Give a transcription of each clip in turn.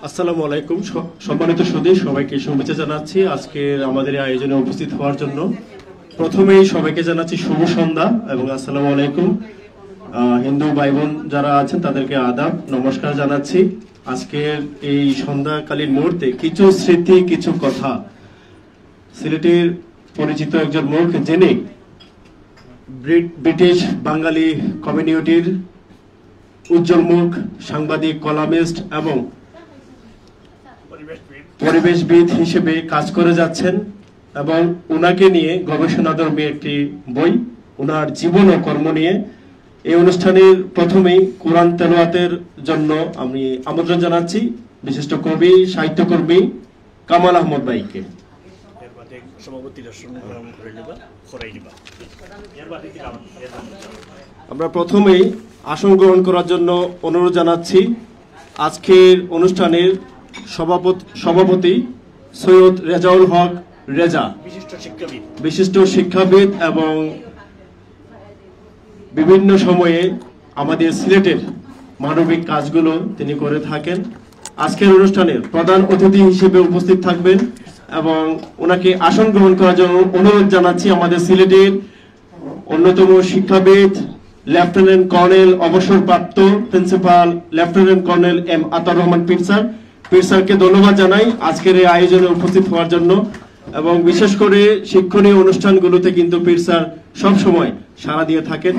আসসালামু আলাইকুম। সম্মানিত সুধী, সবাইকে শুভেচ্ছা জানাচ্ছি আজকের আমাদের এই আয়োজনে উপস্থিত হওয়ার জন্য। প্রথমেই সবাইকে জানাচ্ছি শুভ সন্ধ্যা এবং আসসালামু আলাইকুম। হিন্দু ভাই বোন যারা আছেন তাদেরকে আদাব নমস্কার জানাচ্ছি। আজকের এই সন্ধ্যাকালীন মুহূর্তে কিছু স্মৃতি কিছু কথা, সিলেটের পরিচিত একজন মুখ জেনে ব্রিটিশ বাঙালি কমিউনিটির উজ্জ্বল মুখ, সাংবাদিক, কলামিস্ট এবং পরিবেশবিদ হিসেবে কাজ করে যাচ্ছেন এবং উনাকে নিয়ে গবেষণাধর্মী একটি বই, উনার জীবন ও কর্ম নিয়ে এই অনুষ্ঠানের প্রথমেই কোরআন তেলাওয়াতের জন্য আমি আমন্ত্রণ জানাচ্ছি বিশিষ্ট কবি, সাহিত্যকর্মী কামাল আহমদ ভাইকে। আমরা প্রথমেই আসন গ্রহণ করার জন্য অনুরোধ জানাচ্ছি আজকের অনুষ্ঠানের সভাপতি সৈয়দ রেজাউল হক রেজা, বিশিষ্ট শিক্ষাবিদ এবং বিভিন্ন সময়ে আমাদের সিলেটের মানবিক কাজগুলো তিনি করে থাকেন। আজকের অনুষ্ঠানের প্রধান অতিথি হিসেবে উপস্থিত থাকবেন এবং ওনাকে আসন গ্রহণ করার জন্য অনুরোধ জানাচ্ছি আমাদের সিলেটের অন্যতম শিক্ষাবিদ লেফটেন্যান্ট কর্নেল অবসরপ্রাপ্ত principal lieutenant colonel M Ataur Rahman Pir স্যারকে ধন্যবাদ জানাই আজকের এই আয়োজনে উপস্থিত হওয়ার জন্য। এবং বিশেষ করে শিক্ষণীয় অনুষ্ঠানগুলোতে কিন্তু পীর স্যার সবসময় সাড়া দিয়ে থাকেন।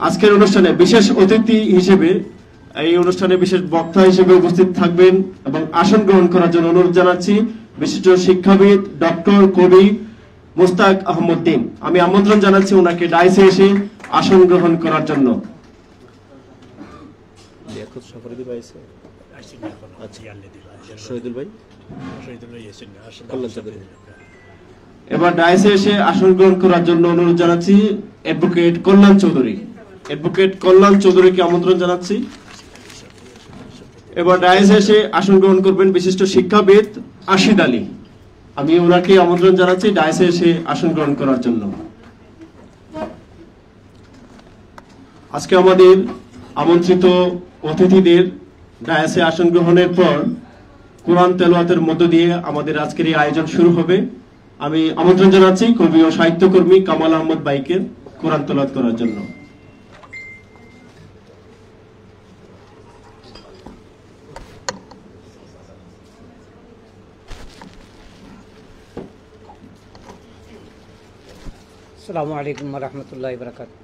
আজকের অনুষ্ঠানে বিশেষ অতিথি হিসেবে, এই অনুষ্ঠানে বিশেষ বক্তা হিসেবে উপস্থিত থাকবেন এবং আসন গ্রহণ করার জন্য অনুরোধ জানাচ্ছি বিশিষ্ট শিক্ষাবিদ ডক্টর কবি মুস্তাক আহমদ্দিন। আমি আমন্ত্রণ জানাচ্ছি ওনাকে ডাইসে এসে আসন গ্রহণ করার জন্য। এবার ডাইসে এসে আসন গ্রহণ করার জন্য অনুরোধ জানাচ্ছি অ্যাডভোকেট কল্যাণ চৌধুরী। অ্যাডভোকেট কল্যাণ চৌধুরীকে আমন্ত্রণ জানাচ্ছি। এবার ডাইসে এসে আসন গ্রহণ করবেন বিশিষ্ট শিক্ষাবিদ আশিদ আলী। আমি ওনাকে আমন্ত্রণ জানাচ্ছি ডাইসে এসে আসন গ্রহণ করার জন্য। আজকে আমাদের আমন্ত্রিত অতিথিদের ডায়াসে আসন গ্রহণের পর কোরআন তেলাওয়াতের মধ্য দিয়ে আমাদের আজকের এই আয়োজন শুরু হবে। আমি আমন্ত্রণ জানাচ্ছি কবি ও সাহিত্যকর্মী কামাল আহমদ ভাইকে কোরআন তেলাওয়াত করার জন্য। আসসালামু আলাইকুম ওয়া রাহমাতুল্লাহি ওয়া বারাকাতুহু।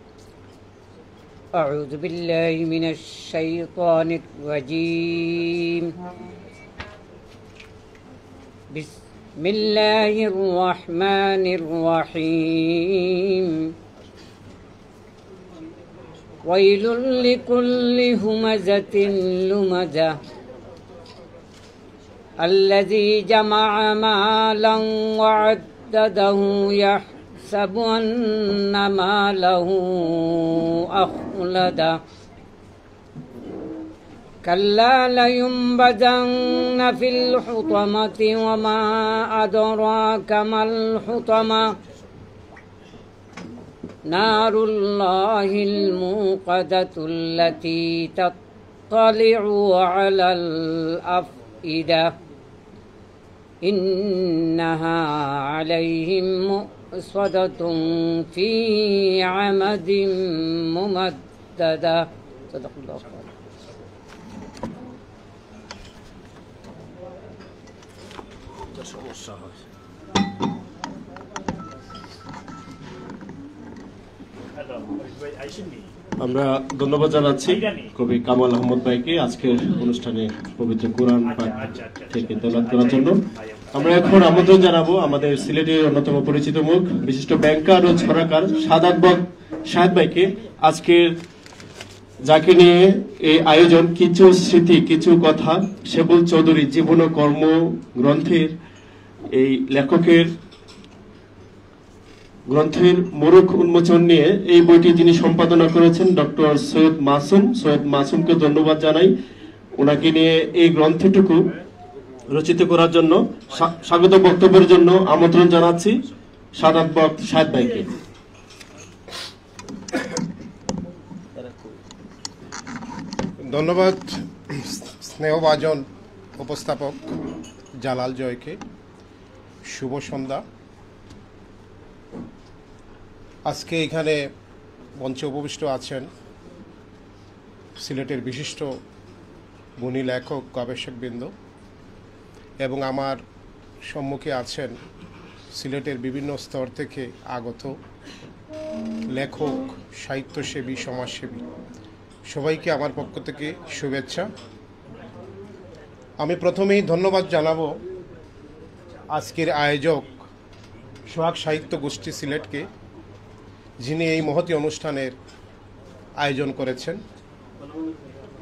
أعوذ بالله من الشيطان الرجيم. بسم الله الرحمن الرحيم. ويل لكل همزة لمزة الذي جمع مالا وعدده يحسب أن ماله أخلده كلا لينبذن في الحطمة وما أدراك ما الحطمة نار الله الموقدة التي تطلع على الأفئدة إنها عليهم مؤصدة في عمد ممددة. صدق الله العظيم. আমরা ধন্যবাদ জানাচ্ছি কবি কামাল আহমদ ভাইকে আজকের অনুষ্ঠানে পবিত্র কোরআন পাঠ থেকে তেলাওয়াত করার জন্য। আমরা এখন আমন্ত্রণ জানাবো আমাদের সিলেটের অন্যতম পরিচিত মুখ বিশিষ্ট ব্যাংকার ও ছড়াকার শাহেদ ভাইকে। আজকের যাকে নিয়ে এই আয়োজন কিছু স্মৃতি কিছু কথা, সেবুল চৌধুরী জীবন ও কর্ম গ্রন্থের এই লেখকের গ্রন্থের মোড়ক উন্মোচন নিয়ে এই বইটি যিনি সম্পাদনা করেছেন ডক্টর সৈয়দ মাসুমকে ধন্যবাদ জানাই। ওনাকে নিয়ে এই গ্রন্থটুকু রচিত করার জন্য স্বাগত বক্তব্যের জন্য আমন্ত্রণ জানাচ্ছি শাহাদ ভাইকে। ধন্যবাদ স্নেহভাজন উপস্থাপক জালাল জয়কে শুভ সন্ধ্যা। আজকে এখানে মঞ্চে উপবিষ্ট আছেন সিলেটের বিশিষ্ট গুণী লেখক গবেষকবৃন্দ এবং আমার সম্মুখে আছেন সিলেটের বিভিন্ন স্তর থেকে আগত লেখক, সাহিত্যসেবী, সমাজসেবী। সবাইকে আমার পক্ষ থেকে শুভেচ্ছা। আমি প্রথমেই ধন্যবাদ জানাবো আজকের আয়োজক সোহাগ সাহিত্য গোষ্ঠী সিলেটকে, যিনি এই মহতী অনুষ্ঠানের আয়োজন করেছেন।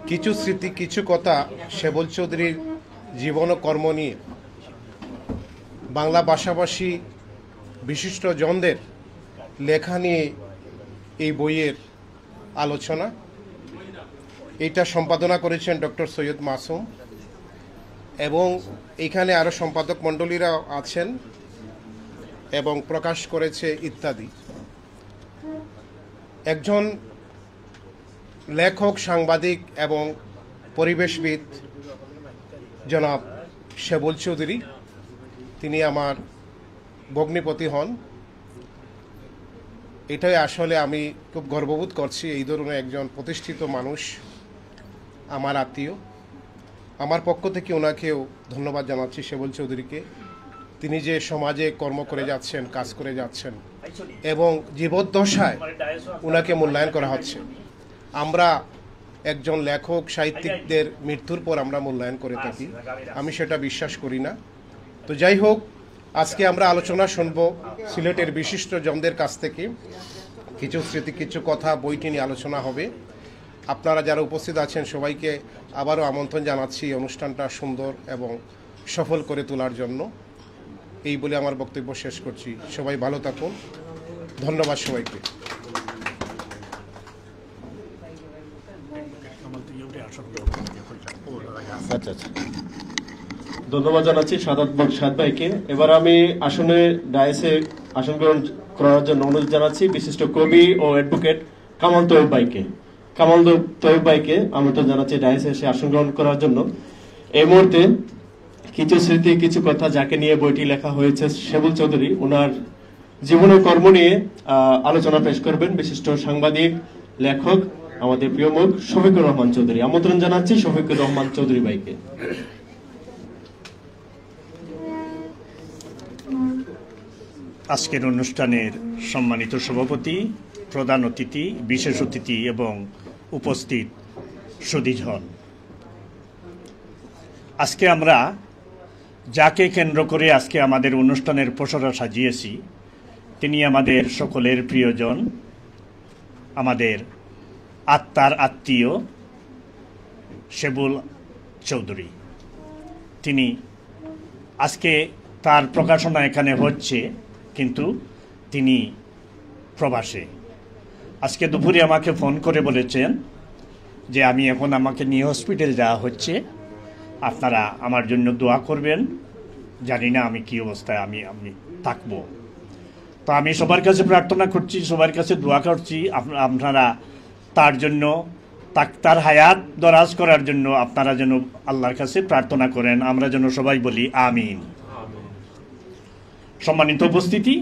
কিছু স্মৃতি কিছু কথা সেবল চৌধুরীর জীবন ও কর্ম নিয়ে বাংলা ভাষাভাষী বিশিষ্ট জনদের লেখা নিয়ে এই বইয়ের আলোচনা। এটা সম্পাদনা করেছেন ডক্টর সৈয়দ মাসুম এবং এখানে আরও সম্পাদক মণ্ডলীরা আছেন এবং প্রকাশ করেছে ইত্যাদি। একজন লেখক, সাংবাদিক এবং পরিবেশবিদ জনাব সেবল চৌধুরী, তিনি আমার ভগ্নিপতি হন। এটাই আসলে আমি খুব গর্ববোধ করছি, এই ধরনের একজন প্রতিষ্ঠিত মানুষ আমার আত্মীয়। আমার পক্ষ থেকে ওনাকেও ধন্যবাদ জানাচ্ছি, সেবল চৌধুরীকে। তিনি যে সমাজে কর্ম করে যাচ্ছেন, কাজ করে যাচ্ছেন এবং জীবদ্দশায় ওনাকে মূল্যায়ন করা হচ্ছে। আমরা একজন লেখক, সাহিত্যিকদের মৃত্যুর পর আমরা মূল্যায়ন করে থাকি, আমি সেটা বিশ্বাস করি না। তো যাই হোক, আজকে আমরা আলোচনা শুনব সিলেটের বিশিষ্ট জনদের কাছ থেকে। কিছু স্মৃতি কিছু কথা বইটি নিয়ে আলোচনা হবে। আপনারা যারা উপস্থিত আছেন সবাইকে আবারও আমন্ত্রণ জানাচ্ছি অনুষ্ঠানটা সুন্দর এবং সফল করে তোলার জন্য। এই বলে আমার বক্তব্য শেষ করছি। সবাই ভালো থাকুন। ধন্যবাদ সবাইকে। আচ্ছা, ধন্যবাদ জানাচ্ছি সাদ ভাইকে। এবার আমি আসনে ডায়াসে আসন গ্রহণ করার জন্য অনুরোধ জানাচ্ছি বিশিষ্ট কবি ও অ্যাডভোকেট কামাল তৈয়ব ভাইকে আমন্ত্রণ জানাচ্ছি ডায়াসে এসে আসন গ্রহণ করার জন্য। এই মুহূর্তে কিছু স্মৃতি কিছু কথা, যাকে নিয়ে বইটি লেখা হয়েছে, সেবল চৌধুরী, ওনার জীবন ও কর্ম নিয়ে আলোচনা পেশ করবেন বিশিষ্ট সাংবাদিক, লেখক, আমাদের প্রিয় মুখ শফিকুর রহমান চৌধুরী। আমন্ত্রণ জানাচ্ছি শফিকুর রহমান চৌধুরী ভাইকে। আজকের অনুষ্ঠানের সম্মানিত সভাপতি, প্রধান অতিথি, বিশেষ অতিথি এবং উপস্থিত সুধীজন, আজকে আমরা যাকে কেন্দ্র করে আজকে আমাদের অনুষ্ঠানের পসরা সাজিয়েছি, তিনি আমাদের সকলের প্রিয়জন, আমাদের আত্মার আত্মীয় সেবল চৌধুরী। তিনি আজকে তার প্রকাশনা এখানে হচ্ছে, কিন্তু তিনি প্রবাসে। আজকে দুপুরে আমাকে ফোন করে বলেছেন যে আমাকে নিয়ে হসপিটাল যাওয়া হচ্ছে, আপনারা আমার জন্য দোয়া করবেন। জানি না আমি কি অবস্থায় আমি থাকব। তো আমি সবার কাছে প্রার্থনা করছি, সবার কাছে দোয়া করছি, আপনারা তার জন্য, তার হায়াত দরাজ করার জন্য আপনারা যেন আল্লাহর কাছে প্রার্থনা করেন। আমরা যেন সবাই বলি আমিন। সম্মানিত উপস্থিতি,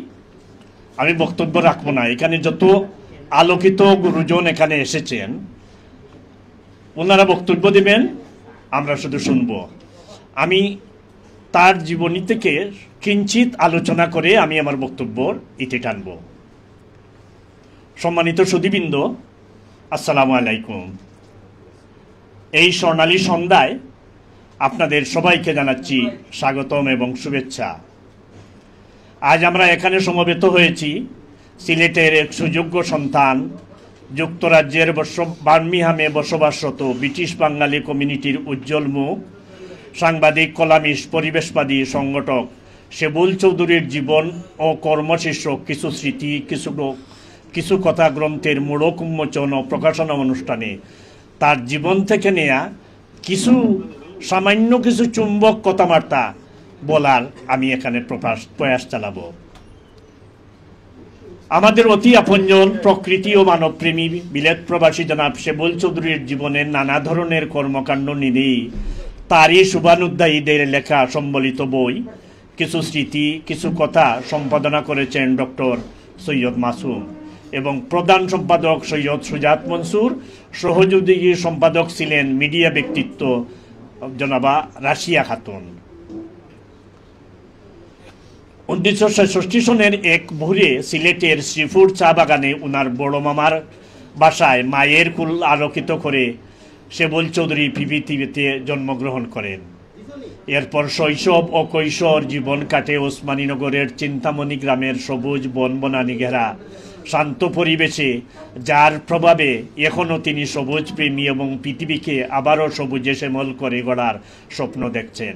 আমি বক্তব্য রাখবো না। এখানে যত আলোকিত গুরুজন এখানে এসেছেন, ওনারা বক্তব্য দেবেন, আমরা শুধু শুনব। আমি তার জীবনী থেকে কিঞ্চিত আলোচনা করে আমি আমার বক্তব্যর ইতি টানব। সম্মানিত সুধীবৃন্দ, আসসালামু আলাইকুম। এই স্বর্ণালী সন্ধ্যায় আপনাদের সবাইকে জানাচ্ছি স্বাগতম এবং শুভেচ্ছা। আজ আমরা এখানে সমবেত হয়েছি সিলেটের এক সুযোগ্য সন্তান, যুক্তরাজ্যের বার্মিংহামে বসবাসরত ব্রিটিশ বাঙালি কমিউনিটির উজ্জ্বল মুখ, সাংবাদিক, কলামিস্ট, পরিবেশবাদী, সংগঠক সেবল চৌধুরীর জীবন ও কর্মশীর্ষক কিছু স্মৃতি কিছু কথা গ্রন্থের মোড়ক উন্মোচন ও প্রকাশনা অনুষ্ঠানে তার জীবন থেকে নেয়া সামান্য কিছু চুম্বক কথাবার্তা বলার আমি এখানে প্রয়াস চালাবো। আমাদের অতি আপনজন, প্রকৃতি ও মানবপ্রেমী বিলেত প্রবাসী জনাব সেবল চৌধুরীর জীবনের নানা ধরনের কর্মকাণ্ড নিয়েই তারই শুভানুধ্যায়ীদের লেখা সম্বলিত বই কিছু স্মৃতি কিছু কথা সম্পাদনা করেছেন ডক্টর সৈয়দ মাসুম এবং প্রধান সম্পাদক সৈয়দ সুজাত মনসুর, সহযোগী সম্পাদক ছিলেন মিডিয়া ব্যক্তিত্ব জনাবা রাশিয়া খাতুন। 1966 সনের এক ভোরে সিলেটের শ্রীপুর চা বাগানে উনার বড় মামার বাসায় মায়ের কুল আলোকিত করে সেবল চৌধুরী পৃথিবীতে জন্মগ্রহণ করেন। এরপর শৈশব ও কৈশোর জীবন কাটে ওসমানীনগরের চিন্তামণি গ্রামের সবুজ বনবনানি ঘেরা শান্ত পরিবেশে, যার প্রভাবে এখনও তিনি সবুজ প্রেমী এবং পৃথিবীকে আবারও সবুজে শ্যামল করে গড়ার স্বপ্ন দেখছেন।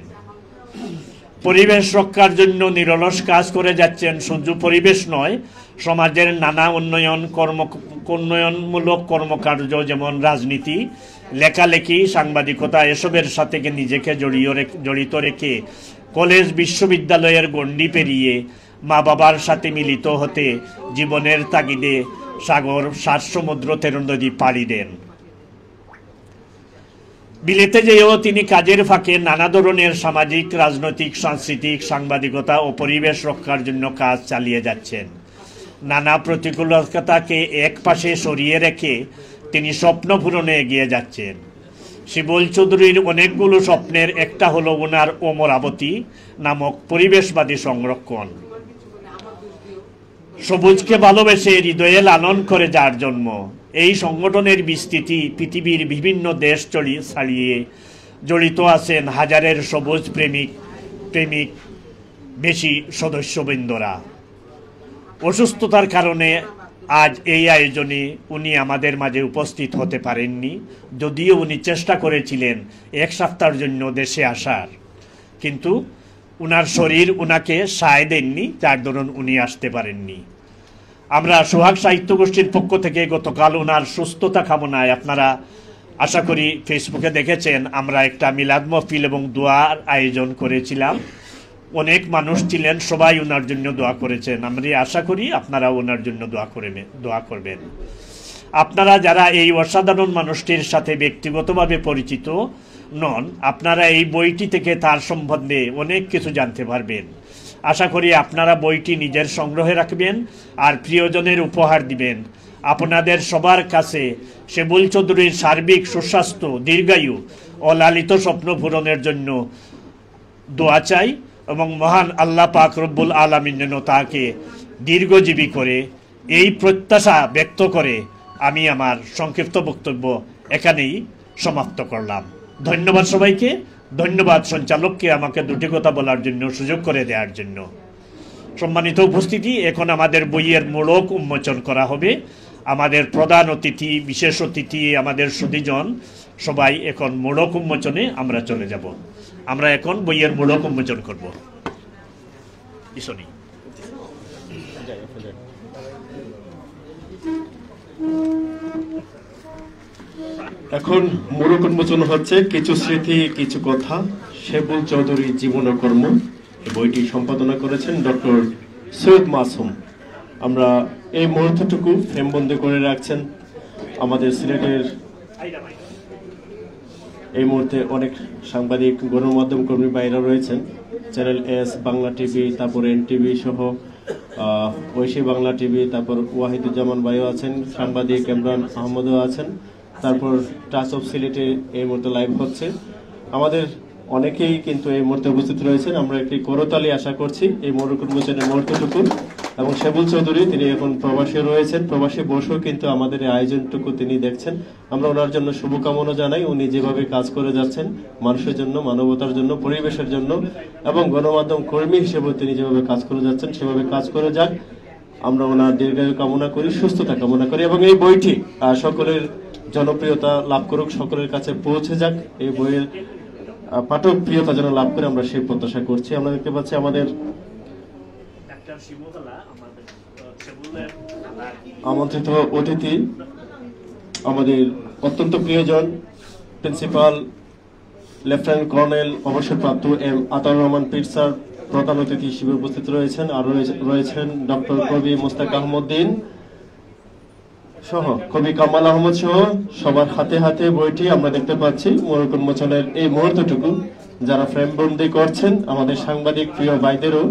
পরিবেশ রক্ষার জন্য নিরলস কাজ করে যাচ্ছেন। শুধু পরিবেশ নয়, সমাজের নানা উন্নয়নমূলক কর্মকাণ্ড যেমন রাজনীতি, লেখালেখি, সাংবাদিকতা এসবের সাথে নিজেকে জড়িত রেখে কলেজ বিশ্ববিদ্যালয়ের গণ্ডি পেরিয়ে মা বাবার সাথে মিলিত হতে জীবনের তাগিদে সাগর, সাত সমুদ্র, 13 নদী পাড়ি দেন। বিলেতে যেয়েও তিনি কাজের ফাঁকে নানা ধরনের সামাজিক, রাজনৈতিক, সাংস্কৃতিক, সাংবাদিকতা ও পরিবেশ রক্ষার জন্য কাজ চালিয়ে যাচ্ছেন। নানা প্রতিকূলতাকে এক পাশে সরিয়ে রেখে তিনি স্বপ্ন পূরণে এগিয়ে যাচ্ছেন। শিবল চৌধুরীর অনেকগুলো স্বপ্নের একটা হলো ওনার অমরাবতী নামক পরিবেশবাদী সংরক্ষণ। সবুজকে ভালোবেসে হৃদয়ে লালন করে যার জন্ম। এই সংগঠনের বিস্তৃতি পৃথিবীর বিভিন্ন দেশ ছাড়িয়ে জড়িত আছেন হাজারের সবুজ প্রেমিক বেশি সদস্যবৃন্দরা। অসুস্থতার কারণে আজ এই আয়োজনে উনি আমাদের মাঝে উপস্থিত হতে পারেননি, যদিও উনি চেষ্টা করেছিলেন এক সপ্তাহের জন্য দেশে আসার, কিন্তু উনার শরীর উনাকে সায় দেননি, যার দরুন উনি আসতে পারেননি। আমরা সোহাগ সাহিত্য গোষ্ঠীর পক্ষ থেকে গতকাল উনার সুস্থতা কামনায়, আপনারা আশা করি ফেসবুকে দেখেছেন, আমরা একটা মিলাদ মাহফিল এবং দোয়ার আয়োজন করেছিলাম। অনেক মানুষ ছিলেন, সবাই ওনার জন্য দোয়া করেছেন। আমরা আশা করি আপনারা ওনার জন্য দোয়া করবেন। আপনারা যারা এই অসাধারণ মানুষটির সাথে ব্যক্তিগতভাবে পরিচিত নন, আপনারা এই বইটি থেকে তার সম্বন্ধে অনেক কিছু জানতে পারবেন। আশা করি আপনারা বইটি নিজের সংগ্রহে রাখবেন আর প্রিয়জনের উপহার দিবেন। আপনাদের সবার কাছে সেবুল চৌধুরীর সার্বিক সুস্বাস্থ্য, দীর্ঘায়ু ও লালিত স্বপ্ন পূরণের জন্য দোয়া চাই এবং মহান আল্লাহ পাক রব্বুল আলামিন যেন তাকে দীর্ঘজীবী করে, এই প্রত্যাশা ব্যক্ত করে আমি আমার সংক্ষিপ্ত বক্তব্য এখানেই সমাপ্ত করলাম। ধন্যবাদ সবাইকে, ধন্যবাদ সঞ্চালককে আমাকে দুটি কথা বলার জন্য, সুযোগ করে দেওয়ার জন্য। সম্মানিত উপস্থিতি, এখন আমাদের বইয়ের মোড়ক উন্মোচন করা হবে। আমাদের প্রধান অতিথি, বিশেষ অতিথি, আমাদের সুধীজন সবাই এখন মোড়ক উন্মোচনে আমরা চলে যাব। আমরা এখন বইয়ের মোড়ক উন্মোচন করব। এখন মোড়ক উন্মোচন হচ্ছে কিছু স্মৃতি কিছু কথা, সেবুল চৌধুরীর জীবন ও কর্ম। বইটি সম্পাদনা করেছেন ডক্টর সৈয়দ মাসুম। আমরা এই মুহূর্তটুকু ফ্রেমবন্দি করে রাখছেন আমাদের সিলেটের এই মুহূর্তে অনেক সাংবাদিক, গণমাধ্যম কর্মী ভাইরা রয়েছেন। চ্যানেল এস, বাংলা টিভি, তারপর NTV সহ ঐশী বাংলা টিভি, তারপর ওয়াহিদুজ্জামান ভাইও আছেন, সাংবাদিক ইমরান আহমদও আছেন, তারপর টাচ অফ সিলেটে এই মুহূর্তে লাইভ হচ্ছে। আমাদের অনেকেই কিন্তু এই মুহূর্তে উপস্থিত রয়েছেন। আমরা একটি করতালি আশা করছি এই মোড়ক উন্মোচনের মুহূর্তটুকু। এবং সেবুল চৌধুরী তিনি এখন প্রবাসী রয়েছেন, প্রবাসী বসেও কিন্তু আমাদের এই আয়োজনটুকু তিনি দেখছেন। আমরা ওনার জন্য শুভকামনা জানাই। উনি যেভাবে কাজ করে যাচ্ছেন মানুষের জন্য, মানবতার জন্য, পরিবেশের জন্য এবং গণমাধ্যম কর্মী হিসেবে তিনি যেভাবে কাজ করে যাচ্ছেন সেভাবে কাজ করে যাক। আমরা ওনার দীর্ঘায়ু কামনা করি, সুস্থতা কামনা করি এবং এই বইটি সকলের জনপ্রিয়তা লাভ করুক, সকলের কাছে পৌঁছে যাক। এই বইয়ের পাঠক প্রিয়তা যেন লাভ করে আমরা সেই প্রত্যাশা করছি। আমরা দেখতে পাচ্ছি আমাদের আমন্ত্রিত অতিথি, আমাদের অত্যন্ত প্রিয়জন প্রিন্সিপাল লেফটেন্যান্ট কর্নেল অবসরপ্রাপ্ত M আতাউর রহমান পীর স্যার প্রধান অতিথি হিসেবে উপস্থিত রয়েছেন। আর রয়েছেন ডক্টর কবি মোস্তাক আহমদ্দিন, সহ কবি কামাল আহমদ সহ সবার হাতে হাতে বইটি আমরা দেখতে পাচ্ছি। মোড়ক উন্মোচনের এই মুহূর্তটুকু যারা ফ্রেম বন্দি করছেন, আমাদের সাংবাদিক প্রিয় ভাইদেরও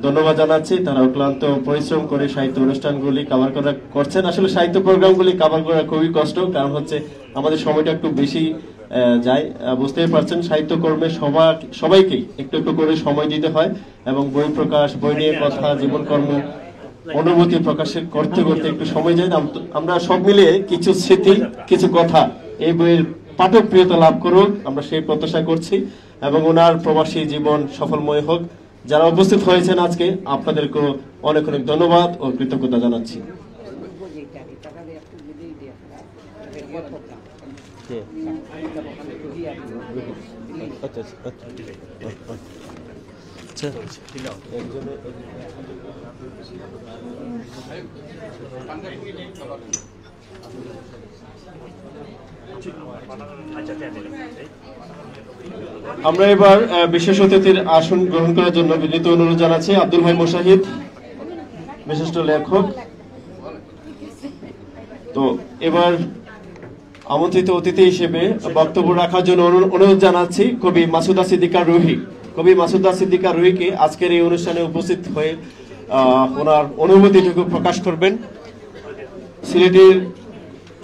ধন্যবাদ জানাচ্ছি। তারা ক্লান্ত পরিশ্রম করে সাহিত্য অনুষ্ঠানগুলি কভার করছেন। আসলে সাহিত্য প্রোগ্রামগুলি কভার করা খুবই কষ্ট, কারণ হচ্ছে আমাদের সময়টা একটু বেশি যায়। বুঝতেই পারছেন, সাহিত্য কর্মে সবাইকেই একটু একটু করে সময় দিতে হয় এবং বই প্রকাশ, বই নিয়ে কথা, জীবনকর্ম, অনুভূতি প্রকাশ করতে করতে একটু সময় যায়। আমরা সব মিলিয়ে কিছু স্মৃতি, কিছু কথা এই বইয়ের পাঠক প্রিয়তা লাভ করুক, আমরা সেই প্রত্যাশা করছি এবং ওনার প্রবাসী জীবন সফলময় হোক। যারা উপস্থিত হয়েছেন আজকে, আপনাদেরকে অনেক অনেক ধন্যবাদ ও কৃতজ্ঞতা জানাচ্ছি। আমরা এবার বিশেষ অতিথির আসন গ্রহণ করার জন্য বিনীত অনুরোধ জানাচ্ছি আব্দুল ভাই মুশাহিদ, বিশিষ্ট লেখক। তো এবার আমন্ত্রিত অতিথি হিসেবে বক্তব্য রাখার জন্য অনুরোধ জানাচ্ছি কবি মাসুদা সিদ্দিকা রুহি। কবি মাসুদা সিদ্দিকা রুহিকে আজকের এই অনুষ্ঠানে উপস্থিত হয়ে ওনার অনুভূতিটুকু প্রকাশ করবেন। সিলেটের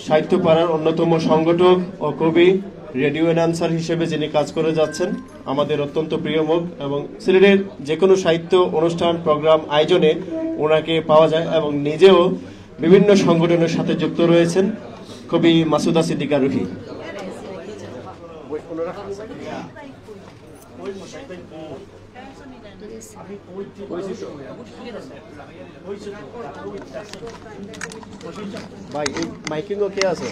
সাহিত্য পাড়ার অন্যতম সংগঠক ও কবি, রেডিও অ্যানাউন্সার হিসেবে যিনি কাজ করে যাচ্ছেন, আমাদের অত্যন্ত প্রিয় মুখ এবং সিলেটের যে কোনো সাহিত্য অনুষ্ঠান প্রোগ্রাম আয়োজনে ওনাকে পাওয়া যায় এবং নিজেও বিভিন্ন সংগঠনের সাথে যুক্ত রয়েছেন কবি মাসুদা সিদ্দিকা রুহি। ভাই এই মাইকিং কে আছে?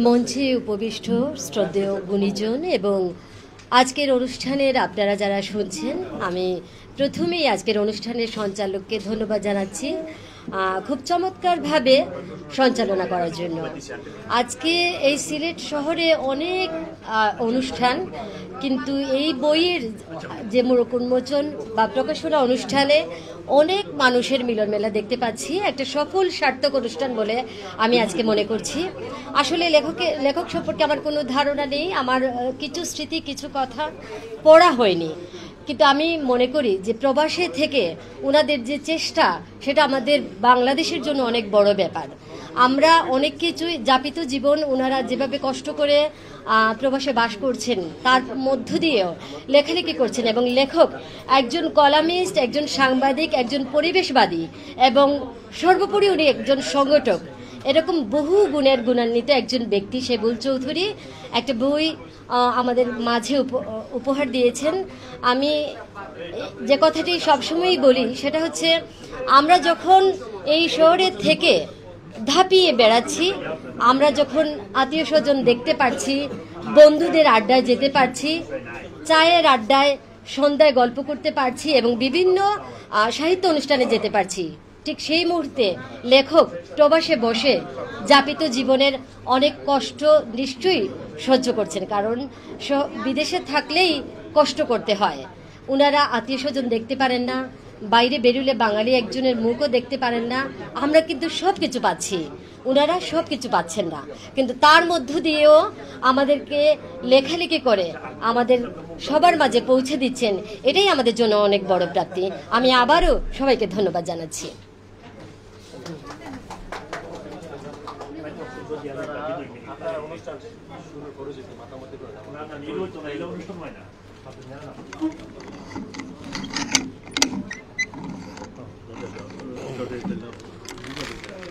মঞ্চে উপবিষ্ট শ্রদ্ধেয় গুণীজন এবং আজকের অনুষ্ঠানের আপনারা যারা শুনছেন, আমি প্রথমেই আজকের অনুষ্ঠানের সঞ্চালককে ধন্যবাদ জানাচ্ছি খুব চমৎকারভাবে সঞ্চালনা করার জন্য। আজকে এই সিলেট শহরে অনেক অনুষ্ঠান, কিন্তু এই বইয়ের যে মোড়ক উন্মোচন বা প্রকাশনা অনুষ্ঠানে অনেক মানুষের মিলন মেলা দেখতে পাচ্ছি। একটা সফল সার্থক অনুষ্ঠান বলে আমি আজকে মনে করছি। আসলে লেখক সম্পর্কে আমার কোনো ধারণা নেই, আমার কিছু স্মৃতি, কিছু কথা পড়া হয়নি, কিন্তু আমি মনে করি যে প্রবাসে থেকে ওনাদের যে চেষ্টা, সেটা আমাদের বাংলাদেশের জন্য অনেক বড় ব্যাপার। আমরা অনেক কিছুই যাপিত জীবন ওনারা যেভাবে কষ্ট করে প্রবাসে বাস করছেন, তার মধ্য দিয়েও লেখালেখি করছেন এবং লেখক একজন কলামিস্ট, একজন সাংবাদিক, একজন পরিবেশবাদী এবং সর্বোপরি উনি একজন সংগঠক। এরকম বহু গুণের গুণান্বিত একজন ব্যক্তি সেবুল চৌধুরী একটা বই আমাদের মাঝে উপহার দিয়েছেন। আমি যে কথাটি সবসময়ই বলি সেটা হচ্ছে, আমরা যখন এই শহরের থেকে ধাপিয়ে বেড়াচ্ছি, আমরা যখন আত্মীয় স্বজন দেখতে পাচ্ছি, বন্ধুদের আড্ডায় যেতে পারছি, চায়ের আড্ডায় সন্ধ্যায় গল্প করতে পারছি এবং বিভিন্ন সাহিত্য অনুষ্ঠানে যেতে পারছি, ঠিক সেই মুহূর্তে লেখক প্রবাসে বসে যাপিত জীবনের অনেক কষ্ট নিশ্চয়ই সহ্য করছেন, কারণ বিদেশে থাকলেই কষ্ট করতে হয়। ওনারা আত্মীয় স্বজন দেখতে পারেন না, বাইরে বেরুলে বাঙালি একজনের মুখও দেখতে পারেন না। আমরা কিন্তু সব কিছু পাচ্ছি, ওনারা সব কিছু পাচ্ছেন না, কিন্তু তার মধ্য দিয়েও আমাদেরকে লেখালেখি করে আমাদের সবার মাঝে পৌঁছে দিচ্ছেন। এটাই আমাদের জন্য অনেক বড় প্রাপ্তি। আমি আবারও সবাইকে ধন্যবাদ জানাচ্ছি।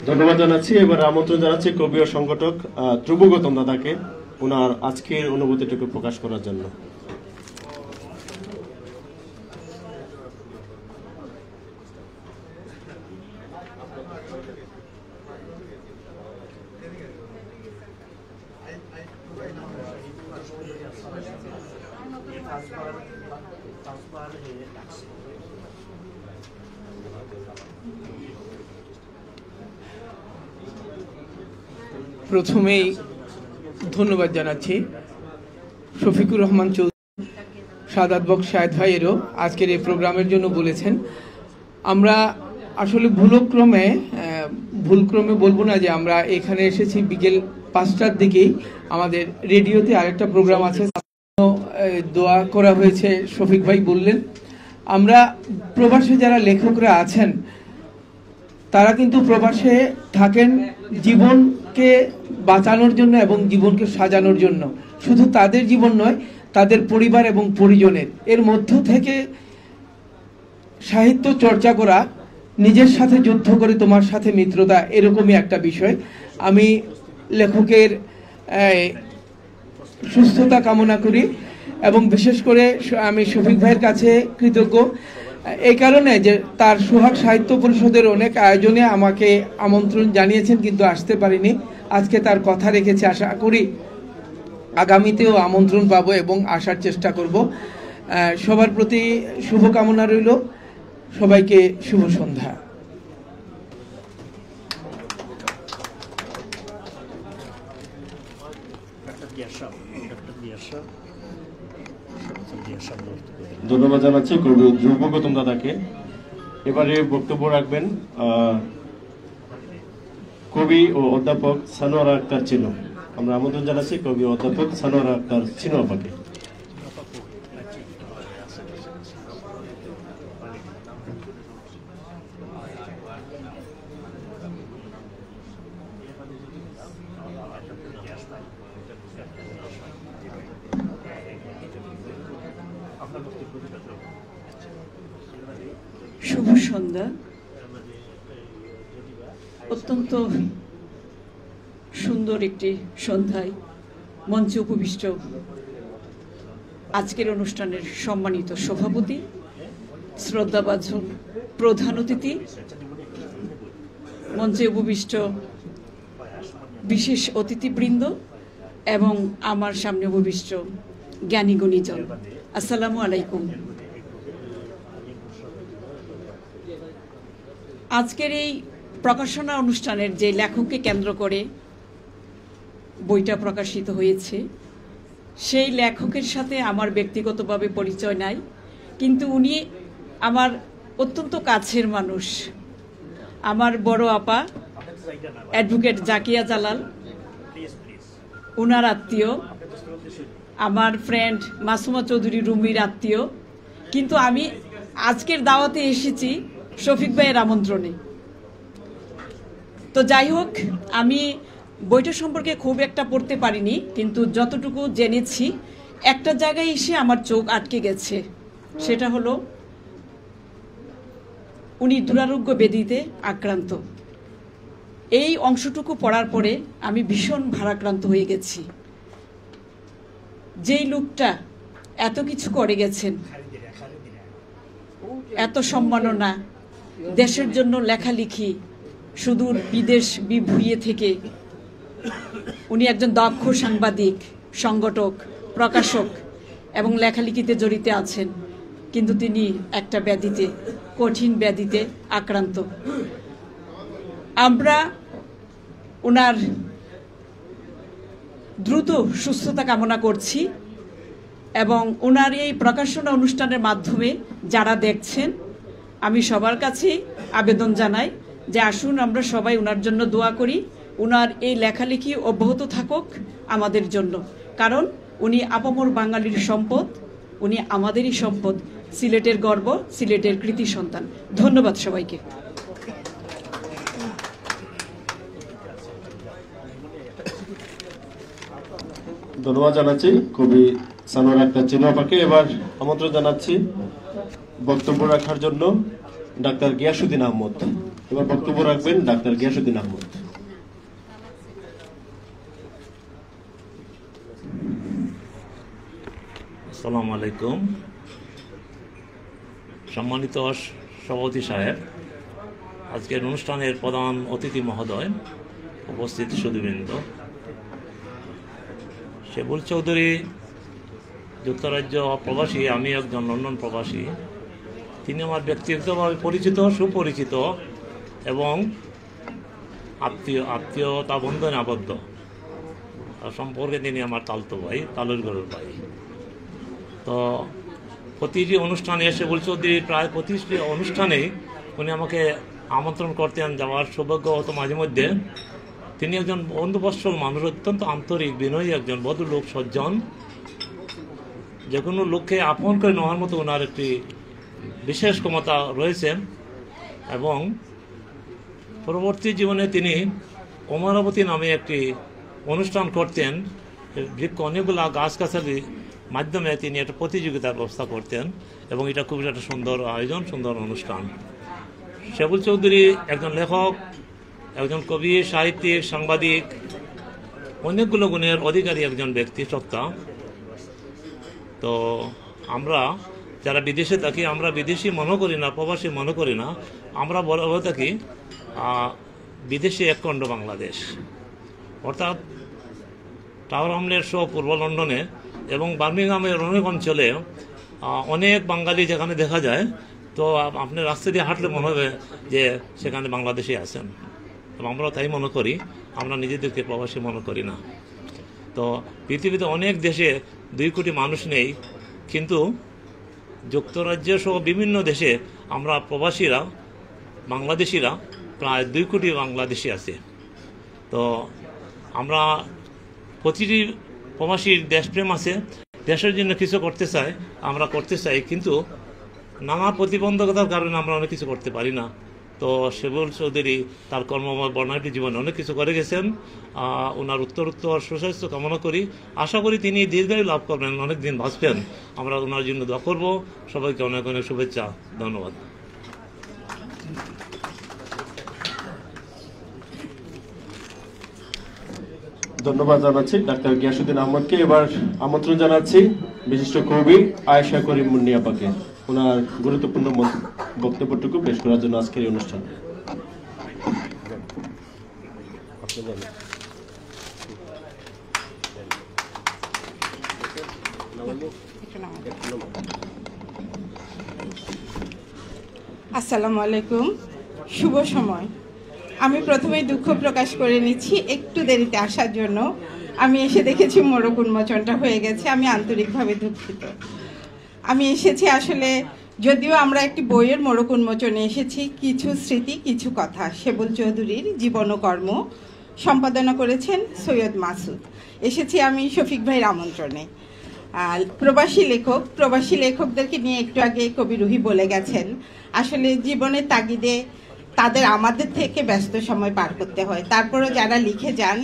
ধন্যবাদ জানাচ্ছি। এবার আমন্ত্রণ জানাচ্ছি কবি ও সংগঠক ধ্রুব গৌতম দাদাকে ওনার আজকের অনুভূতিটুকু প্রকাশ করার জন্য। প্রথমেই ধন্যবাদ জানাচ্ছি শফিকুর রহমান চৌধুরী, সাদাত বক্স শাহেদ ভাইয়েরও আজকের এই প্রোগ্রামের জন্য বলেছেন। আমরা আসলে ভুলক্রমে ভুলক্রমে বলবো না যে আমরা এখানে এসেছি বিকেল 5টার দিকেই। আমাদের রেডিওতে আরেকটা প্রোগ্রাম আছে, দোয়া করা হয়েছে, শফিক ভাই বললেন। আমরা প্রবাসে যারা লেখকরা আছেন তারা কিন্তু প্রবাসে থাকেন জীবনকে বাঁচানোর জন্য এবং জীবনকে সাজানোর জন্য। শুধু তাদের জীবন নয়, তাদের পরিবার এবং পরিজনের। এর মধ্য থেকে সাহিত্য চর্চা করা, নিজের সাথে যুদ্ধ করে তোমার সাথে মিত্রতা, এরকমই একটা বিষয়। আমি লেখকের সুস্থতা কামনা করি এবং বিশেষ করে আমি শফিক ভাইয়ের কাছে কৃতজ্ঞ এই কারণে যে তার সোহাগ সাহিত্য পরিষদের অনেক আয়োজনে আমাকে আমন্ত্রণ জানিয়েছেন, কিন্তু আসতে পারিনি। আজকে তার কথা রেখেছে, আশা করি আগামীতেও আমন্ত্রণ পাবো এবং আসার চেষ্টা করব। সবার প্রতি শুভকামনা রইল। সবাইকে শুভ সন্ধ্যা। ধন্যবাদ জানাচ্ছি কবি ধ্রুব গৌতম দাদাকে। এবারে বক্তব্য রাখবেন কবি ও অধ্যাপক সানোয়ারা আক্তার চিনু। আমরা আমন্ত্রণ জানাচ্ছি কবি ও অধ্যাপক সানোয়ারা আক্তার চিনু আপাকে। শুভ সন্ধ্যা। অত্যন্ত সুন্দর একটি সন্ধ্যায় মঞ্চে উপবিষ্ট আজকের অনুষ্ঠানের সম্মানিত সভাপতি, শ্রদ্ধাভাজন প্রধান অতিথি, মঞ্চে উপবিষ্ট বিশেষ অতিথিবৃন্দ এবং আমার সামনে উপবিষ্ট জ্ঞানী গুণীজন, আসসালামু আলাইকুম। আজকের এই প্রকাশনা অনুষ্ঠানের যে লেখককে কেন্দ্র করে বইটা প্রকাশিত হয়েছে, সেই লেখকের সাথে আমার ব্যক্তিগতভাবে পরিচয় নাই, কিন্তু উনি আমার অত্যন্ত কাছের মানুষ। আমার বড় আপা অ্যাডভোকেট জাকিয়া জালাল, উনার আত্মীয়, আমার ফ্রেন্ড মাসুমা চৌধুরী রুমির আত্মীয়। কিন্তু আমি আজকের দাওয়াতে এসেছি শফিক ভাইয়ের আমন্ত্রণে। তো যাই হোক, আমি বইটা সম্পর্কে খুব একটা পড়তে পারিনি, কিন্তু যতটুকু জেনেছি একটা জায়গায় এসে আমার চোখ আটকে গেছে। সেটা হলো উনি দুরারোগ্য ব্যাধিতে আক্রান্ত। এই অংশটুকু পড়ার পরে আমি ভীষণ ভারাক্রান্ত হয়ে গেছি। যেই লোকটা এত কিছু করে গেছেন, এত সম্মাননা, দেশের জন্য লেখালেখি, সুদূর বিদেশ বিভুঁইয়ে থেকে উনি একজন দক্ষ সাংবাদিক, সংগঠক, প্রকাশক এবং লেখালেখিতে জড়িত আছেন, কিন্তু তিনি একটা ব্যাধিতে, কঠিন ব্যাধিতে আক্রান্ত। আমরা ওনার দ্রুত সুস্থতা কামনা করছি এবং ওনার এই প্রকাশনা অনুষ্ঠানের মাধ্যমে যারা দেখছেন, আমি সবার কাছে আবেদন জানাই যে আসুন আমরা সবাই ওনার জন্য দোয়া করি। ওনার এই লেখালেখি অব্যাহত থাকুক আমাদের জন্য, কারণ উনি আপামর বাঙালির সম্পদ, উনি আমাদেরই সম্পদ, সিলেটের গর্ব, সিলেটের কৃতি সন্তান। ধন্যবাদ সবাইকে। ধন্যবাদ জানাচ্ছি কবি সানোয়ারা আক্তার চিনু আপাকে। এবার আমন্ত্রণ জানাচ্ছি বক্তব্য রাখার জন্য ডাক্তার গিয়াসউদ্দিন আহমদ। এবার বক্তব্য রাখবেন ডাক্তার গিয়াসউদ্দিন আহমদ। আসসালামু আলাইকুম। সম্মানিত সভাপতি সাহেব, আজকের অনুষ্ঠানের প্রধান অতিথি মহোদয়, উপস্থিত সুধীবৃন্দ, শেবুল চৌধুরী যুক্তরাজ্য প্রবাসী, আমি একজন লন্ডন প্রবাসী। তিনি আমার ব্যক্তিগতভাবে পরিচিত, সুপরিচিত এবং আত্মীয়তা বন্ধনে আবদ্ধ। সম্পর্কে তিনি আমার তালতো ভাই, তালুর গরুর ভাই। তো প্রতিটি অনুষ্ঠানে শেবুল চৌধুরীর প্রায় প্রতিটি অনুষ্ঠানেই উনি আমাকে আমন্ত্রণ করতেন, যাওয়ার সৌভাগ্য হতো মাঝে মধ্যে। তিনি একজন বন্ধুবৎসল মানুষ, অত্যন্ত আন্তরিক, বিনয়ী একজন ভদ্রলোক, সজ্জন। যে কোনো লোককে আপন করে নেওয়ার মতো ওনার একটি বিশেষ ক্ষমতা রয়েছে। এবং পরবর্তী জীবনে তিনি অমরাবতী নামে একটি অনুষ্ঠান করতেন, অনেকগুলা গাছগাছালি মাধ্যমে তিনি একটা প্রতিযোগিতার ব্যবস্থা করতেন, এবং এটা খুবই একটা সুন্দর আয়োজন, সুন্দর অনুষ্ঠান। শেবুল চৌধুরী একজন লেখক, একজন কবি, সাহিত্যিক, সাংবাদিক, অনেকগুলো গুণের অধিকারী একজন ব্যক্তি সত্তা। তো আমরা যারা বিদেশে থাকি, আমরা বিদেশি মনে করি না, প্রবাসী মনে করি না, আমরা বলে থাকি বিদেশি একখণ্ড বাংলাদেশ। অর্থাৎ টাওয়ার হামলের সহ পূর্ব লন্ডনে এবং বার্মিংহামের অনেক অঞ্চলে অনেক বাঙালি যেখানে দেখা যায়, তো আপনি রাস্তা দিয়ে হাঁটলে মনে হবে যে সেখানে বাংলাদেশে আছেন। আমরা তাই মনে করি, আমরা নিজেদেরকে প্রবাসী মনে করি না। তো পৃথিবীতে অনেক দেশে 2 কোটি মানুষ নেই, কিন্তু যুক্তরাজ্য সহ বিভিন্ন দেশে আমরা প্রবাসীরা, বাংলাদেশিরা প্রায় 2 কোটি বাংলাদেশি আছে। তো আমরা প্রতিটি প্রবাসীর দেশপ্রেম আছে, দেশের জন্য কিছু করতে চাই, আমরা করতে চাই, কিন্তু নানা প্রতিবন্ধকতার কারণে আমরা অনেক কিছু করতে পারি না। তো শেবুল চৌধুরী তার কর্মবর্ণাঢ্য জীবনে অনেক কিছু করে গেছেন। ওনার উত্তরোত্তর সুস্বাস্থ্য কামনা করি। আশা করি তিনি দীর্ঘায়ু লাভ করবেন, অনেক দিন বাঁচবেন। আমরা ওনার জন্য দোয়া করব। সবাইকে অনেক অনেক শুভেচ্ছা, ধন্যবাদ। ধন্যবাদ জানাচ্ছি ডাক্তার গিয়াসউদ্দিন আহমদকে। এবার আমন্ত্রণ জানাচ্ছি বিশিষ্ট কবি আয়েশা করিম মুন্নি আপাকে ওনার গুরুত্বপূর্ণ বক্তব্যটুকু পেশ করার জন্য আজকের এই অনুষ্ঠান। আসসালামু আলাইকুম, শুভ সময়। আমি প্রথমেই দুঃখ প্রকাশ করে নিচ্ছি একটু দেরিতে আসার জন্য। আমি এসে দেখেছি মোড়ক উন্মোচনটা হয়ে গেছে, আমি আন্তরিকভাবে দুঃখিত। আমি এসেছি আসলে, যদিও আমরা একটি বইয়ের মোড়ক উন্মোচনে এসেছি, কিছু স্মৃতি কিছু কথা। শেবুল চৌধুরীর জীবন ও কর্ম সম্পাদনা করেছেন সৈয়দ মাসুদ। এসেছি আমি শফিক ভাইয়ের আমন্ত্রণে। প্রবাসী লেখকদেরকে নিয়ে একটু আগে কবি রুহি বলে গেছেন। আসলে জীবনের তাগিদে তাদের আমাদের থেকে ব্যস্ত সময় পার করতে হয়, তারপরেও যারা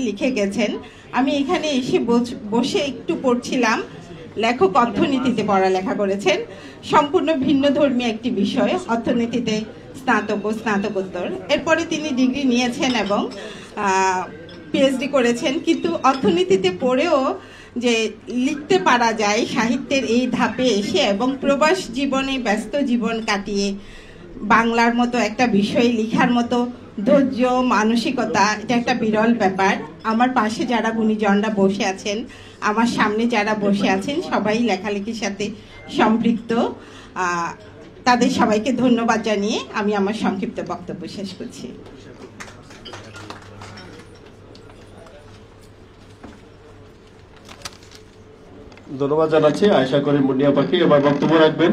লিখে গেছেন। আমি এখানে এসে বসে একটু পড়ছিলাম, লেখক অর্থনীতিতে পড়ালেখা করেছেন, সম্পূর্ণ ভিন্ন ধর্মীয় একটি বিষয়, অর্থনীতিতে স্নাতক ও স্নাতকোত্তর। এরপরে তিনি ডিগ্রি নিয়েছেন এবং পিএইচডি করেছেন। কিন্তু অর্থনীতিতে পড়েও যে লিখতে পারা যায় সাহিত্যের এই ধাপে এসে, এবং প্রবাস জীবনে ব্যস্ত জীবন কাটিয়ে বাংলার মতো একটা বিষয় লেখার মতো ধৈর্য, মানসিকতা, এটা একটা বিরল ব্যাপার। আমার পাশে যারা গুণীজনরা বসে আছেন, আমার সামনে যারা বসে আছেন, সবাই লেখালেখির সাথে সম্পৃক্ত। তাদের সবাইকে ধন্যবাদ জানিয়ে আমি আমার সংক্ষিপ্ত বক্তব্য শেষ করছি। ধন্যবাদ জানাচ্ছি আয়েশা করিম মুন্নি আপাকে। এবার বক্তব্য রাখবেন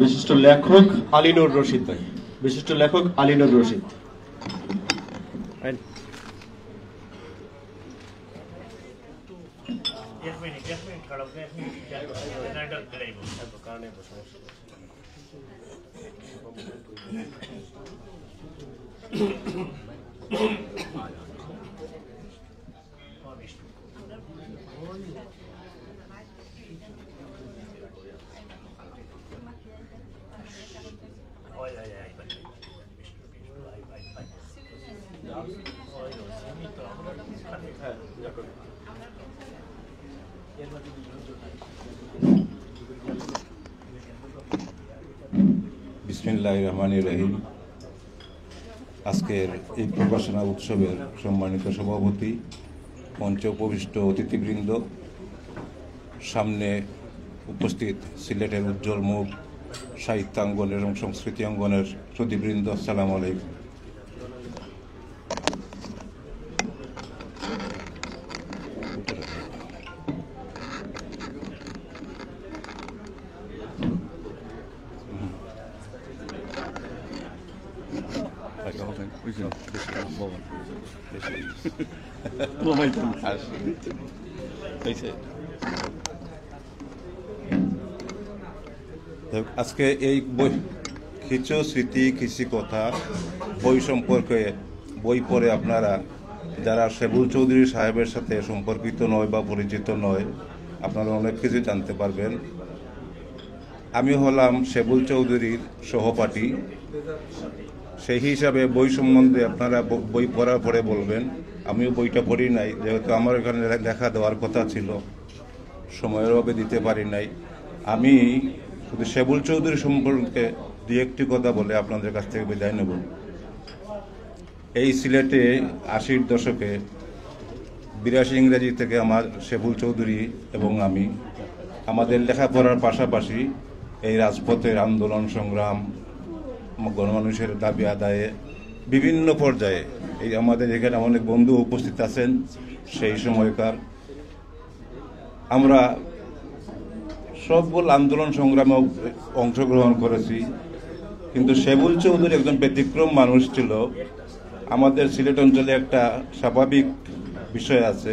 বিশিষ্ট লেখক আলীনুর রশিদ ভাই। বিশিষ্ট লেখক আলীনুর রশিদ। বিসমিল্লাহির রহমানির রহিম। আজকের এই প্রকাশনা উৎসবের সম্মানিত সভাপতি, মঞ্চে উপবিষ্ট অতিথিবৃন্দ, সামনে উপস্থিত সিলেটের উজ্জ্বল মুখ সাহিত্যাঙ্গন এবং সংস্কৃতি অঙ্গনের শ্রোতৃবৃন্দ, আসসালামু আলাইকুম। আজকে এই বই কিছু স্মৃতি কিছু কথা বই সম্পর্কে বই পড়ে আপনারা যারা শেবুল চৌধুরী সাহেবের সাথে সম্পর্কিত নয় বা পরিচিত নয় আপনারা অনেক কিছু জানতে পারবেন। আমি হলাম শেবুল চৌধুরীর সহপাঠী, সেই হিসাবে বই সম্বন্ধে আপনারা বই পড়ার পরে বলবেন। আমিও বইটা পড়ি নাই, যেহেতু আমার এখানে লেখা দেওয়ার কথা ছিল, সময়ের অভাবে দিতে পারি নাই। আমি শুধু শেবুল চৌধুরী সম্পর্কে দু একটি কথা বলে আপনাদের কাছ থেকে বিদায় নেব। এই সিলেটে 80-র দশকে 82 ইংরেজি থেকে আমার শেবুল চৌধুরী এবং আমি আমাদের লেখাপড়ার পাশাপাশি এই রাজপথের আন্দোলন সংগ্রাম, গণমানুষের দাবি আদায়ে বিভিন্ন পর্যায়ে এই আমাদের এখানে অনেক বন্ধু উপস্থিত আছেন। সেই সময়কার আমরা সবগুলো আন্দোলন সংগ্রামে অংশগ্রহণ করেছি, কিন্তু শেবুল চৌধুরী একজন ব্যতিক্রম মানুষ ছিল। আমাদের সিলেট অঞ্চলে একটা স্বাভাবিক বিষয় আছে,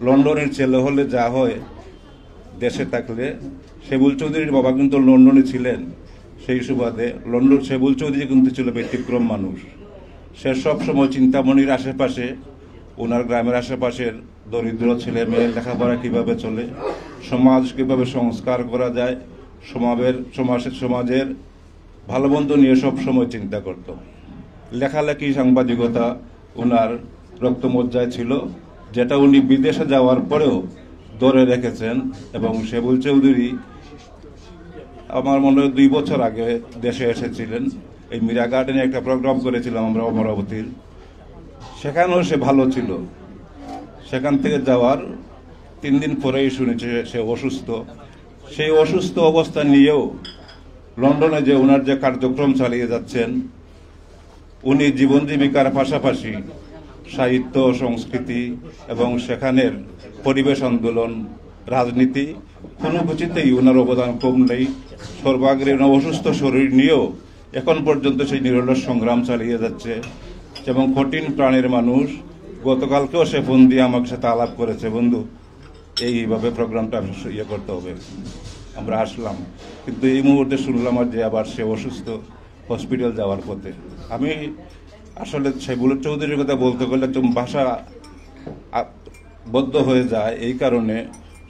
লন্ডনের ছেলে হলে যা হয় দেশে থাকলে। শেবুল চৌধুরীর বাবা কিন্তু লন্ডনে ছিলেন, সেই সুবাদে শেবুল চৌধুরী কিন্তু ছিল ব্যতিক্রম মানুষ। সে সবসময় চিন্তামণির আশেপাশে, ওনার গ্রামের আশেপাশের দরিদ্র ছেলে মেয়ে লেখাপড়া কীভাবে চলে, সমাজ কীভাবে সংস্কার করা যায়, সমাজের ভালো মন্দ নিয়ে সবসময় চিন্তা করত। লেখালেখি সাংবাদিকতা ওনার রক্তমজ্জায় ছিল, যেটা উনি বিদেশে যাওয়ার পরেও ধরে রেখেছেন। এবং শেবুল চৌধুরী আমার মনে হয় 2 বছর আগে দেশে এসেছিলেন। এই মীরা গার্ডেনে একটা প্রোগ্রাম করেছিলাম আমরা অমরাবতীর, সেখানেও সে ভালো ছিল। সেখান থেকে যাওয়ার 3 দিন পরেই শুনেছে সে অসুস্থ। সেই অসুস্থ অবস্থা নিয়েও লন্ডনে যে ওনার যে কার্যক্রম চালিয়ে যাচ্ছেন, উনি জীবন জীবিকার পাশাপাশি সাহিত্য, সংস্কৃতি এবং সেখানের পরিবেশ আন্দোলন, রাজনীতি কোনো কিছুতেই ওনার অবদান কম নেই। সর্বাগ্রে অসুস্থ শরীর নিয়েও এখন পর্যন্ত সেই নিরলস সংগ্রাম চালিয়ে যাচ্ছে এবং কঠিন প্রাণের মানুষ। গতকালকেও সে ফোন দিয়ে আমার সাথে আলাপ করেছে, বন্ধু এইভাবে প্রোগ্রামটা করতে হবে। আমরা আসলাম, কিন্তু এই মুহূর্তে শুনলাম যে আবার সে অসুস্থ, হসপিটাল যাওয়ার পথে। আমি আসলে শেবুল চৌধুরীর কথা বলতে গেলে একদম ভাষা বদ্ধ হয়ে যায়। এই কারণে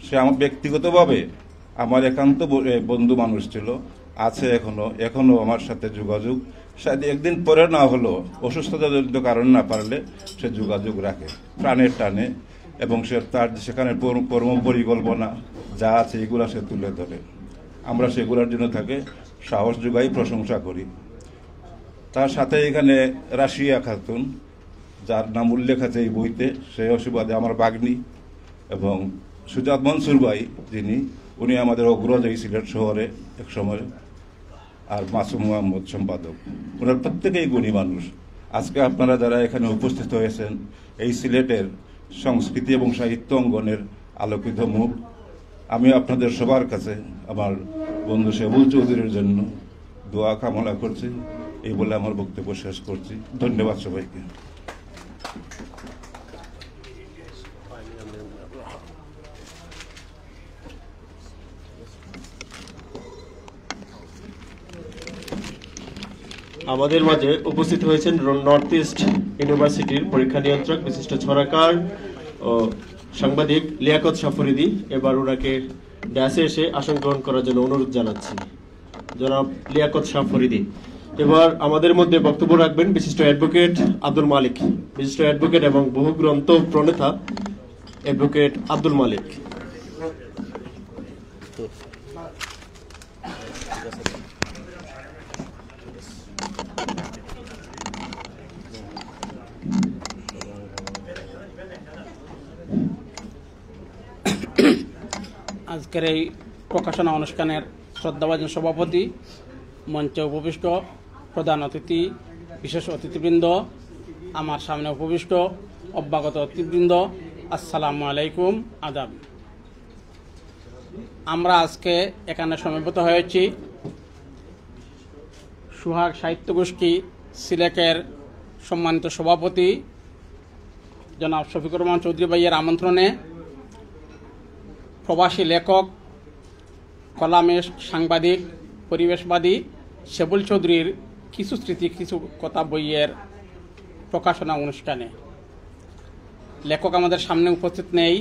সে আমার ব্যক্তিগতভাবে আমার একান্ত বন্ধু মানুষ ছিল, আছে এখনো আমার সাথে যোগাযোগ। একদিন পরে না হলো অসুস্থতাজনিত কারণ না পারলে সে যোগাযোগ রাখে প্রাণের টানে, এবং সে তার সেখানে কর্ম পরিকল্পনা যা আছে এগুলা সে তুলে ধরে। আমরা সেগুলোর জন্য তাকে সাহস যোগাই, প্রশংসা করি। তার সাথে এখানে রাশিয়া খাতুন, যার নাম উল্লেখ আছে এই বইতে, সেই সুবাদে আমার বাগ্নি, এবং সুজাত মনসুর ভাই যিনি, উনি আমাদের অগ্রজ এই সিলেট শহরে এক সময়, আর মাসুম মোহাম্মদ সম্পাদক। ওনার প্রত্যেকেই গুণী মানুষ। আজকে আপনারা যারা এখানে উপস্থিত হয়েছেন, এই সিলেটের সংস্কৃতি এবং সাহিত্য অঙ্গনের আলোকিত মুখ। আমি আপনাদের সবার কাছে আমার বন্ধু শেবুল চৌধুরীর জন্য দোয়া কামনা করছি। এই বলে আমার বক্তব্য শেষ করছি। ধন্যবাদ সবাইকে। আমাদের মাঝে উপস্থিত হয়েছেন নর্থ ইস্ট ইউনিভার্সিটির পরীক্ষা নিয়ন্ত্রক, বিশিষ্ট ছড়াকার ও সাংবাদিক লিয়াকত সাফরিদি। এবার ওনাকে ড্যাসে এসে আসন গ্রহণ করার জন্য অনুরোধ জানাচ্ছি, জনাব লিয়াকত সাফরিদি। এবার আমাদের মধ্যে বক্তব্য রাখবেন বিশিষ্ট অ্যাডভোকেট আব্দুল মালিক, বিশিষ্ট অ্যাডভোকেট এবং বহু গ্রন্থ প্রণেতা অ্যাডভোকেট আব্দুল মালিক। আজকের এই প্রকাশনা অনুষ্ঠানের শ্রদ্ধাভাজন সভাপতি, মঞ্চে উপবিষ্ট প্রধান অতিথি, বিশেষ অতিথিবৃন্দ, আমার সামনে উপবিষ্ট অভ্যাগত অতিথিবৃন্দ, আসসালামু আলাইকুম, আদাব। আমরা আজকে এখানে সমবেত হয়েছি সোহাগ সাহিত্য গোষ্ঠী সিলেটের সম্মানিত সভাপতি জনাব শফিকুর রহমান চৌধুরী ভাইয়ের আমন্ত্রণে প্রবাসী লেখক, কলামিস্ট, সাংবাদিক, পরিবেশবাদী সেবুল চৌধুরীর কিছু স্মৃতি কিছু কথা বইয়ের প্রকাশনা অনুষ্ঠানে লেখক আমাদের সামনে উপস্থিত নেই।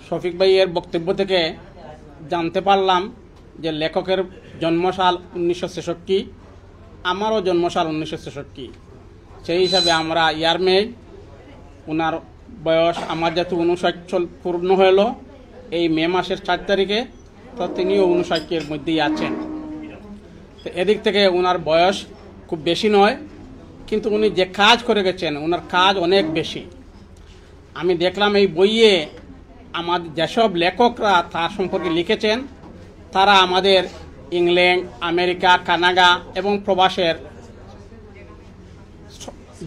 শফিক ভাইয়ের বক্তব্য থেকে জানতে পারলাম যে লেখকের জন্মসাল 1966, আমারও জন্মসাল 1966। সেই হিসাবে আমরা ইয়ারমেড, ওনার বয়স আমার যেহেতু 59 পূর্ণ হলো এই মে মাসের 4 তারিখে, তো তিনিও 59-এর মধ্যেই আছেন। তো এদিক থেকে ওনার বয়স খুব বেশি নয়, কিন্তু উনি যে কাজ করে গেছেন ওনার কাজ অনেক বেশি। আমি দেখলাম এই বইয়ে আমাদের যেসব লেখকরা তার সম্পর্কে লিখেছেন তারা আমাদের ইংল্যান্ড, আমেরিকা, কানাডা এবং প্রবাসের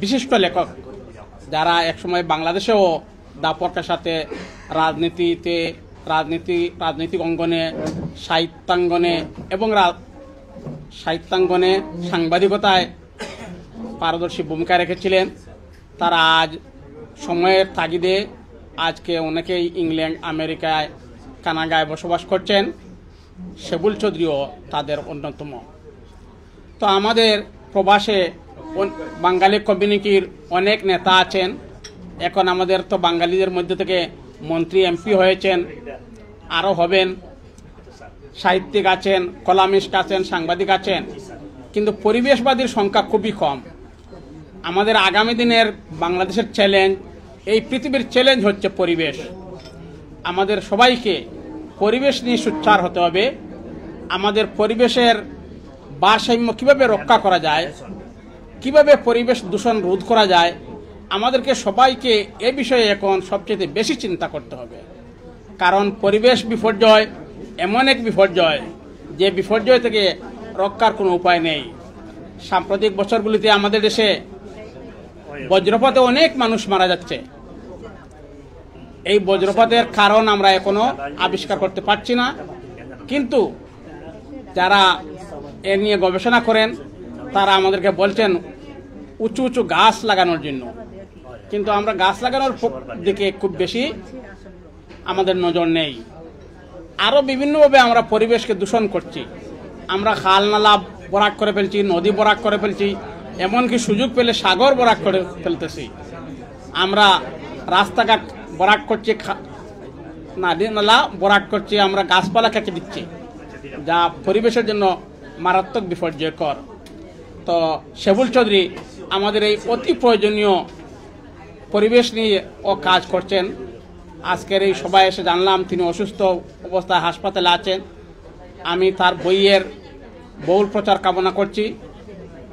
বিশিষ্ট লেখক, যারা একসময় বাংলাদেশেও দাপটের সাথে রাজনীতিক অঙ্গনে, সাহিত্যাঙ্গনে এবং সাহিত্যাঙ্গনে সাংবাদিকতায় পারদর্শী ভূমিকা রেখেছিলেন। তারা আজ সময়ের তাগিদে আজকে অনেকেই ইংল্যান্ড, আমেরিকায়, কানাডায় বসবাস করছেন। সেবুল চৌধুরীও তাদের অন্যতম। তো আমাদের প্রবাসে বাঙালি কমিউনিটির অনেক নেতা আছেন। এখন আমাদের তো বাঙালিদের মধ্যে থেকে মন্ত্রী, এমপি হয়েছেন, আরও হবেন। সাহিত্যিক আছেন, কলামিস্ট আছেন, সাংবাদিক আছেন, কিন্তু পরিবেশবাদীর সংখ্যা খুবই কম। আমাদের আগামী দিনের বাংলাদেশের চ্যালেঞ্জ, এই পৃথিবীর চ্যালেঞ্জ হচ্ছে পরিবেশ। আমাদের সবাইকে পরিবেশ নিয়ে সোচ্চার হতে হবে। আমাদের পরিবেশের ভারসাম্য কিভাবে রক্ষা করা যায়, কিভাবে পরিবেশ দূষণ রোধ করা যায়, আমাদেরকে সবাইকে এ বিষয়ে এখন সবচেয়ে বেশি চিন্তা করতে হবে। কারণ পরিবেশ বিপর্যয় এমন এক বিপর্যয় যে বিপর্যয় থেকে রক্ষার কোনো উপায় নেই। সাম্প্রতিক বছরগুলিতে আমাদের দেশে বজ্রপাতে অনেক মানুষ মারা যাচ্ছে। এই বজ্রপাতের কারণ আমরা এখনো আবিষ্কার করতে পারছি না, কিন্তু যারা এ নিয়ে গবেষণা করেন তারা আমাদেরকে বলছেন উঁচু উঁচু গাছ লাগানোর জন্য, কিন্তু আমরা গাছ লাগানোর দিকে খুব বেশি আমাদের নজর নেই। আরও বিভিন্নভাবে আমরা পরিবেশকে দূষণ করছি। আমরা খাল নালা বরাক করে ফেলছি, নদী বরাক করে ফেলছি, এমনকি সুযোগ পেলে সাগর বরাক করে ফেলতেছি। আমরা রাস্তাঘাট বরাক করছি, নদী নালা বরাক করছি, আমরা গাছপালা কেটে দিচ্ছি, যা পরিবেশের জন্য মারাত্মক বিপর্যয়কর। তো সেবুল চৌধুরী আমাদের এই অতি প্রয়োজনীয় পরিবেশ নিয়ে কাজ করছেন। আজকের এই সভায় এসে জানলাম তিনি অসুস্থ অবস্থায় হাসপাতালে আছেন। আমি তার বইয়ের বহুল প্রচার কামনা করছি,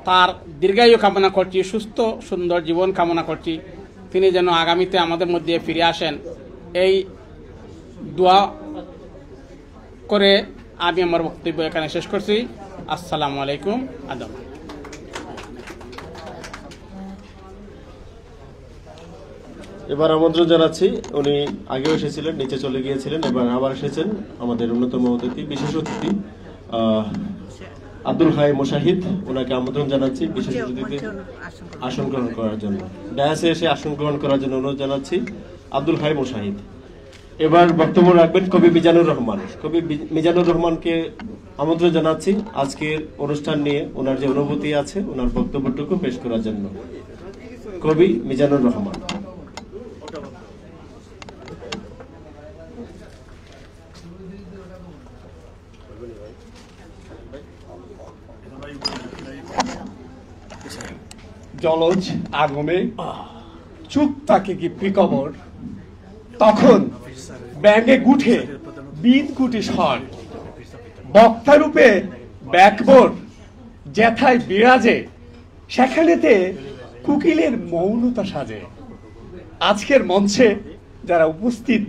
তার দীর্ঘায়ু কামনা করছি, সুস্থ সুন্দর জীবন কামনা করছি। তিনি যেন আগামীতে আমাদের মধ্যে ফিরে আসেন, এই দোয়া করে আমি আমার বক্তব্য এখানে শেষ করছি। আসসালামু আলাইকুম। আদব। এবার আমন্ত্রণ জানাচ্ছি, উনি আগেও এসেছিলেন, নিচে চলে গিয়েছিলেন, এবার আবার এসেছেন আমাদের অন্যতম অতিথি, বিশেষ অতিথি আব্দুল হাই মুশাহিদ। ওনাকে আমন্ত্রণ জানাচ্ছি বিশেষ অতিথিতে আসন গ্রহণ করার জন্য, ডায়াসে এসে আসন গ্রহণ করার জন্য অনুরোধ জানাচ্ছি আব্দুল হাই মুশাহিদ। এবার বক্তব্য রাখবেন কবি মিজানুর রহমান। কবি মিজানুর রহমানকে আমন্ত্রণ জানাচ্ছি আজকের অনুষ্ঠান নিয়ে ওনার যে অনুভূতি আছে ওনার বক্তব্যটুকু পেশ করার জন্য। কবি মিজানুর রহমান। জলজ আগমে চুপ তাকে কি প্রিকবর, তখন ব্যাঙে গুঠে বিদ গুটি স্বর, বক্তারূপে ব্যাকবর যেথায় বিরাজে, সেখানেতে কুকিলের মৌনতা সাজে। আজকের মঞ্চে যারা উপস্থিত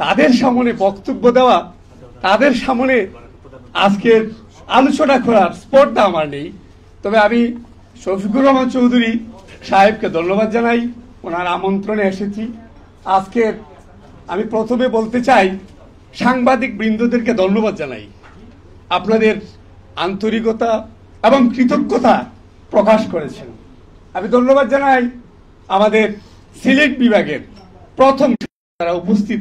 তাদের সামনে বক্তব্য দেওয়া, তাদের সামনে আজকের আলোচনা করার স্পর্ধা আমার নেই। তবে আমি শফিকুর রহমান চৌধুরী সাহেবকে ধন্যবাদ জানাই, ওনার আমন্ত্রণে এসেছি। আজকের আমি প্রথমে বলতে চাই সাংবাদিক বৃন্দদেরকে ধন্যবাদ জানাই। আপনাদের আন্তরিকতা এবং কৃতজ্ঞতা প্রকাশ করেছেন। আমি ধন্যবাদ জানাই আমাদের সিলেট বিভাগের প্রথম যারা উপস্থিত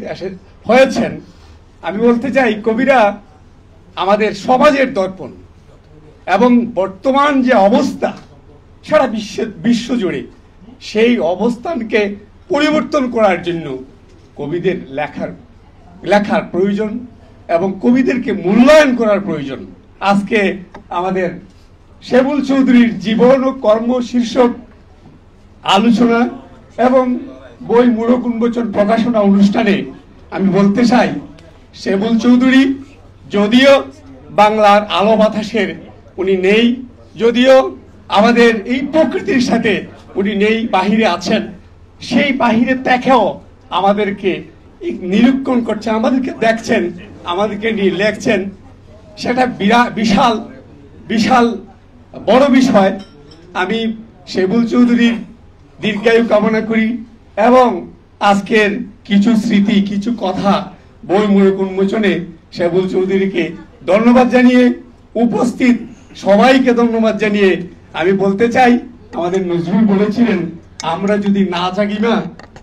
হয়েছেন। আমি বলতে চাই, কবিরা আমাদের সমাজের দর্পণ এবং বর্তমান যে অবস্থা সারা বিশ্বজুড়ে, সেই অবস্থানকে পরিবর্তন করার জন্য কবিদের লেখার প্রয়োজন এবং কবিদেরকে মূল্যায়ন করার প্রয়োজন। আজকে আমাদের শেবুল চৌধুরীর জীবন ও কর্ম শীর্ষক আলোচনা এবং বই মূলক উন্মোচন প্রকাশনা অনুষ্ঠানে আমি বলতে চাই, শেবুল চৌধুরী যদিও বাংলার আলো বাতাসের উনি নেই, যদিও আমাদের এই প্রকৃতির সাথে উনি নেই, বাহিরে আছেন, সেই বাহিরে দেখেও আমাদেরকে নিরীক্ষণ করছেন, আমাদেরকে দেখছেন, আমাদেরকে নিয়ে লেখছেন। সেটা বিশাল বিশাল বড় বিষয়। আমি শেবুল চৌধুরীর দীর্ঘায়ু কামনা করি এবং আজকের কিছু স্মৃতি, কিছু কথা বইমূলক উন্মোচনে শেবুল চৌধুরীকে ধন্যবাদ জানিয়ে, উপস্থিত সবাইকে ধন্যবাদ জানিয়ে আমি বলতে চাই, আমাদের নজরুল বলেছিলেন, আমরা যদি না জাগি না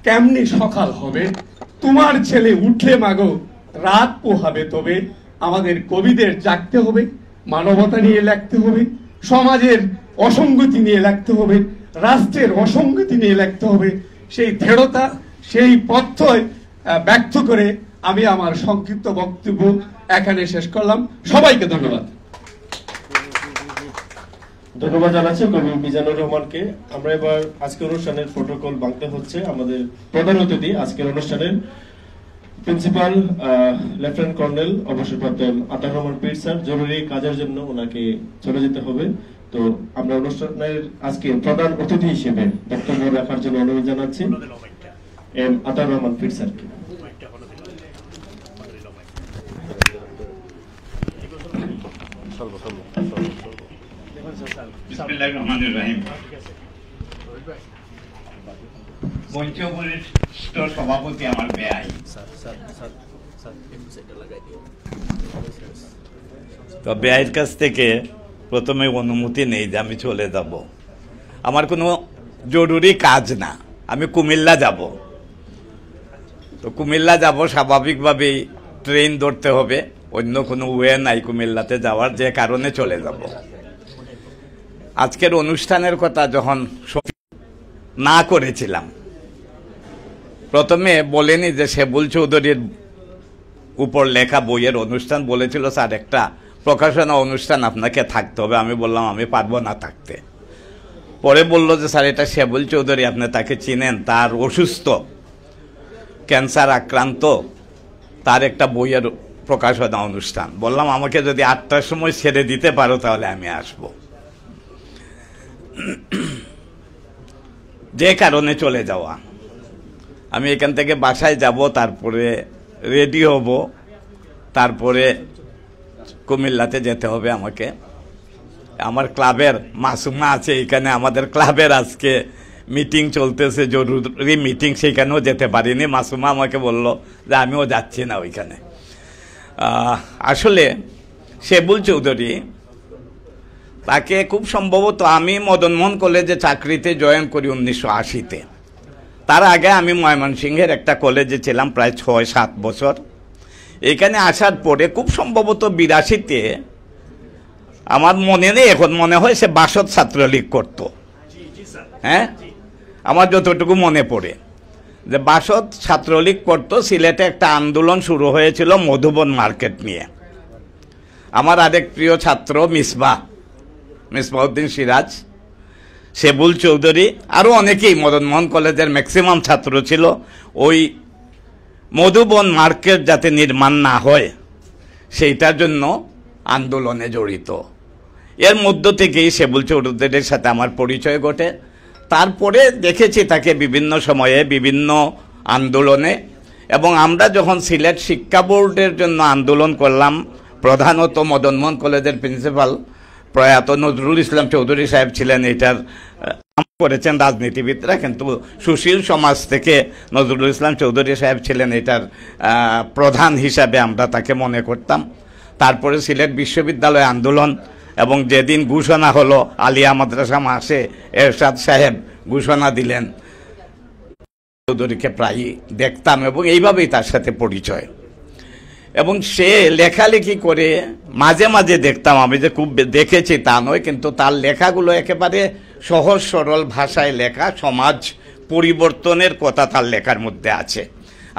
কেমনে সকাল হবে, তোমার ছেলে উঠলে মাগো রাত পোহাবে। তবে আমাদের কবিদের জাগতে হবে, মানবতা নিয়ে লিখতে হবে, সমাজের অসঙ্গতি নিয়ে লিখতে হবে, রাষ্ট্রের অসঙ্গতি নিয়ে লিখতে হবে। সেই দৃঢ়তা, সেই পথ্যয় ব্যক্ত করে আমি আমার সংক্ষিপ্ত বক্তব্য এখানে শেষ করলাম। সবাইকে ধন্যবাদ। ধন্যবাদ জানাচ্ছি কবি মিজানুর রহমানকে। আমরা এবার আজকের অনুষ্ঠানের প্রোটোকল ভাঙতে হচ্ছে। আমাদের প্রধান অতিথি আজকের অনুষ্ঠানের প্রিন্সিপাল লেফটেন্যান্ট কর্নেল অবসরপ্রাপ্ত আতাউর রহমান পীর স্যার, জরুরি কাজের জন্য ওনাকে চলে যেতে হবে। তো আমরা অনুষ্ঠানের আজকে প্রধান অতিথি হিসেবে বক্তব্য রাখার জন্য অনুরোধ জানাচ্ছি এম আতাউর রহমান পীর স্যারকে। বিসমিল্লাহির রহমানির রহিম। মঞ্চ বরিষ্ঠ সভাপতি আমার ব্যয়, তো ব্যয়ের কাছ থেকে প্রথমে অনুমতি নেই যে আমি চলে যাব। আমার কোনো জরুরি কাজ না, আমি কুমিল্লা যাব। তো কুমিল্লা যাব, স্বাভাবিকভাবেই ট্রেন ধরতে হবে, অন্য কোনো ওয়ে নাই কুমিল্লাতে যাওয়ার, যে কারণে চলে যাব। আজকের অনুষ্ঠানের কথা যখন না করেছিলাম, প্রথমে বলেনি যে শেবুল চৌধুরীর উপর লেখা বইয়ের অনুষ্ঠান, বলেছিল স্যার একটা প্রকাশনা অনুষ্ঠান আপনাকে থাকতে হবে। আমি বললাম আমি পারবো না থাকতে। পরে বলল যে স্যার এটা শেবুল চৌধুরী, আপনি তাকে চিনেন, তার অসুস্থ, ক্যান্সার আক্রান্ত, তার একটা বইয়ের প্রকাশনা অনুষ্ঠান। বললাম আমাকে যদি 8টার সময় ছেড়ে দিতে পারো তাহলে আমি আসব। যে কারণে চলে যাওয়া, আমি এখান থেকে বাসায় যাব, তারপরে রেডি হব, তারপরে কুমিল্লাতে যেতে হবে আমাকে। আমার ক্লাবের মাসুমা আছে এখানে, আমাদের ক্লাবের আজকে মিটিং চলতেছে, জরুরি মিটিং, সেখানেও যেতে পারিনি। মাসুমা আমাকে বলল যে আমিও যাচ্ছি না ওইখানে। আসলে শেবুল চৌধুরী, তাকে খুব সম্ভবত আমি মদনমোহন কলেজে চাকরিতে জয়েন করি 1980-তে। তার আগে আমি ময়মনসিংহের একটা কলেজে ছিলাম প্রায় 6-7 বছর। এখানে আসার পরে খুব সম্ভবত 82-তে, আমার মনে নেই, এখন মনে হয় সে বাসদ ছাত্রলীগ করত। হ্যাঁ, আমার যতটুকু মনে পড়ে যে বাসদ ছাত্রলীগ করত। সিলেটে একটা আন্দোলন শুরু হয়েছিল মধুবন মার্কেট নিয়ে। আমার আরেক প্রিয় ছাত্র মিসবাউদ্দিন সিরাজ, শেবুল চৌধুরী, আরও অনেকেই, মদনমোহন কলেজের ম্যাক্সিমাম ছাত্র ছিল। ওই মধুবন মার্কেট যাতে নির্মাণ না হয় সেইটার জন্য আন্দোলনে জড়িত। এর মধ্য থেকেই শেবুল চৌধুরীর সাথে আমার পরিচয় ঘটে। তারপরে দেখেছি তাকে বিভিন্ন সময়ে বিভিন্ন আন্দোলনে, এবং আমরা যখন সিলেট শিক্ষা বোর্ডের জন্য আন্দোলন করলাম, প্রধানত মদনমোহন কলেজের প্রিন্সিপাল প্রয়াত নজরুল ইসলাম চৌধুরী সাহেব ছিলেন, এটার করেছেন রাজনীতিবিদরা, কিন্তু সুশীল সমাজ থেকে নজরুল ইসলাম চৌধুরী সাহেব ছিলেন এটার প্রধান হিসাবে আমরা তাকে মনে করতাম। তারপরে সিলেট বিশ্ববিদ্যালয় আন্দোলন, এবং যেদিন ঘোষণা হলো আলিয়া মাদ্রাসা মাসে এরশাদ সাহেব ঘোষণা দিলেন, চৌধুরীকে প্রায়ই দেখতাম এবং এইভাবেই তার সাথে পরিচয়। এবং সে লেখালেখি করে মাঝে মাঝে দেখতাম, আমি যে খুব দেখেছি তা নয়, কিন্তু তার লেখাগুলো একেবারে সহজ সরল ভাষায় লেখা, সমাজ পরিবর্তনের কথা তার লেখার মধ্যে আছে।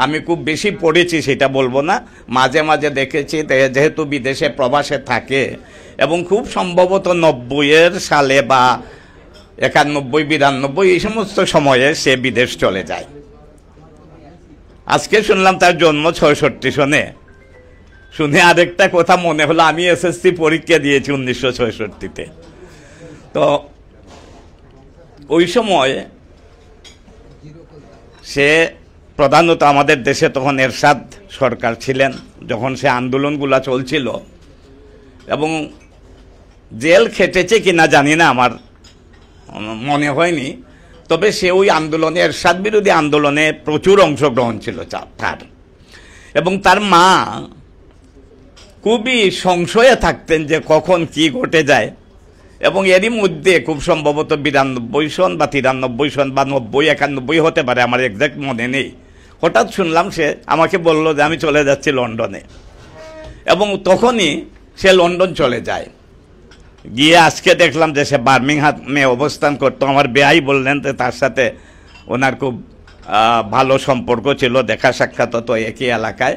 আমি খুব বেশি পড়েছি সেটা বলবো না, মাঝে মাঝে দেখেছি, যেহেতু বিদেশে প্রবাসে থাকে এবং খুব সম্ভবত 90-এর সালে বা 91-92 এই সমস্ত সময়ে সে বিদেশ চলে যায়। আজকে শুনলাম তার জন্ম 66 সনে। শুনে আরেকটা কথা মনে হলো, আমি এসএসসি পরীক্ষা দিয়েছি 1966-তে। তো ওই সময় সে প্রধানত আমাদের দেশে তখন এরশাদ সরকার ছিলেন, যখন সে আন্দোলনগুলা চলছিল, এবং জেল খেটেছে কিনা জানি না, আমার মনে হয়নি, তবে সে ওই আন্দোলনে, এরশাদ বিরোধী আন্দোলনে প্রচুর অংশগ্রহণ ছিল তার। এবং তার মা খুবই সংশয়ে থাকতেন যে কখন কি ঘটে যায়, এবং এরই মধ্যে খুব সম্ভবত 92 সন বা 93 সন বা 90-91 হতে পারে, আমার এক্সাক্ট মনে নেই, হঠাৎ শুনলাম সে আমাকে বলল যে আমি চলে যাচ্ছি লন্ডনে। এবং তখনই সে লন্ডন চলে যায়। গিয়ে আজকে দেখলাম যে সে বার্মিংহামে অবস্থান করতো। আমার বেয়াই বললেন যে তার সাথে ওনার খুব ভালো সম্পর্ক ছিল, দেখা সাক্ষাৎ তো একই এলাকায়।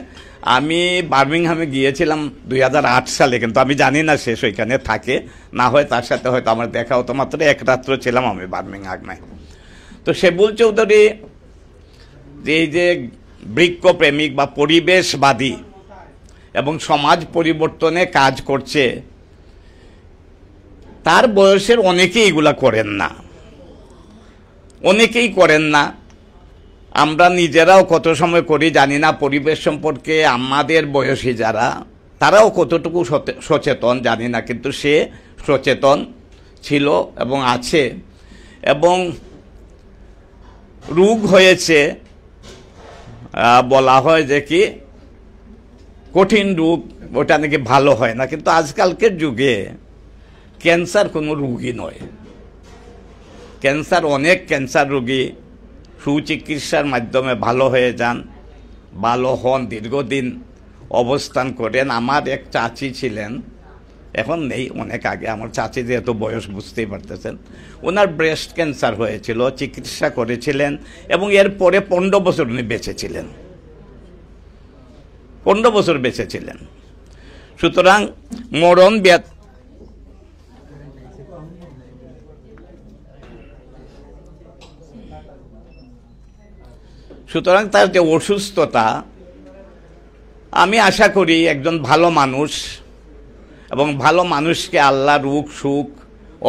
আমি বার্মিংহামে গিয়েছিলাম 2008 সালে, কিন্তু আমি জানি না সে ওইখানে থাকে, না হয় তার সাথে হয়তো আমার দেখা হতো, মাত্র এক রাত্র ছিলাম আমি বার্মিংহামে। তো সেবুল চৌধুরী যে এই যে বৃক্ষপ্রেমিক বা পরিবেশবাদী এবং সমাজ পরিবর্তনে কাজ করছে, তার বয়সের অনেকেই এগুলা করেন না, অনেকেই করেন না। আমরা নিজেরাও কত সময় করি জানি না, পরিবেশ সম্পর্কে আমাদের বয়সী যারা, তারাও কতটুকু সচেতন জানি না, কিন্তু সে সচেতন ছিল এবং আছে। এবং রোগ হয়েছে, বলা হয় যে কি কঠিন রোগ, ওটা নাকি ভালো হয় না, কিন্তু আজকালকের যুগে ক্যান্সার কোনো রোগই নয়। ক্যান্সার, অনেক ক্যান্সার রোগী সুচিকিৎসার মাধ্যমে ভালো হয়ে যান, ভালো হন, দীর্ঘদিন অবস্থান করেন। আমার এক চাচি ছিলেন, এখন নেই, অনেক আগে, আমার চাচি যেহেতু বয়স বুঝতেই পারতেছেন, ওনার ব্রেস্ট ক্যান্সার হয়েছিল, চিকিৎসা করেছিলেন এবং এরপরে 15 বছর উনি বেঁচেছিলেন, 15 বছর বেঁচেছিলেন। সুতরাং মরণ ব্যাধি, সুতরাং তার যে অসুস্থতা, আমি আশা করি একজন ভালো মানুষ, এবং ভালো মানুষকে আল্লাহ রোগ সুখ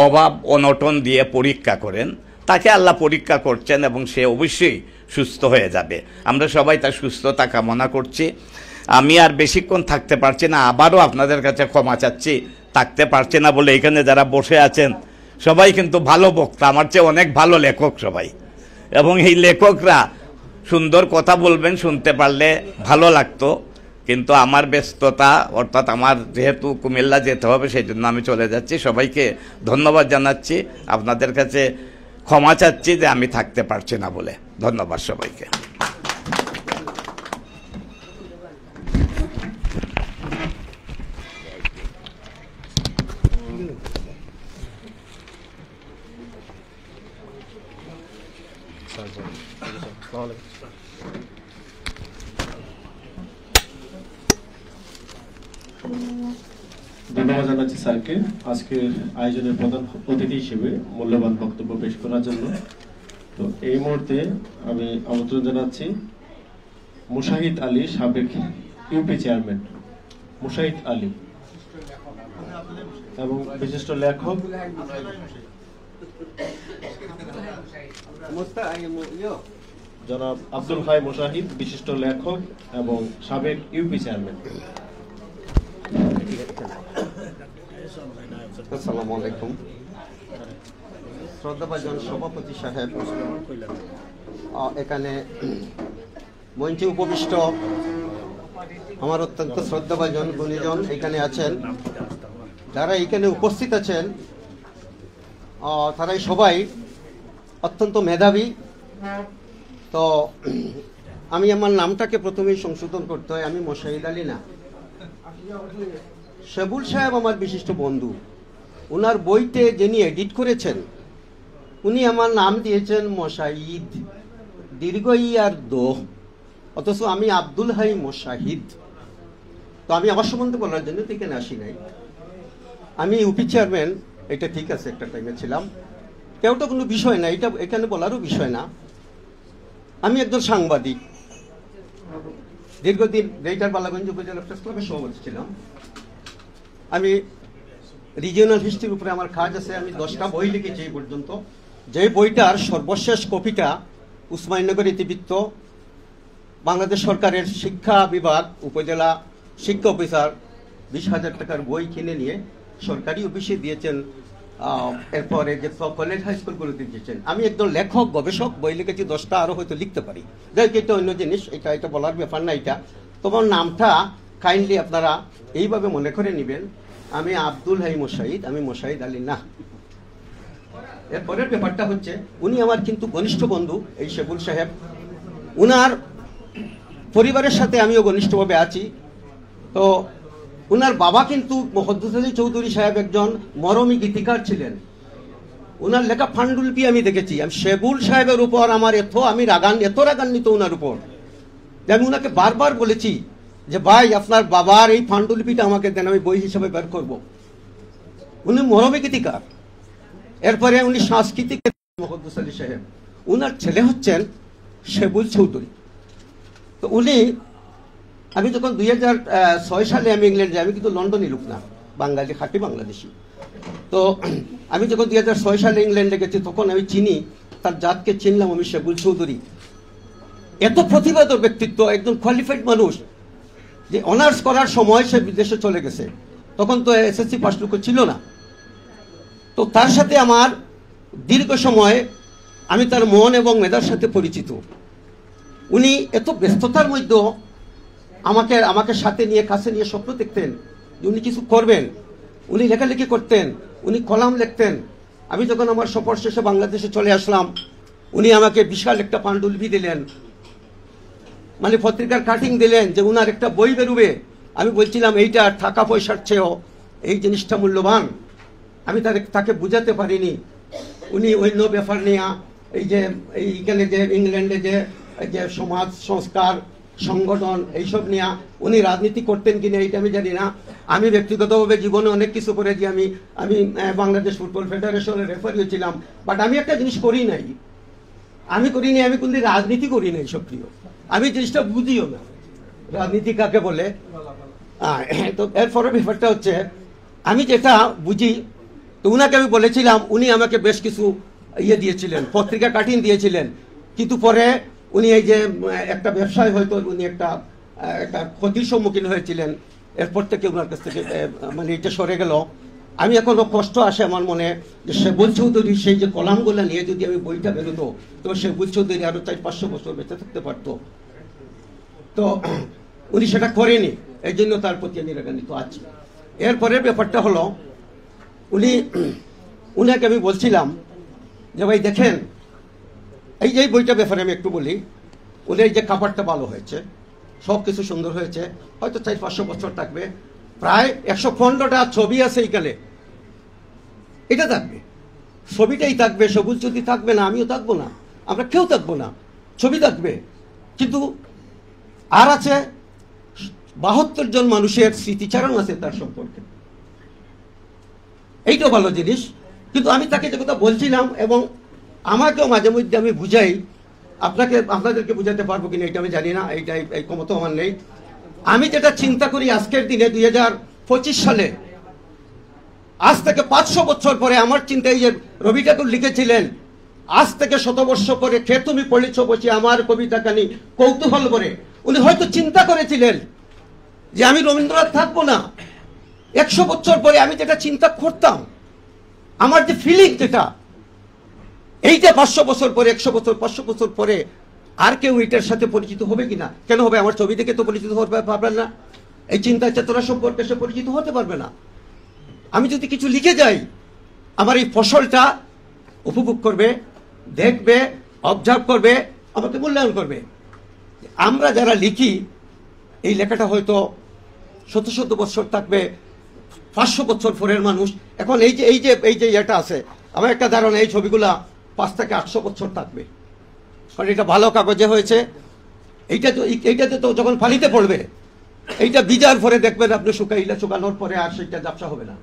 অভাব অনটন দিয়ে পরীক্ষা করেন, তাকে আল্লাহ পরীক্ষা করছেন এবং সে অবশ্যই সুস্থ হয়ে যাবে। আমরা সবাই তার সুস্থতা কামনা করছি। আমি আর বেশিক্ষণ থাকতে পারছি না, আবারও আপনাদের কাছে ক্ষমা চাচ্ছি, থাকতে পারছি না বলে। এখানে যারা বসে আছেন সবাই কিন্তু ভালো বক্তা, আমার চেয়ে অনেক ভালো লেখক সবাই, এবং এই লেখকরা সুন্দর কথা বলবেন, শুনতে পারলে ভালো লাগতো, কিন্তু আমার ব্যস্ততা, অর্থাৎ আমার যেহেতু কুমিল্লা যেতে হবে, সেই জন্য আমি চলে যাচ্ছি। সবাইকে ধন্যবাদ জানাচ্ছি, আপনাদের কাছে ক্ষমা চাচ্ছি যে আমি থাকতে পারছি না বলে। ধন্যবাদ সবাইকে। ধন্যবাদ জানাচ্ছি স্যারকে আজকের আয়োজনের প্রধান অতিথি হিসেবে মূল্যবান বক্তব্য পেশ করার জন্য। তো এই মুহূর্তে আমি আমন্ত্রণ জানাচ্ছি মুশাহিদ আলী, সাবেক ইউপি চেয়ারম্যান মুশাহিদ আলী, এবং বিশিষ্ট লেখক জনাব আব্দুল হাই মুশাহিদ, বিশিষ্ট লেখক এবং সাবেক ইউপি চেয়ারম্যান। আসসালামু আলাইকুম। শ্রদ্ধাভাজন সভাপতি সাহেব, এখানে মঞ্চে উপবিষ্ট আমার অত্যন্ত শ্রদ্ধাভাজন গুণীজন এখানে আছেন, যারা এখানে উপস্থিত আছেন তারাই সবাই অত্যন্ত মেধাবী। তো আমি আমার নামটাকে প্রথমেই সংশোধন করতে হয়, আমি মোশাহিদ আলী না। শেবুল সাহেব আমার বিশিষ্ট বন্ধু। ওনার বইতে যিনি এডিট করেছেন উনি আমার নাম দিয়েছেন মোশাহিদ, দীর্ঘ ই আর দো, অথচ আমি আব্দুল হাই মোশাহিদ। তো আমি আমার সম্বন্ধে বলার জন্য এখানে আসি নাই। আমি ইউপি চেয়ারম্যান, এটা ঠিক আছে, একটা টাইমে ছিলাম, কেউটা কোনো বিষয় না, এটা এখানে বলারও বিষয় না। আমি একজন সাংবাদিক, দীর্ঘদিন রেইটার বালাগঞ্জ উপজেলা প্রেস ক্লাবের সভাপতি ছিলাম। আমি রিজিওনাল হিস্ট্রির উপরে আমার কাজ আছে। আমি 10টা বই লিখেছি এই পর্যন্ত। যে বইটার সর্বশেষ কপিটা উসমানীনগর ইতিবৃত্ত, বাংলাদেশ সরকারের শিক্ষা বিভাগ উপজেলা শিক্ষা অফিসার 20,000 টাকার বই কিনে নিয়ে সরকারি অফিসে দিয়েছেন। এরপরে যে কলেজ হাই স্কুলগুলোতে দিয়েছেন। আমি একজন লেখক গবেষক, বই লিখেছি 10টা, আরও হয়তো লিখতে পারি। যাই হোক, এটা অন্য জিনিস, এটা বলার ব্যাপার না। এটা তোমার নামটা কাইন্ডলি আপনারা এইভাবে মনে করে নেবেন, আমি আব্দুল হাই মোশাহিদ, আমি মোশাহিদ আলী না। এরপরের ব্যাপারটা হচ্ছে, উনি আমার কিন্তু ঘনিষ্ঠ বন্ধু, এই শেবুল সাহেব। উনার পরিবারের সাথে আমিও ঘনিষ্ঠভাবে আছি। তো উনার বাবা কিন্তু মুহাদ্দিস আলী চৌধুরী সাহেব একজন মরমী গীতিকার ছিলেন। উনার লেখা পাণ্ডুলিপি আমি দেখেছি। আমি শেবুল সাহেবের উপর আমার এত রাগান্বিত উনার উপর যে আমি উনাকে বারবার বলেছি যে ভাই, আপনার বাবার এই পাণ্ডুলিপিটা আমাকে দেন, আমি বই হিসেবে বের করব। উনি মরমী গীতিকার। এরপরে উনি সাংস্কৃতিক মুহাদ্দিস আলী সাহেব, উনার ছেলে হচ্ছেন শেবুল চৌধুরী। তো উনি, আমি যখন 2006 সালে আমি ইংল্যান্ডে যাই, আমি কিন্তু লন্ডনে লোক না, বাঙালি, খাঁটি বাংলাদেশি। তো আমি যখন 2006 সালে ইংল্যান্ডে গেছি, তখন আমি চিনি, তার জাতকে চিনলাম আমি, শেবুল চৌধুরী। এত প্রতিভাধর ব্যক্তিত্ব, একজন কোয়ালিফাইড মানুষ, যে অনার্স করার সময় সে বিদেশে চলে গেছে। তখন তো SSC পাস লোক ছিল না। তো তার সাথে আমার দীর্ঘ সময়, আমি তার মন এবং মেধার সাথে পরিচিত। উনি এত ব্যস্ততার মধ্যেও আমাকে সাথে নিয়ে, কাছে নিয়ে স্বপ্ন দেখতেন যে উনি কিছু করবেন। উনি লেখালেখি করতেন, উনি কলাম লিখতেন। আমি যখন আমার সফর শেষে বাংলাদেশে চলে আসলাম, উনি আমাকে বিশাল একটা পাণ্ডুলিপি দিলেন, মানে পত্রিকার কাটিং দিলেন, যে উনার একটা বই বেরোবে। আমি বলছিলাম এইটা টাকা পয়সার চেয়েও এই জিনিসটা মূল্যবান। আমি তাকে বুঝাতে পারিনি। উনি অন্য ব্যাপার নিয়ে, এই যে এইখানে যে ইংল্যান্ডে যে সমাজ সংস্কার সংগঠন, এইসব নিয়ে উনি রাজনীতি করতেন কিনা এইটা আমি জানি না। আমি ব্যক্তিগতভাবে জীবনে অনেক কিছু করেছি। আমি বাংলাদেশ ফুটবল ফেডারেশনের রেফারিও ছিলাম। বাট আমি একটা জিনিস করি নাই, আমি কিন্তু রাজনীতি করি নাই। সক্রিয় আমি জিনিসটা বুঝিও না, রাজনীতি কাকে বলে। তো এরপরে ব্যাপারটা হচ্ছে, আমি যেটা বুঝি, তো উনাকে আমি বলেছিলাম, উনি আমাকে বেশ কিছু দিয়েছিলেন, পত্রিকা কাটিং দিয়েছিলেন। কিন্তু পরে উনি এই যে একটা ব্যবসায় হয়তো উনি একটা ক্ষতির সম্মুখীন হয়েছিলেন। এরপর থেকে ওনার কাছ থেকে মানে এটা সরে গেল। আমি এখনো কষ্ট আসে আমার মনে, যে শেবুল চৌধুরী সেই যে কলামগুলো নিয়ে যদি আমি বইটা বেরোতো, তো শেবুল চৌধুরী আরো 400-500 বছর বেঁচে থাকতে পারতো। তো উনি সেটা করেনি, এই জন্য তার প্রতি আমি রাগান্বিত আছি। এরপরের ব্যাপারটা হলো, উনাকে আমি বলছিলাম যে ভাই দেখেন, এই যে বইটার ব্যাপারে আমি একটু বলি। ওদের এই যে কাপড়টা ভালো হয়েছে, সব কিছু সুন্দর হয়েছে, হয়তো 400-500 বছর থাকবে। প্রায় 115টা ছবি আছে এইখানে, এটা থাকবে, ছবিটাই থাকবে। সবুজ যদি থাকবে না, আমিও থাকবো না, আমরা কেউ থাকবো না, ছবি থাকবে। কিন্তু আর আছে 72 জন মানুষের স্মৃতিচারণ আছে তার সম্পর্কে, এইটাও ভালো জিনিস। কিন্তু আমি তাকে যে কথা বলছিলাম, এবং আমাকেও মাঝে মধ্যে আমি বুঝাই, আপনাদেরকে বুঝাতে পারবো কিনা এটা আমি জানি না, এই ক্ষমতা আমার নেই। আমি যেটা চিন্তা করি আজকের দিনে 2025 সালে, আজ থেকে 500 বছর পরে আমার চিন্তায়, যে রবি ঠাকুর লিখেছিলেন, আজ থেকে 100 বছর পরে কে তুমি পড়েছ বসে আমার কবিতা কানি কৌতূহল করে। উনি হয়তো চিন্তা করেছিলেন যে আমি রবীন্দ্রনাথ থাকবো না। 100 বছর পরে আমি যেটা চিন্তা করতাম, আমার যে ফিলিং, যেটা এইটা 500 বছর পরে, 100 বছর, 500 বছর পরে আর কেউ এটার সাথে পরিচিত হবে কিনা? কেন হবে? আমার ছবি দেখে তো পরিচিত হতে পারবেন না, এই চিন্তা চেতনা সম্পর্কে সে পরিচিত হতে পারবে না। আমি যদি কিছু লিখে যাই, আমার এই ফসলটা উপভোগ করবে, দেখবে, অবজার্ভ করবে, আমাকে মূল্যায়ন করবে। আমরা যারা লিখি, এই লেখাটা হয়তো শত শত বছর থাকবে, 500 বছর পরের মানুষ। এখন এই যে এটা আছে, আমার একটা ধারণা এই ছবিগুলা 5 থেকে 800 বছর থাকবে, কারণ এটা ভালো কাগজে হয়েছে। এইটাতে তো যখন ফালিতে পড়বে, এইটা বিজার পরে দেখবেন আপনি শুকানোর পরে আর সেটা ব্যবসা হবে না।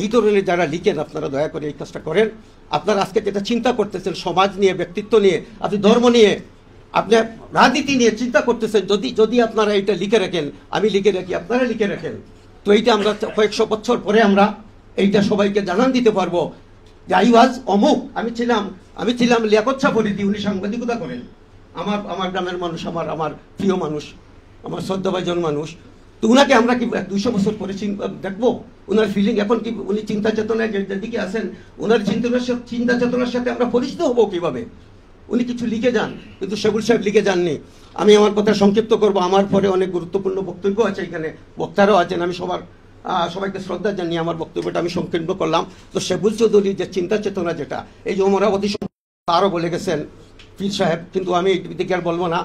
এই ধরনের যারা লিখেন, আপনারা দয়া করে এই কাজটা করেন। আপনারা আজকে যেটা চিন্তা করতেছেন সমাজ নিয়ে, ব্যক্তিত্ব নিয়ে, আপনি ধর্ম নিয়ে, আপনি রাজনীতি নিয়ে চিন্তা করতেছেন, যদি আপনারা এটা লিখে রাখেন, আমি লিখে রাখি, আপনারা লিখে রাখেন, তো এইটা আমরা কয়েকশো বছর পরে আমরা এইটা সবাইকে জানান দিতে পারবো যে আই ওয়াজ অমুক, আমি ছিলাম লিয়াকত শাহ ফরিদী। উনি সাংবাদিকতা করেন, আমার গ্রামের মানুষ, আমার প্রিয় মানুষ, আমার শ্রদ্ধাভাজন মানুষ। তো উনাকে আমরা কি 200 বছর পরে দেখবো? উনার ফিলিং এখন কি, উনি চিন্তা চেতনায় যেদিকে আছেন, উনার চিন্তা চেতনার সাথে আমরা পরিচিত হবো কিভাবে? উনি কিছু লিখে যান, কিন্তু সেগুল সাহেব লিখে যাননি। আমি আমার কথা সংক্ষিপ্ত করব, আমার পরে অনেক গুরুত্বপূর্ণ বক্তব্য আছে, এখানে বক্তারাও আছেন। আমি সবাইকে শ্রদ্ধা জানিয়ে আমার বক্তব্যটা আমি সংক্ষিপ্ত করলাম। তো সেবুল চৌধুরীর যে চিন্তা চেতনা, যেটা এই যে অমরাবতী আরও বলে গেছেন পীর সাহেব, কিন্তু আমি এই দিকে আর বলবো না।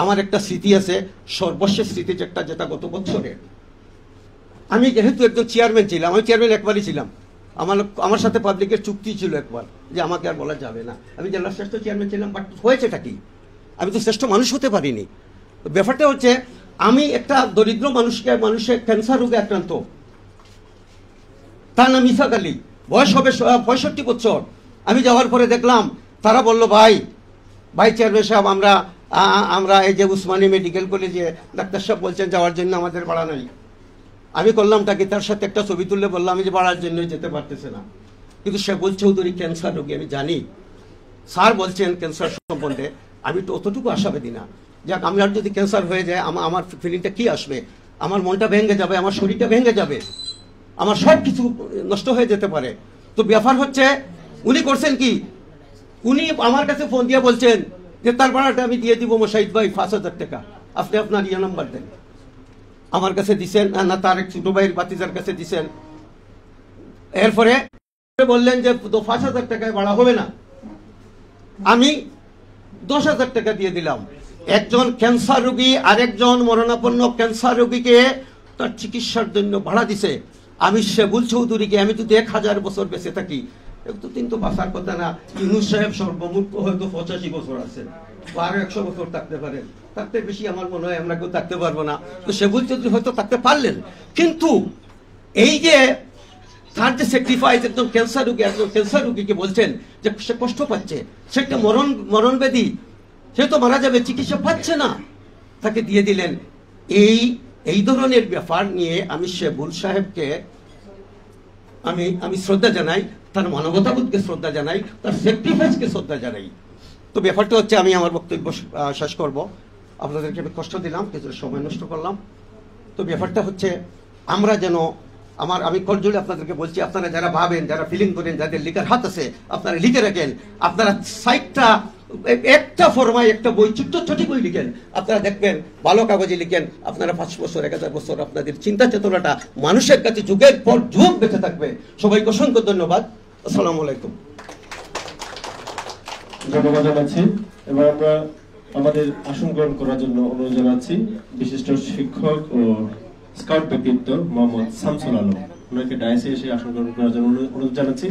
আমার একটা স্মৃতি আছে, সর্বশেষ স্মৃতি যেটা গত বছরে, আমি যেহেতু একজন চেয়ারম্যান ছিলাম, আমি চেয়ারম্যান একবারই ছিলাম, আমার সাথে পাবলিকের চুক্তি ছিল একবার যে আমাকে আর বলা যাবে না। আমি জেলার শ্রেষ্ঠ চেয়ারম্যান ছিলাম, বাট হয়েছেটা কি, আমি তো শ্রেষ্ঠ মানুষ হতে পারিনি। ব্যাপারটা হচ্ছে, আমি একটা দরিদ্র মানুষের ক্যান্সার রোগে আক্রান্ত, তার নাম ইসাক আলী, বয়স হবে 65 বছর। আমি যাওয়ার পরে দেখলাম, তারা বলল, ভাই চেয়ারম্যান সাহেব, আমরা এই যে উসমানী মেডিকেল কলেজে ডাক্তার সাহেব বলছেন যাওয়ার জন্য, আমাদের ভাড়া নাই। আমি করলাম তাকে, তার সাথে একটা ছবি তুললে বললাম আমি যে ভাড়ার জন্য যেতে পারতেছে না। কিন্তু সেবুল চৌধুরী ক্যান্সার রোগী, আমি জানি, স্যার বলছেন ক্যান্সার সম্বন্ধে, আমি তো অতটুকু আশাবাদী না। যাক, আমি আর যদি ক্যান্সার হয়ে যায়, আমার ফিলিংটা কি আসবে? আমার মনটা ভেঙে যাবে, আমার শরীরটা ভেঙে যাবে, আমার সব কিছু নষ্ট হয়ে যেতে পারে। তো ব্যাপার হচ্ছে, উনি করছেন কি, উনি আমার কাছে ফোন দিয়ে বলছেন যে তার ভাড়াটা আমি দিয়ে দিব মোশাহিদ ভাই 5000 টাকা, আপনি আপনার নাম্বার দেন। আমার কাছে দিছেন না, তার এক ছোট ভাইয়ের বাতিজার কাছে দিছেন। এরপরে বললেন যে 5000 টাকায় ভাড়া হবে না, আমি 10,000 টাকা দিয়ে দিলাম। একজন ক্যান্সার রোগী আরেকজন মরণাপন্ন ক্যান্সার রোগীকে তার চিকিৎসার জন্য ভাড়া দিছে। আমি সেবুল চৌধুরীকে, আমি যদি 1000 বছর বেঁচে থাকি, একদিন তো বাঁচার কথা না। ইউনূস সাহেব সর্বমোট হয়তো 85 বছর আছেন, আরো 100 বছর থাকতে পারেন, থাকতে বেশি আমার মনে হয় আমরা কেউ থাকতে পারবো না। তো সেবুল চৌধুরী হয়তো থাকতে পারলেন, কিন্তু এই যে তার যে স্যাক্রিফাইস, একজন ক্যান্সার রোগীকে বলছেন যে সে কষ্ট পাচ্ছে, সে একটা মরণব্যাধি, সে তো মারা যাবে, চিকিৎসা পাচ্ছে না, তাকে দিয়ে দিলেন। এই ধরনের ব্যাপার নিয়ে আমি সেবুল সাহেবকে আমি শ্রদ্ধা জানাই, তার মানবতাবোধকে শ্রদ্ধা জানাই, তার স্যাক্রিফাইসকে শ্রদ্ধা জানাই। তো ব্যাপারটা হচ্ছে, আমি আমার বক্তব্য শেষ করব, আপনাদেরকে আমি কষ্ট দিলাম, কিছু সময় নষ্ট করলাম। তো ব্যাপারটা হচ্ছে, আমরা যেন আমি করজোড়ে আপনাদেরকে বলছি, আপনারা যারা ভাবেন, যারা ফিলিং করেন, যাদের লিখার হাত আছে, আপনারা লিখে রাখেন। আপনারা একটা ফরমায় একটা বই, ছোট বই লিখেন, আপনারা দেখবেন, ভালো কাগজে লিখেন, আপনারা 5 বছর 1000 বছর আপনাদের চিন্তা চেতনাটা মানুষের কাছে যুগের পর যুগ বেঁচে থাকবে। সবাইকে অসংখ্য ধন্যবাদ। আসসালামু আলাইকুম। ধন্যবাদ জানাচ্ছি। এবার আমরা আমাদের আসন গ্রহণ করার জন্য অনুরোধ জানাচ্ছি বিশিষ্ট শিক্ষক ও স্কাউট ব্যক্তিত্ব মোহাম্মদ শামসুল আলম, ওনাকে ডায়াসে এসে আসন গ্রহণ করার জন্য অনুরোধ জানাচ্ছি।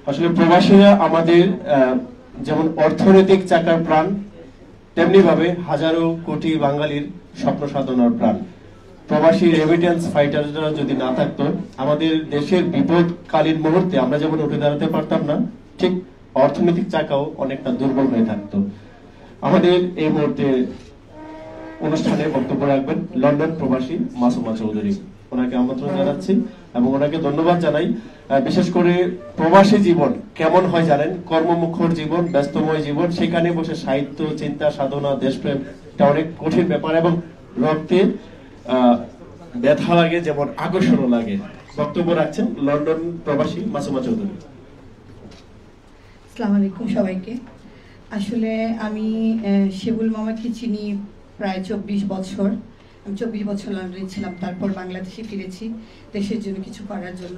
আসলে প্রবাসীরা আমাদের যেমন অর্থনৈতিক চাকার প্রাণ, তেমনি ভাবে হাজারো কোটি বাঙালির স্বপ্ন সাধনার প্রাণ। প্রবাসী রেমিটেন্স ফাইটাররা যদি না থাকতো, আমাদের দেশের বিপদকালীন মুহূর্তে আমরা যেমন উঠে দাঁড়াতে পারতাম না, ঠিক অর্থনৈতিক চাকাও অনেকটা দুর্বল হয়ে থাকতো। আমাদের এই মুহূর্তে অনুষ্ঠানে বক্তব্য রাখবেন লন্ডন প্রবাসী মাসুমা চৌধুরী, ওনাকে আমন্ত্রণ জানাচ্ছি এবং ওনাকে ধন্যবাদ জানাই। বিশেষ করে প্রবাসী জীবন কেমন হয় জানেন, কর্মমুখর জীবন, ব্যস্তময় জীবন, সেখানে বসে সাহিত্য, চিন্তা, সাধনা, দেশপ্রেম, এটা অনেক কঠিন ব্যাপার এবং রক্তে ব্যথা লাগে যেমন আকর্ষণও লাগে। বক্তব্য রাখছেন লন্ডন প্রবাসী মাসুমা চৌধুরী। আসসালামু আলাইকুম সবাইকে। আসলে আমি সেবুল মামাকে চিনি প্রায় 24 বছর। আমি 24 বছর লন্ডনে ছিলাম, তারপর বাংলাদেশে ফিরেছি দেশের জন্য কিছু করার জন্য।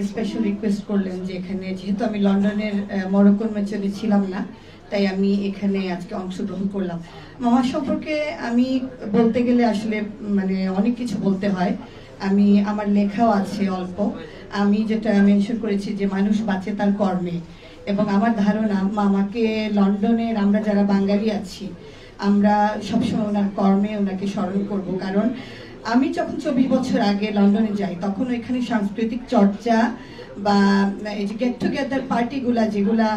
স্পেশাল রিকোয়েস্ট করলেন যে এখানে, যেহেতু আমি লন্ডনের মরক্কোর ম্যাচে ছিলাম না, তাই আমি এখানে আজকে অংশগ্রহণ করলাম। মামা সম্পর্কে আমি বলতে গেলে আসলে মানে অনেক কিছু বলতে হয়। আমার লেখাও আছে অল্প। আমি যেটা মেনশন করেছি যে মানুষ বাঁচে তার কর্মে, এবং আমার ধারণা মামাকে লন্ডনের আমরা যারা বাঙালি আছি আমরা সবসময় ওনার কর্মে ওনাকে স্মরণ করব। কারণ আমি যখন 24 বছর আগে লন্ডনে যাই তখন ওইখানে সাংস্কৃতিক চর্চা বা এই যে গেট টুগেদার পার্টিগুলা যেগুলা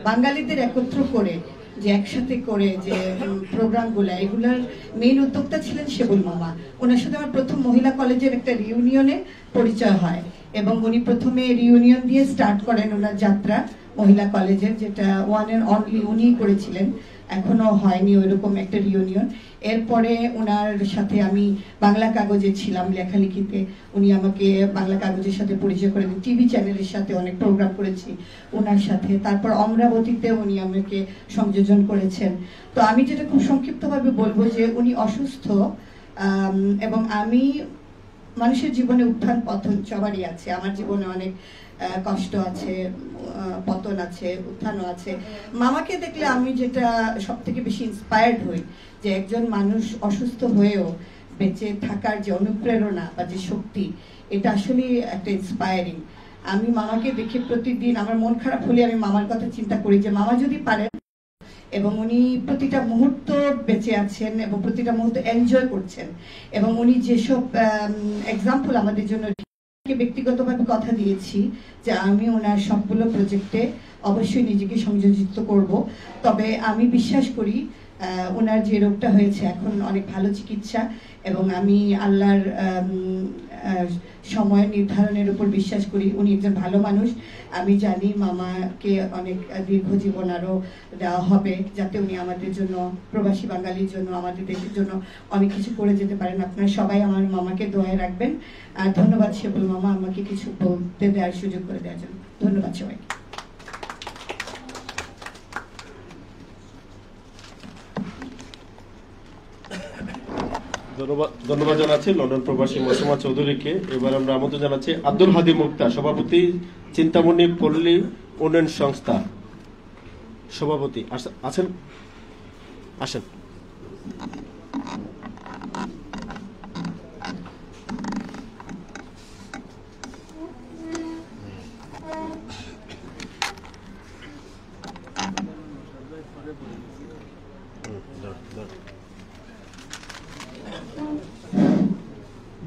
বাঙালিদের একত্র করে যে একসাথে করে যে প্রোগ্রামগুলো, এগুলোর মেইন উদ্যোক্তা ছিলেন শেবুল মামা। ওনার সাথে আমার প্রথম মহিলা কলেজের একটা রিউনিয়নে পরিচয় হয়, এবং উনি প্রথমে রিউনিয়ন দিয়ে স্টার্ট করেন ওনার যাত্রা মহিলা কলেজের, যেটা ওয়ান এন্ড অনলি উনিই করেছিলেন, এখনো হয়নি ওইরকম একটা রিউনিয়ন। এরপরে ওনার সাথে আমি বাংলা কাগজে ছিলাম লেখালেখিতে, উনি আমাকে বাংলা কাগজের সাথে পরিচয় করে দেন। টিভি চ্যানেলের সাথে অনেক প্রোগ্রাম করেছি ওনার সাথে। তারপর অমরাবতীতে উনি আমাকে সংযোজন করেছেন। তো আমি যেটা খুব সংক্ষিপ্তভাবে বলবো যে উনি অসুস্থ, এবং আমি মানুষের জীবনে উত্থান পতন সবারই আছে। আমার জীবনে অনেক কষ্ট আছে, পতন আছে, উত্থানও আছে। মামাকে দেখলে আমি যেটা সব থেকে বেশি ইন্সপায়ার্ড হই যে একজন মানুষ অসুস্থ হয়েও বেঁচে থাকার যে অনুপ্রেরণা বা যে শক্তি, এটা আসলে একটা ইন্সপায়ারিং। আমি মামাকে দেখে প্রতিদিন আমার মন খারাপ হলে আমি মামার কথা চিন্তা করি যে মামা যদি পারেন, এবং উনি প্রতিটা মুহূর্ত বেঁচে আছেন এবং প্রতিটা মুহূর্ত এনজয় করছেন, এবং উনি যেসব এক্সাম্পল আমাদের জন্য, ব্যক্তিগতভাবে কথা দিয়েছি যে আমি ওনার সবগুলো প্রজেক্টে অবশ্যই নিজেকে সংযোজিত করব। তবে আমি বিশ্বাস করি ওনার যে রোগটা হয়েছে এখন অনেক ভালো চিকিৎসা, এবং আমি আল্লাহর সময় নির্ধারণের উপর বিশ্বাস করি। উনি একজন ভালো মানুষ। আমি জানি মামাকে অনেক দীর্ঘ জীবন আরও দেওয়া হবে, যাতে উনি আমাদের জন্য, প্রবাসী বাঙালির জন্য, আমাদের দেশের জন্য অনেক কিছু করে যেতে পারেন। আপনারা সবাই আমার মামাকে দোয়ায় রাখবেন। আর ধন্যবাদ শেবুল মামা আমাকে কিছু বলতে দেওয়ার সুযোগ করে দেওয়ার জন্য। ধন্যবাদ সবাইকে। ধন্যবাদ জানাচ্ছি লন্ডন প্রবাসী মৌসুমা চৌধুরীকে। এবার আমরা আমন্ত্রণ জানাচ্ছি আব্দুল হাদি মুক্তা, সভাপতি চিন্তামণি পল্লী উন্নয়ন সংস্থা। সভাপতি আছেন? আসেন।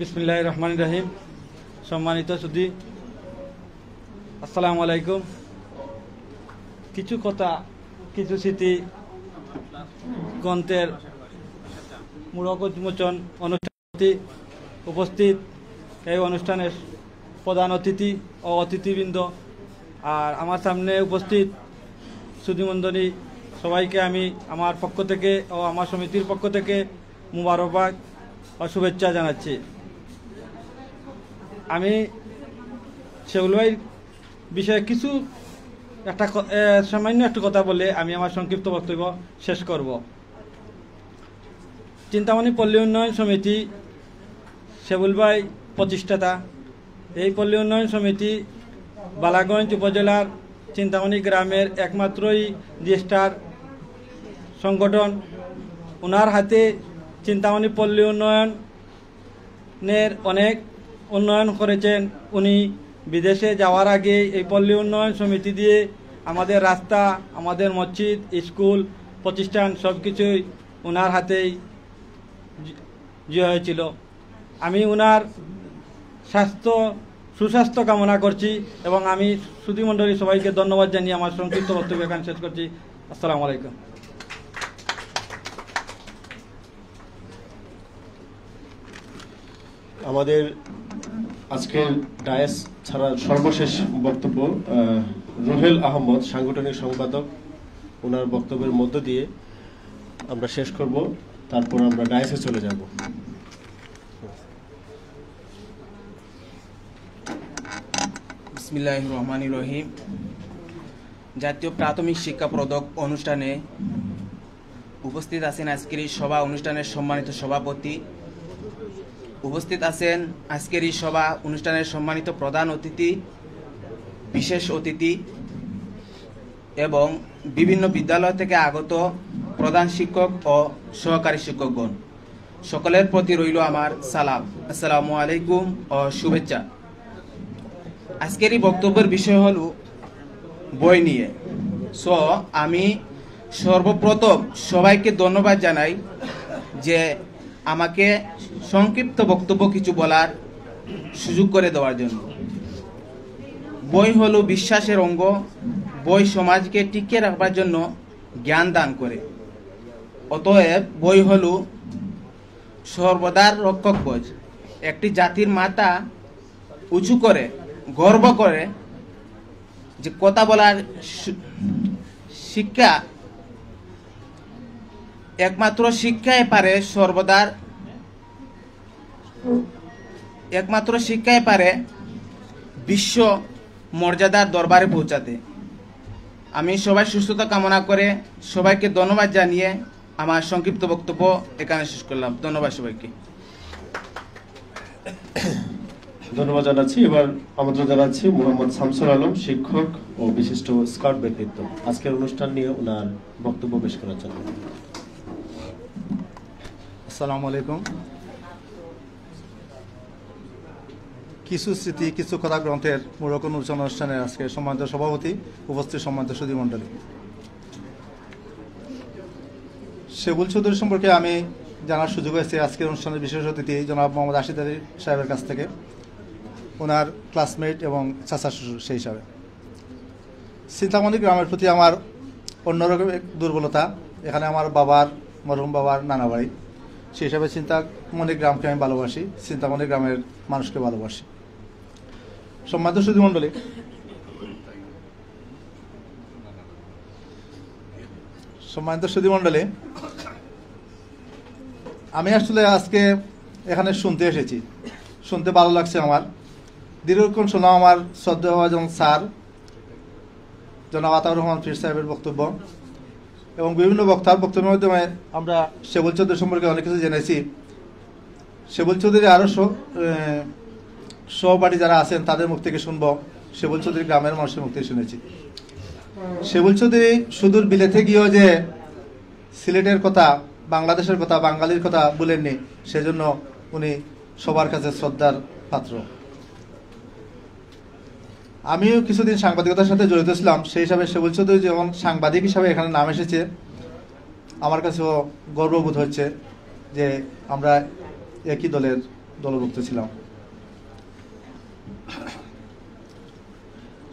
বিসমিল্লাহির রহমানির রহিম। সম্মানিত সুধী, আসসালামু আলাইকুম। কিছু কথা, কিছু স্মৃতি গ্রন্থের মূলক উন্মোচন অনুষ্ঠানে উপস্থিত এই অনুষ্ঠানের প্রধান অতিথি ও অতিথিবৃন্দ, আর আমার সামনে উপস্থিত সুধীমণ্ডলী, সবাইকে আমি আমার পক্ষ থেকে ও আমার সমিতির পক্ষ থেকে মুবারকবাদ ও শুভেচ্ছা জানাচ্ছি। আমি শেবুল ভাইয়ের বিষয়ে কিছু সামান্য একটু কথা বলে আমি আমার সংক্ষিপ্ত বক্তব্য শেষ করব। চিন্তামণি পল্লী উন্নয়ন সমিতি শেবুল ভাই প্রতিষ্ঠাতা। এই পল্লী উন্নয়ন সমিতি বালাগঞ্জ উপজেলার চিন্তামণি গ্রামের একমাত্রই রেজিস্টার সংগঠন। ওনার হাতে চিন্তামণি পল্লী উন্নয়নের অনেক উন্নয়ন করেছেন। উনি বিদেশে যাওয়ার আগে এই পল্লী উন্নয়ন সমিতি দিয়ে আমাদের রাস্তা, আমাদের মসজিদ, স্কুল, প্রতিষ্ঠান সব কিছুই ওনার হাতেই হয়েছিল। আমি ওনার সুস্বাস্থ্য কামনা করছি, এবং আমি সুধীমণ্ডলী সবাইকে ধন্যবাদ জানিয়ে আমার সংক্ষিপ্ত বক্তব্য এখানে শেষ করছি। আসসালামু আলাইকুম। আমাদের আজকের ডায়াস ছাড়া সর্বশেষ বক্তব্য রুহেল আহমদ, সাংগঠনিক সম্পাদক। ওনার বক্তব্যের মধ্য দিয়ে আমরা শেষ করব, তারপর আমরা ডায়াসে চলে যাব। বিসমিল্লাহির রহমানির রহিম। জাতীয় প্রাথমিক শিক্ষা পদক অনুষ্ঠানে উপস্থিত আছেন আজকের এই সভা অনুষ্ঠানের সম্মানিত সভাপতি, উপস্থিত আছেন আজকের এই সভা অনুষ্ঠানের সম্মানিত প্রধান অতিথি, বিশেষ অতিথি এবং বিভিন্ন বিদ্যালয় থেকে আগত প্রধান শিক্ষক ও সহকারী শিক্ষকগণ, সকলের প্রতি রইল আমার সালাম। আসসালামু আলাইকুম ও শুভেচ্ছা। আজকের এই বক্তব্যের বিষয় হল বই নিয়ে। সো আমি সর্বপ্রথম সবাইকে ধন্যবাদ জানাই যে আমাকে সংক্ষিপ্ত বক্তব্য কিছু বলার সুযোগ করে দেওয়ার জন্য। বই হলো বিশ্বাসের অঙ্গ। বই সমাজকে টিকিয়ে রাখবার জন্য জ্ঞান দান করে। অতএব বই হলো সর্বদার রক্ষক কবচ। একটি জাতির মাথা উঁচু করে গর্ব করে যে কথা বলার শিক্ষা একমাত্র শিক্ষায় পারে একমাত্র শিক্ষায় পারে বিশ্ব মর্যাদার দরবারে পৌঁছাতে। আমি সবাই সুস্থতা কামনা করে সবাইকে ধন্যবাদ জানিয়ে আমার সংক্ষিপ্ত বক্তব্য এখানে শেষ করলাম। ধন্যবাদ সবাইকে। ধন্যবাদ জানাচ্ছি। এবার আমন্ত্রণ জানাচ্ছি মোহাম্মদ শামসুল আলম, শিক্ষক ও বিশিষ্ট স্কাউট ব্যক্তিত্ব, আজকের অনুষ্ঠান নিয়ে ওনার বক্তব্য পেশ করার জন্য। আসসালামু আলাইকুম। কিছু স্মৃতি কিছু কথা গ্রন্থের মূরক উন্মোচন অনুষ্ঠানের আজকে সম্মানিত সভাপতি, উপস্থিত সম্মানিত সুধী মণ্ডলী, শেবুল চৌধুরী সম্পর্কে আমি জানার সুযোগ হয়েছে আজকের অনুষ্ঠানের বিশেষ অতিথি জনাব মোহাম্মদ রাশিদ আলী সাহেবের কাছ থেকে, ওনার ক্লাসমেট এবং চাচা শ্বশুর সেই হিসাবে। চিন্তামণি গ্রামের প্রতি আমার অন্যরকম এক দুর্বলতা। এখানে আমার মরহুম বাবার নানা বাড়ি, সেই হিসাবে চিন্তামণি গ্রামকে আমি ভালোবাসি, চিন্তামণি গ্রামের মানুষকে ভালোবাসি। সম্মানিত সুধী মণ্ডলী, আমি আসলে আজকে এখানে শুনতে এসেছি, শুনতে ভালো লাগছে আমার। দীর্ঘক্ষণ শোনাম আমার শ্রদ্ধেয় একজন স্যার জনাব আতাউর রহমান পীর সাহেবের বক্তব্য এবং বিভিন্ন বক্তার বক্তব্যের মাধ্যমে আমরা শেবুল চৌধুরী সম্পর্কে অনেক কিছু জেনেছি। শেবুল চৌধুরী আরও সহপাঠী যারা আছেন তাদের মুখ থেকে শুনবো। শেবুল চৌধুরী গ্রামের মানুষের মুখ থেকে শুনেছি। শেবুল চৌধুরী সুদূর বিলেতে গিয়েও যে সিলেটের কথা, বাংলাদেশের কথা, বাঙালির কথা বলেননি, সেজন্য উনি সবার কাছে শ্রদ্ধার পাত্র। আমিও কিছুদিন সাংবাদিকতার সাথে জড়িত ছিলাম, সেই হিসাবে শেবুল চৌধুরী যখন সাংবাদিক হিসাবে এখানে নাম এসেছে, আমার কাছেও গর্ববোধ হচ্ছে যে আমরা একই দলের দলভুক্ত ছিলাম।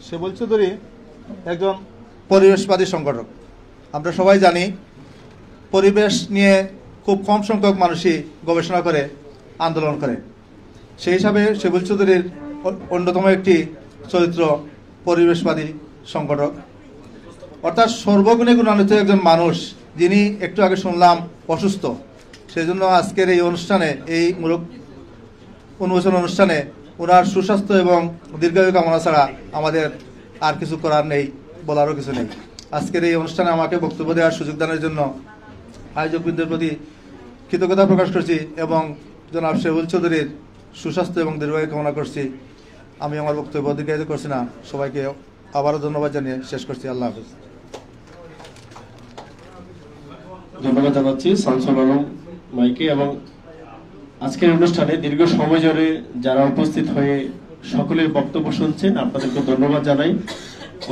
শেবুল চৌধুরী একজন পরিবেশবাদী সংগঠক। আমরা সবাই জানি পরিবেশ নিয়ে খুব কম সংখ্যক মানুষই গবেষণা করে, আন্দোলন করে। সেই হিসাবে শেবুল চৌধুরীর অন্যতম একটি চরিত্র পরিবেশবাদী সংগঠক, অর্থাৎ সর্বগুণে গুণান্বিত একজন মানুষ, যিনি একটু আগে শুনলাম অসুস্থ। সেই জন্য আজকের এই অনুষ্ঠানে, এই মূলক উন্মোচন অনুষ্ঠানে ওনার সুস্বাস্থ্য এবং দীর্ঘায়ু কামনা ছাড়া আমাদের আর কিছু করার নেই, বলারও কিছু নেই। আজকের এই অনুষ্ঠানে আমাকে বক্তব্য দেওয়ার সুযোগ দানের জন্য আয়োজকবৃন্দের প্রতি কৃতজ্ঞতা প্রকাশ করছি এবং জনাব শেবুল চৌধুরীর সুস্বাস্থ্য এবং দীর্ঘায়ু কামনা করছি। আমি আমার বক্তব্য দীর্ঘায়িত করছি না, সবাইকে আবারও ধন্যবাদ জানিয়ে শেষ করছি। আল্লাহ হাফিজ। ধন্যবাদ জানাচ্ছি শামসুল আলম মাইকে। এবং আজকের অনুষ্ঠানে দীর্ঘ সময় ধরে যারা উপস্থিত হয়ে সকলের বক্তব্য শুনছেন, আপনাদেরকে ধন্যবাদ জানাই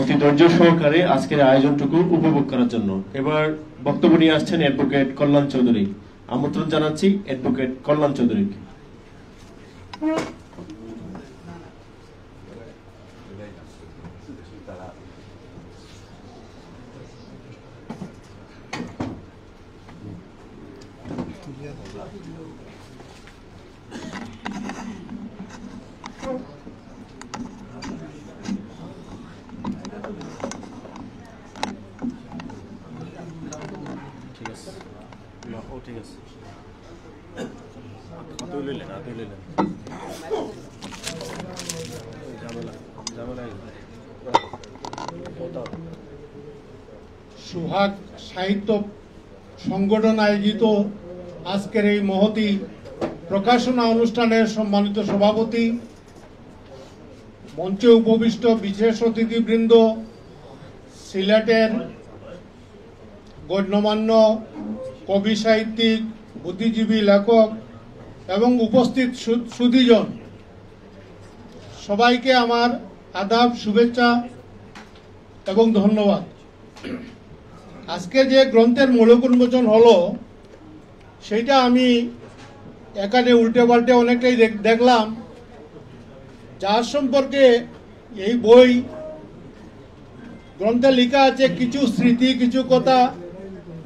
অতি ধৈর্য সহকারে আজকের আয়োজনটুকু উপভোগ করার জন্য। এবার বক্তব্য নিয়ে আসছেন অ্যাডভোকেট কল্যাণ চৌধুরী। আমন্ত্রণ জানাচ্ছি অ্যাডভোকেট কল্যাণ চৌধুরীকে। সোহাগ সাহিত্য সংগঠন আয়োজিত আজকের এই মহতী প্রকাশনা অনুষ্ঠানের সম্মানিত সভাপতি মঞ্চে উপবিষ্ট বিশেষ অতিথিবৃন্দ, সিলেটের গণ্যমান্য কবি, সাহিত্যিক, বুদ্ধিজীবী, লেখক এবং উপস্থিত সুধীজন, সবাইকে আমার আদাব, শুভেচ্ছা এবং ধন্যবাদ। আজকে যে গ্রন্থের মূলক উন্মোচন হলো সেটা আমি এখানে উল্টে পাল্টে অনেকটাই দেখলাম, যার সম্পর্কে এই বই গ্রন্থে লেখা আছে কিছু স্মৃতি, কিছু কথা,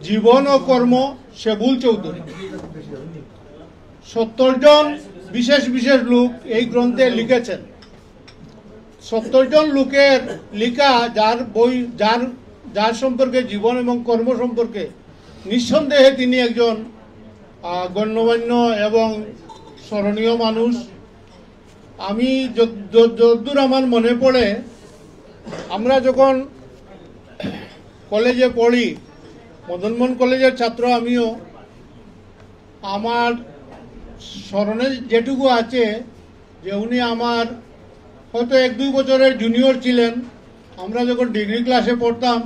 জীবন ও কর্ম সেবুল চৌধুরী। 70 জন বিশেষ বিশেষ লোক এই গ্রন্থে লিখেছেন। 70 জন লোকের লেখা যার বই, যার সম্পর্কে জীবন এবং কর্ম সম্পর্কে নিঃসন্দেহে তিনি একজন গণ্যমান্য এবং স্মরণীয় মানুষ। আমি যতদূর আমার মনে পড়ে, আমরা যখন কলেজে পড়ি, মদনমোহন কলেজের ছাত্র আমিও, আমার স্মরণে যেটুকু আছে যে উনি আমার হয়তো 1-2 বছরের জুনিয়র ছিলেন। আমরা যখন ডিগ্রি ক্লাসে পড়তাম,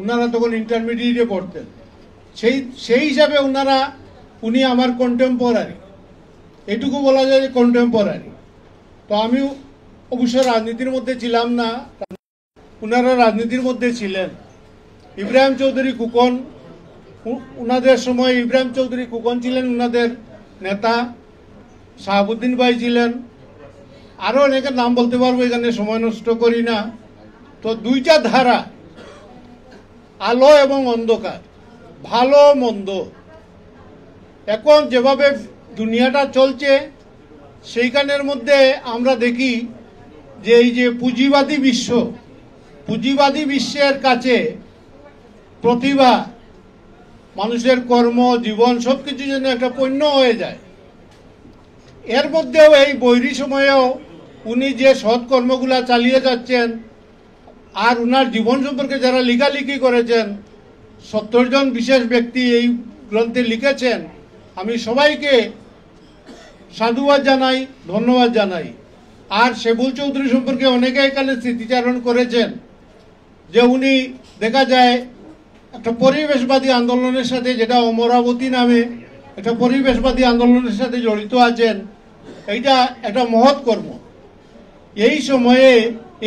ওনারা তখন ইন্টারমিডিয়েটে পড়তেন। সেই হিসাবে উনি আমার কন্টেম্পোরারি, এটুকু বলা যায় যে কন্টেম্পোরারি। তো আমি অবশ্য রাজনীতির মধ্যে ছিলাম না, ওনারা রাজনীতির মধ্যে ছিলেন। ইব্রাহিম চৌধুরী খোকন, ওনাদের সময় ইব্রাহিম চৌধুরী খোকন ছিলেন ওনাদের নেতা, শাহাবুদ্দিন ভাই ছিলেন, আরও অনেকের নাম বলতে পারবো, এখানে সময় নষ্ট করি না। তো দুইটা ধারা, আলো এবং অন্ধকার, ভালো মন্দ। এখন যেভাবে দুনিয়াটা চলছে সেইখানের মধ্যে আমরা দেখি যে এই যে পুঁজিবাদী বিশ্বের কাছে প্রতিভা, মানুষের কর্ম, জীবন সবকিছু যেন একটা পণ্য হয়ে যায়। এর মধ্যেও এই বৈরী সময়েও উনি যে সৎকর্মগুলা চালিয়ে যাচ্ছেন, আর উনার জীবন সম্পর্কে যারা লেখালেখি করেছেন, 70 জন বিশেষ ব্যক্তি এই গ্রন্থে লিখেছেন, আমি সবাইকে সাধুবাদ জানাই, ধন্যবাদ জানাই। আর সেবুল চৌধুরী সম্পর্কে অনেকে এখানে স্মৃতিচারণ করেছেন যে উনি দেখা যায় একটা পরিবেশবাদী আন্দোলনের সাথে, যেটা অমরাবতী নামে একটা পরিবেশবাদী আন্দোলনের সাথে জড়িত আছেন। এইটা একটা মহৎ কর্ম। এই সময়ে,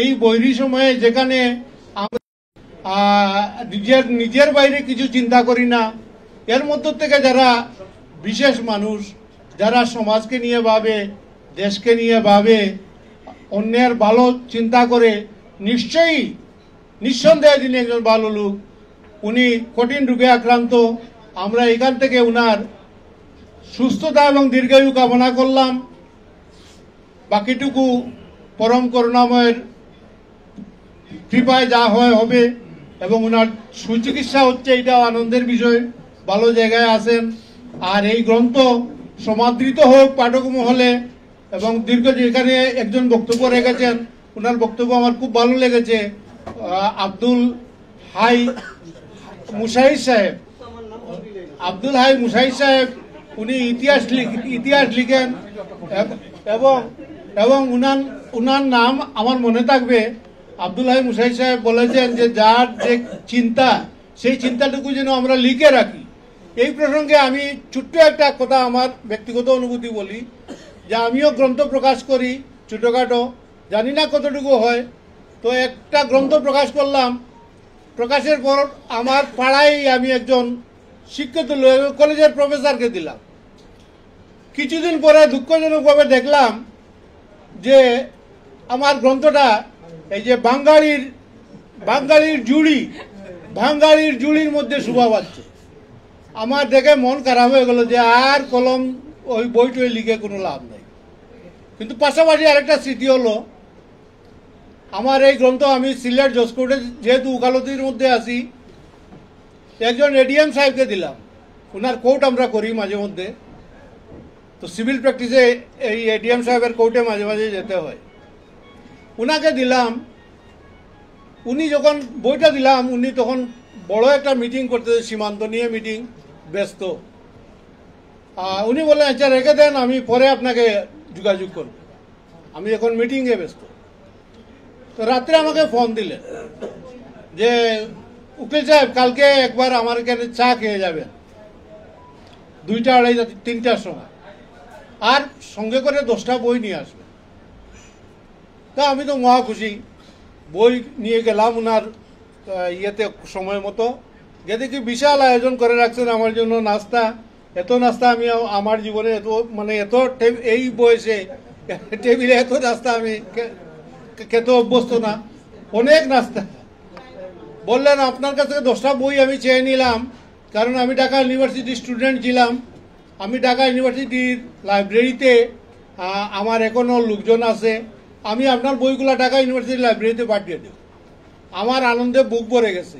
এই বৈরী সময়ে যেখানে আমরা নিজের বাইরে কিছু চিন্তা করি না, এর মধ্য থেকে যারা বিশেষ মানুষ, যারা সমাজকে নিয়ে ভাবে, দেশকে নিয়ে ভাবে, অন্যের ভালো চিন্তা করে, নিঃসন্দেহে তিনি একজন ভালো লোক। উনি কঠিন রোগে আক্রান্ত। আমরা এখান থেকে উনার সুস্থতা এবং দীর্ঘায়ু কামনা করলাম। বাকিটুকু পরম করুণাময়ের কৃপায় যা হয় হবে, এবং উনার সুচিকিৎসা হচ্ছে, এটাও আনন্দের বিষয়। ভালো জায়গায় আছেন। আর এই গ্রন্থ সমাদৃত হোক পাঠক মহলে, এবং এখানে একজন বক্তব্য রেখেছেন, ওনার বক্তব্য আমার খুব ভালো লেগেছে। আব্দুল হাই মুসাহিদ সাহেব, উনি ইতিহাস লিখেন, এবং উনার নাম আমার মনে থাকবে। আব্দুল হাই মুসাহিদ সাহেব বলেছেন যে যার যে চিন্তা, সেই চিন্তাটুকু যেন আমরা লিখে রাখি। এই প্রসঙ্গে আমি ছোট্ট একটা কথা, আমার ব্যক্তিগত অনুভূতি বলি, যে আমিও গ্রন্থ প্রকাশ করি, ছোটখাটো, জানি না কতটুকু হয়। তো একটা গ্রন্থ প্রকাশ করলাম, প্রকাশের পর আমার পাড়ায় আমি একজন শিক্ষিত কলেজের প্রফেসরকে দিলাম। কিছুদিন পরে দুঃখজনকভাবে দেখলাম যে আমার গ্রন্থটা এই যে বাঙালির জুড়ির মধ্যে শোভা পাচ্ছে। আমার দেখে মন খারাপ হয়ে গেল যে আর কলম ওই বইটই লিখে কোনো লাভ নেই। কিন্তু পাশাপাশি আরেকটা স্মৃতি হলো, আমার এই গ্রন্থ আমি সিলেট জসকোর্টে যেহেতু উকালতির মধ্যে আছি, একজন এডিএম সাহেবকে দিলাম। ওনার কোর্ট আমরা করি মাঝে মধ্যে, তো সিভিল প্র্যাকটিসে এই এডিএম সাহেবের কোর্টে মাঝে মাঝে যেতে হয়। ওনাকে দিলাম। উনি যখন বইটা দিলাম, উনি তখন বড় একটা মিটিং করতে, সীমান্ত নিয়ে মিটিং, ব্যস্ত। উনি বললেন আচ্ছা রেখে দেন, আমি পরে আপনাকে যোগাযোগ করব, আমি এখন মিটিংয়ে ব্যস্ত। তো রাত্রে আমাকে ফোন দিলেন যে উকিল সাহেব কালকে একবার আমার এখানে চা খেয়ে যাবেন 2টা 2:30 3টার সময়, আর সঙ্গে করে 10টা বই নিয়ে আসবে। তা আমি তো মহা খুশি, বই নিয়ে গেলাম ওনার ইয়েতে সময় মতো। যে দেখি বিশাল আয়োজন করে রাখছেন আমার জন্য নাস্তা। এত নাস্তা আমি আমার জীবনে এত এই বয়সে টেবিলে এত নাস্তা আমি খেতে অভ্যস্ত না। অনেক নাস্তা। বললেন আপনার কাছে 10টা বই আমি চেয়ে নিলাম, কারণ আমি ঢাকা ইউনিভার্সিটি স্টুডেন্ট ছিলাম। আমি ঢাকা ইউনিভার্সিটির লাইব্রেরিতে আমার এখনও লোকজন আছে, আমি আপনার বইগুলো ঢাকা ইউনিভার্সিটি লাইব্রেরিতে পাঠিয়ে দেব। আমার আনন্দে বুক ভরে গেছে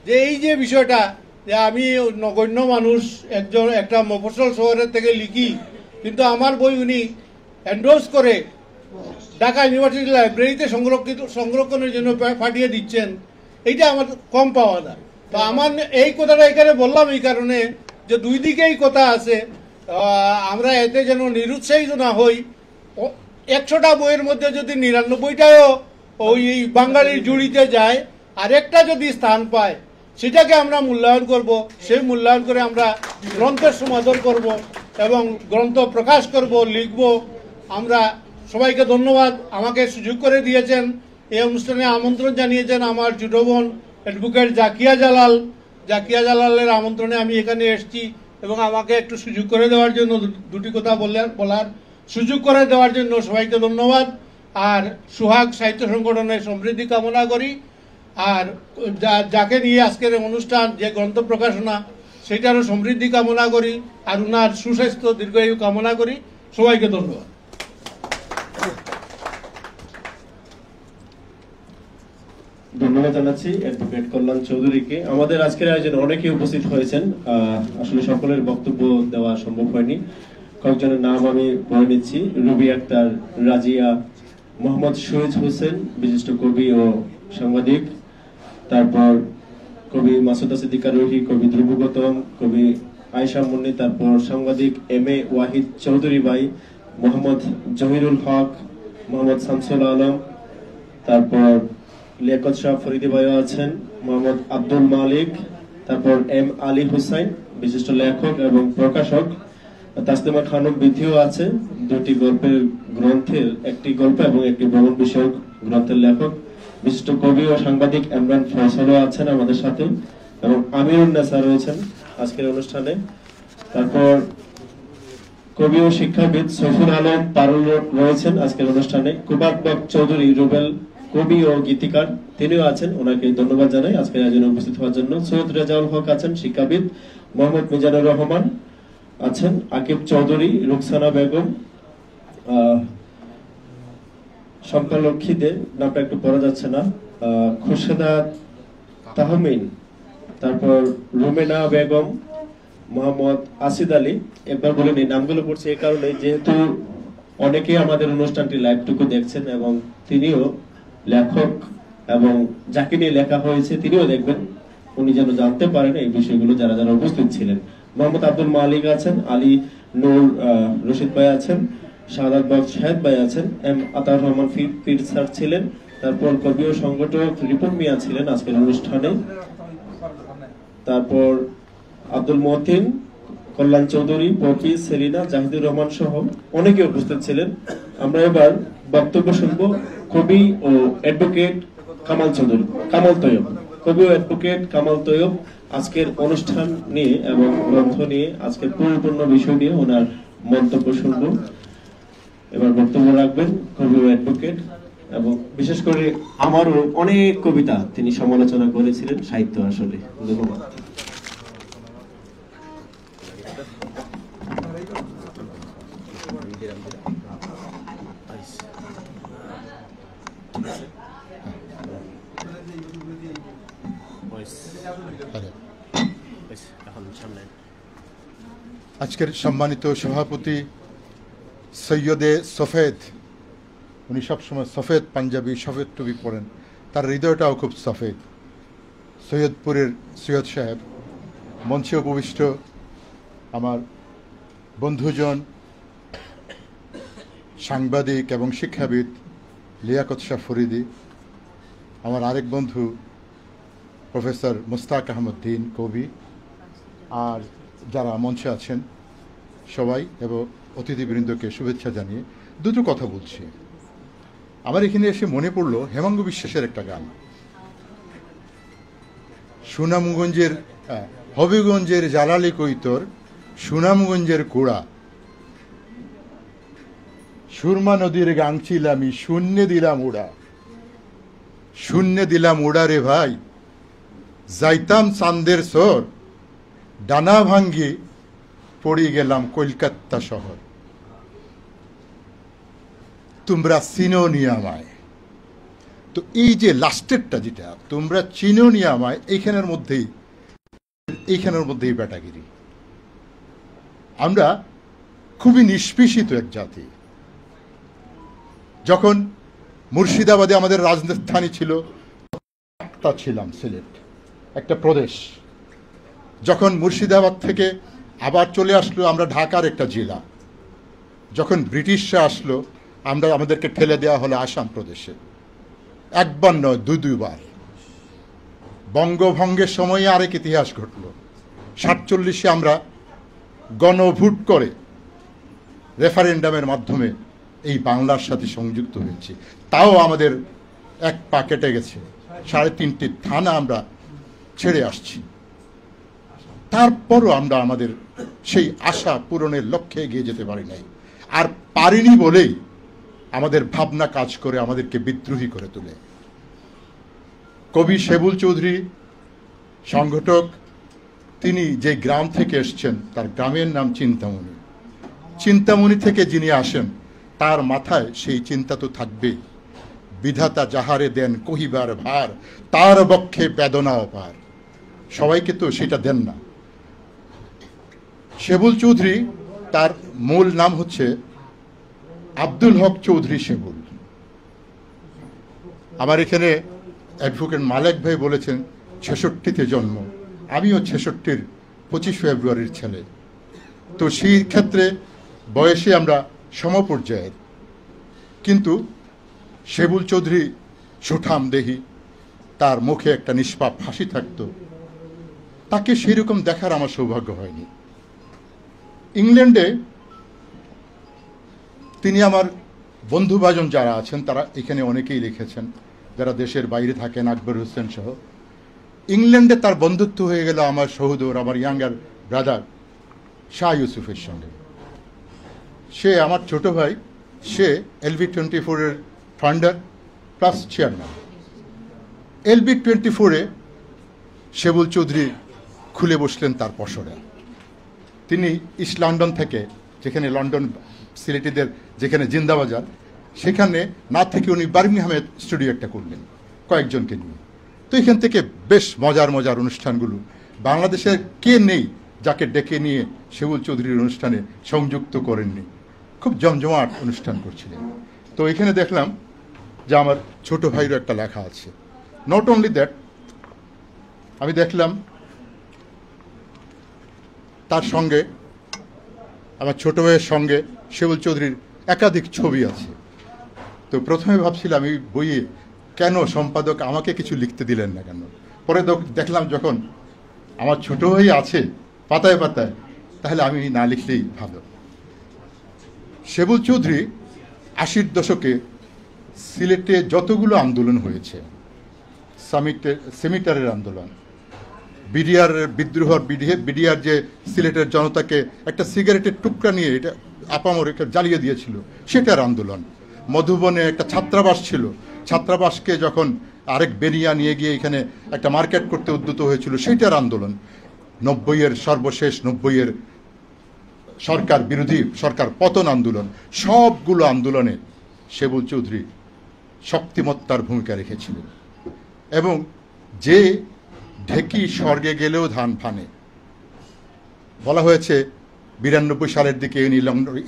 যে এই যে বিষয়টা, যে আমি নগণ্য মানুষ, একটা মফস্বল শহরের থেকে লিখি, কিন্তু আমার বই উনি এন্ডোর্স করে ঢাকা ইউনিভার্সিটি লাইব্রেরিতে সংরক্ষণের জন্য পাঠিয়ে দিচ্ছেন, এইটা আমার কম পাওয়া না। তো আমার এই কথাটা এখানে বললাম এই কারণে যে দুই দিকেই কথা আছে, আমরা এতে যেন নিরুৎসাহিত না হই। 100টা বইয়ের মধ্যে যদি 99টাও ওই বাঙালির জুড়িতে যায়, আর একটা যদি স্থান পায়, সেটাকে আমরা মূল্যায়ন করব। সেই মূল্যায়ন করে আমরা গ্রন্থের সমাদর করব এবং গ্রন্থ প্রকাশ করব, লিখব। আমরা সবাইকে ধন্যবাদ, আমাকে সুযোগ করে দিয়েছেন। এই অনুষ্ঠানে আমন্ত্রণ জানিয়েছেন আমার ছোট বোন অ্যাডভোকেট জাকিয়া জালালের আমন্ত্রণে আমি এখানে এসেছি, এবং আমাকে একটু সুযোগ করে দেওয়ার জন্য, দুটি কথা বলার সুযোগ করে দেওয়ার জন্য সবাইকে ধন্যবাদ। আর সুহাগ সাহিত্য সংগঠনের সমৃদ্ধি কামনা করি। আর যাকে নিয়ে আজকের অনুষ্ঠান, যে গ্রন্থ প্রকাশনা, সেটারও সমৃদ্ধি কামনা করি। আর উনার সুস্বাস্থ্য দীর্ঘায়ু কামনা করি। সবাইকে ধন্যবাদ। ধন্যবাদ জানাচ্ছি অ্যাডভোকেট কল্যাণ চৌধুরীকে। আমাদের আজকের আয়োজনে অনেকে উপস্থিত হয়েছেন, আসলে সকলের বক্তব্য দেওয়া সম্ভব হয়নি। কয়েকজনের নাম আমি পড়ে নিচ্ছি। রুবি আক্তার, রাজিয়া, মোহাম্মদ শহীদ হোসেন, বিশিষ্ট কবি ও সাংবাদিক, তারপর কবি মাসুদা সিদ্দিকা রুহি, কবি ধ্রুব গৌতম, কবি আয়েশা মুন্নি, তারপর সাংবাদিক এম.এ. ওয়াহিদ চৌধুরী ভাই, মোহাম্মদ জহিরুল হক, মোহাম্মদ শামসুল আলম, তারপর লিয়াকত শাহ ফরিদি ভাইও আছেন, মোহাম্মদ আব্দুল মালিক, তারপর এম আলী হুসাইন, বিশিষ্ট লেখক এবং প্রকাশক, তাসলিমা খানম বিধিও আছে, 2টি গল্পের গ্রন্থের, একটি গল্প এবং একটি ভ্রমণ বিষয়ক গ্রন্থের লেখক, বিশিষ্ট কবি ও সাংবাদিক এমরান ফয়সালও আছেন আমাদের সাথে, এবং আমিরুন্নেসা রয়েছেন আজকের অনুষ্ঠানে। তারপর কবি ও শিক্ষাবিদ সৈফুল আলম পারুল রয়েছেন আজকের অনুষ্ঠানে। কুবাত বক চৌধুরী রুবেল, কবি ও গীতিকার, তিনিও আছেন, ওনাকে ধন্যবাদ জানাই আজকের আয়োজনে উপস্থিত হওয়ার জন্য। সৈয়দ রেজাউল হক আছেন শিক্ষাবিদ, মোহাম্মদ মিজানুর রহমান আছেন, আকিব চৌধুরী, রুকসানা বেগম, সংখ্যালক্ষীদের নামটা একটু পড়া যাচ্ছে না, খুরশেদা তাহমিন, তারপর রুমেনা বেগম, মোহাম্মদ আসিদ আলী। একবার বলে নিই, নামগুলো পড়ছি এই কারণে যেহেতু অনেকেই আমাদের অনুষ্ঠানটি লাইভটুকু দেখছেন এবং তিনিও লেখক, এবং যাকে নিয়ে লেখা হয়েছে তিনিও দেখবেন, উনি যেন জানতে পারেন এই বিষয়গুলো যারা যারা উপস্থিত ছিলেন। মোহাম্মদ আব্দুল মালিক আছেন, আলী নূর রশিদ ভাই আছেন, শাহাদাত বক্স শাহেদ ভাই আছেন, এম আতাউর রহমান পীর স্যার ছিলেন, তারপর কবি ও সংগঠক রিপন মিয়া ছিলেন আজকের অনুষ্ঠানে, তারপর আব্দুল মতিন, কল্যাণ চৌধুরী, পপি, সেলিনা, জাহিদুর রহমান সহ অনেকে উপস্থিত ছিলেন। আমরা এবার বক্তব্য শুনবো কবি ও অ্যাডভোকেট কামাল তৈয়ব। কবি ও অ্যাডভোকেট কামাল তৈয়ব আজকের অনুষ্ঠান নিয়ে এবং গ্রন্থ নিয়ে, আজকের পরিপূর্ণ বিষয় নিয়ে ওনার মন্তব্য শুনবো। এবার বক্তব্য রাখবেন কবি ও অ্যাডভোকেট, এবং বিশেষ করে আমারও অনেক কবিতা তিনি সমালোচনা করেছিলেন, সাহিত্য আসলে। ধন্যবাদ। আজকের সম্মানিত সভাপতি সৈয়দে সফেদ, উনি সবসময় সফেদ পাঞ্জাবি, সফেদ টুপি পরেন, তার হৃদয়টাও খুব সফেদ। সৈয়দপুরের সৈয়দ সাহেব, মঞ্চে উপবিষ্ট আমার বন্ধুজন, সাংবাদিক এবং শিক্ষাবিদ লিয়াকত শাহ ফরিদি, আমার আরেক বন্ধু প্রফেসর মুস্তাক আহমদ দ্বীন কবি, আর যারা মঞ্চে আছেন সবাই এবং অতিথিবৃন্দকে শুভেচ্ছা জানিয়ে দুটো কথা বলছি। আমার এখানে এসে মনে পড়ল হেমাঙ্গ বিশ্বাসের একটা গান, সুনামগঞ্জের হবিগঞ্জের জালালি কৈতর সুনামগঞ্জের কুড়া, সুরমা নদীর গাংছিল আমি শূন্যে দিলাম উড়া, শূন্যে দিলাম উড়া রে ভাই, যাইতাম চান্দের সর, ডানা ভাঙ্গি পড়ি গেলাম কলকাতা শহর, তোমরা চিনো নি আমায়। তো এই যে লাস্টেরটা যেটা তোমরা চিনো নি আমায়, এইখানের মধ্যেই ব্যাটাগিরি। আমরা খুবই নিষ্পেষিত এক জাতি। যখন মুর্শিদাবাদে আমাদের রাজধানী ছিল, একটা ছিলাম সিলেট, একটা প্রদেশ। যখন মুর্শিদাবাদ থেকে আবার চলে আসলো আমরা ঢাকার একটা জেলা। যখন ব্রিটিশরা আসলো আমাদেরকে ঠেলে দেওয়া হলো আসাম প্রদেশে, একবার নয় দুইবার। বঙ্গভঙ্গের সময়ে আরেক ইতিহাস ঘটল। 47-এ আমরা গণভোট করে রেফারেন্ডামের মাধ্যমে এই বাংলার সাথে সংযুক্ত হয়েছি। তাও আমাদের এক পা কেটে গেছে, 3.5টি থানা আমরা ছেড়ে আসছি। তারপরও আমরা আমাদের সেই আশা পূরণের লক্ষ্যে এগিয়ে যেতে পারি নাই। আর পারিনি বলেই আমাদের ভাবনা কাজ করে আমাদেরকে বিদ্রোহী করে তোলে। কবি শেবুল চৌধুরী সংগঠক, তিনি যে গ্রাম থেকে এসছেন তার গ্রামের নাম চিন্তামণি। চিন্তামণি থেকে যিনি আসেন তার মাথায় সেই চিন্তা তো থাকবে, বিধাতা যাহারে দেন কহিবার ভার, তার বক্ষে বেদনা অপার। সবাইকে তো সেটা দেন না। শেবুল চৌধুরী, তার মূল নাম হচ্ছে আব্দুল হক চৌধুরী শেবুল। আমার এখানে অ্যাডভোকেট মালেক ভাই বলেছেন 66-তে জন্ম, আমিও 66-র 25 ফেব্রুয়ারির ছেলে। তো সেই ক্ষেত্রে বয়সে আমরা সমপর্যায়ের। কিন্তু শেবুল চৌধুরী সুঠাম দেহি, তার মুখে একটা নিষ্পাপ হাসি থাকতো। তাকে সেরকম দেখার আমার সৌভাগ্য হয়নি। ইংল্যান্ডে তিনি, আমার বন্ধুবাজন যারা আছেন তারা এখানে অনেকেই লিখেছেন, যারা দেশের বাইরে থাকেন, আকবর হোসেন সহ। ইংল্যান্ডে তার বন্ধুত্ব হয়ে গেল আমার সহোদর, আমার ইয়াঙ্গার ব্রাদার শাহ ইউসুফের সঙ্গে। সে আমার ছোট ভাই, সে LB24-এর ফাউন্ডার প্লাস চেয়ারম্যান। LB24-এ শেবুল চৌধুরী খুলে বসলেন তার পসরা। তিনি ইস্ট লন্ডন থেকে, যেখানে লন্ডন সিলেটিদের যেখানে জিন্দাবাজার, সেখানে না থেকে উনি বার্মিংহামে স্টুডিও একটা করলেন কয়েকজনকে নিয়ে। তো এখান থেকে বেশ মজার অনুষ্ঠানগুলো, বাংলাদেশের কে নেই যাকে ডেকে নিয়ে শেবুল চৌধুরীর অনুষ্ঠানে সংযুক্ত করেননি। খুব জমজমাট অনুষ্ঠান করছিলেন। তো এখানে দেখলাম যে আমার ছোট ভাইরও একটা লেখা আছে। নট অনলি দ্যাট, আমি দেখলাম তার সঙ্গে, আমার ছোট ভাইয়ের সঙ্গে শেবুল চৌধুরীর একাধিক ছবি আছে। তো প্রথমে ভাবছিলাম এই বইয়ে কেন সম্পাদক আমাকে কিছু লিখতে দিলেন না কেন। পরে দেখলাম যখন আমার ছোট ভাই আছে পাতায় পাতায়, তাহলে আমি না লিখলেই ভালো। শেবুল চৌধুরী 80-র দশকে সিলেটে যতগুলো আন্দোলন হয়েছে, সেমিটারের আন্দোলন, বিডিআর বিদ্রোহ, বিডিআর যে সিলেটের জনতাকে একটা সিগারেটের টুকরা নিয়ে এটা আপামর একটা জ্বালিয়ে দিয়েছিল, সেটার আন্দোলন। মধুবনে একটা ছাত্রাবাস ছিল, ছাত্রাবাসকে যখন আরেক বেরিয়া নিয়ে গিয়ে এখানে একটা মার্কেট করতে উদ্যত হয়েছিল, সেইটার আন্দোলন। 90-এর সর্বশেষ 90-এর সরকার বিরোধী, সরকার পতন আন্দোলন, সবগুলো আন্দোলনে শেবুল চৌধুরী শক্তিমত্তার ভূমিকা রেখেছিলেন। এবং যে ঢেকি স্বর্গে গেলেও ধান ফানে, বলা হয়েছে 92 সালের দিকে উনি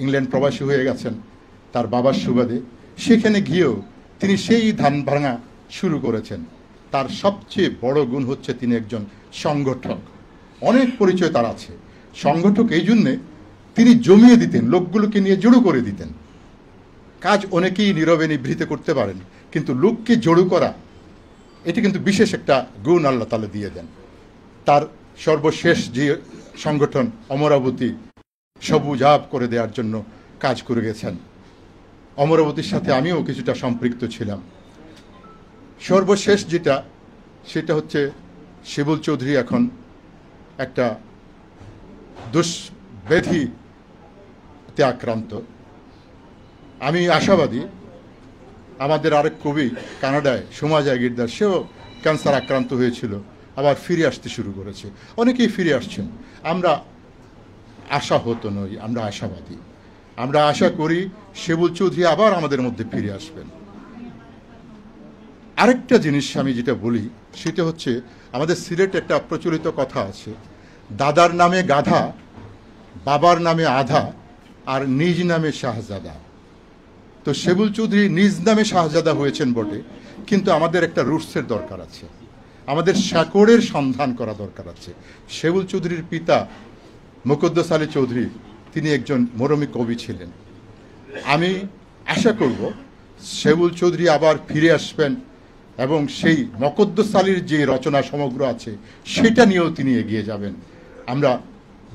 ইংল্যান্ড প্রবাসী হয়ে গেছেন তার বাবার সুবাদে। সেখানে গিয়েও তিনি সেই ধান ভাঙা শুরু করেছেন। তার সবচেয়ে বড় গুণ হচ্ছে তিনি একজন সংগঠক। অনেক পরিচয় তার আছে। সংগঠক এই জন্যে তিনি জমিয়ে দিতেন, লোকগুলোকে নিয়ে জড়ো করে দিতেন। কাজ অনেকেই নীরবে নিভৃতে করতে পারেন, কিন্তু লোককে জড়ো করা এটি কিন্তু বিশেষ একটা গুণ আল্লাহ তাআলা দিয়ে দেন। তার সর্বশেষ যে সংগঠন অমরাবতী সবুজাব করে দেওয়ার জন্য কাজ করে গেছেন। অমরাবতীর সাথে আমিও কিছুটা সম্পৃক্ত ছিলাম। সর্বশেষ যেটা সেটা হচ্ছে শিবুল চৌধুরী এখন একটা দুষ্ব্যাধিতে আক্রান্ত। আমি আশাবাদী আমাদের আরেক কবি কানাডায় সোমা জাগিরদার, সেও ক্যান্সার আক্রান্ত হয়েছিল, আবার ফিরে আসতে শুরু করেছে। অনেকেই ফিরে আসছেন। আমরা আশাহত নই, আমরা আশাবাদী। আমরা আশা করি শিবুল চৌধুরী আবার আমাদের মধ্যে ফিরে আসবেন। আরেকটা জিনিস আমি যেটা বলি সেটা হচ্ছে আমাদের সিলেটে একটা প্রচলিত কথা আছে, দাদার নামে গাধা, বাবার নামে আধা, আর নিজ নামে শাহজাদা। তো শিবুল চৌধুরী নিজ নামে শাহজাদা হয়েছেন বটে, কিন্তু আমাদের একটা রুটসের দরকার আছে, আমাদের শেকড়ের সন্ধান করা দরকার আছে। শিবুল চৌধুরীর পিতা মুকদ্দাস আলী চৌধুরী তিনি একজন মরমী কবি ছিলেন। আমি আশা করব শিবুল চৌধুরী আবার ফিরে আসবেন এবং সেই মুকদ্দাস আলীর যে রচনা সমগ্র আছে সেটা নিয়েও তিনি এগিয়ে যাবেন। আমরা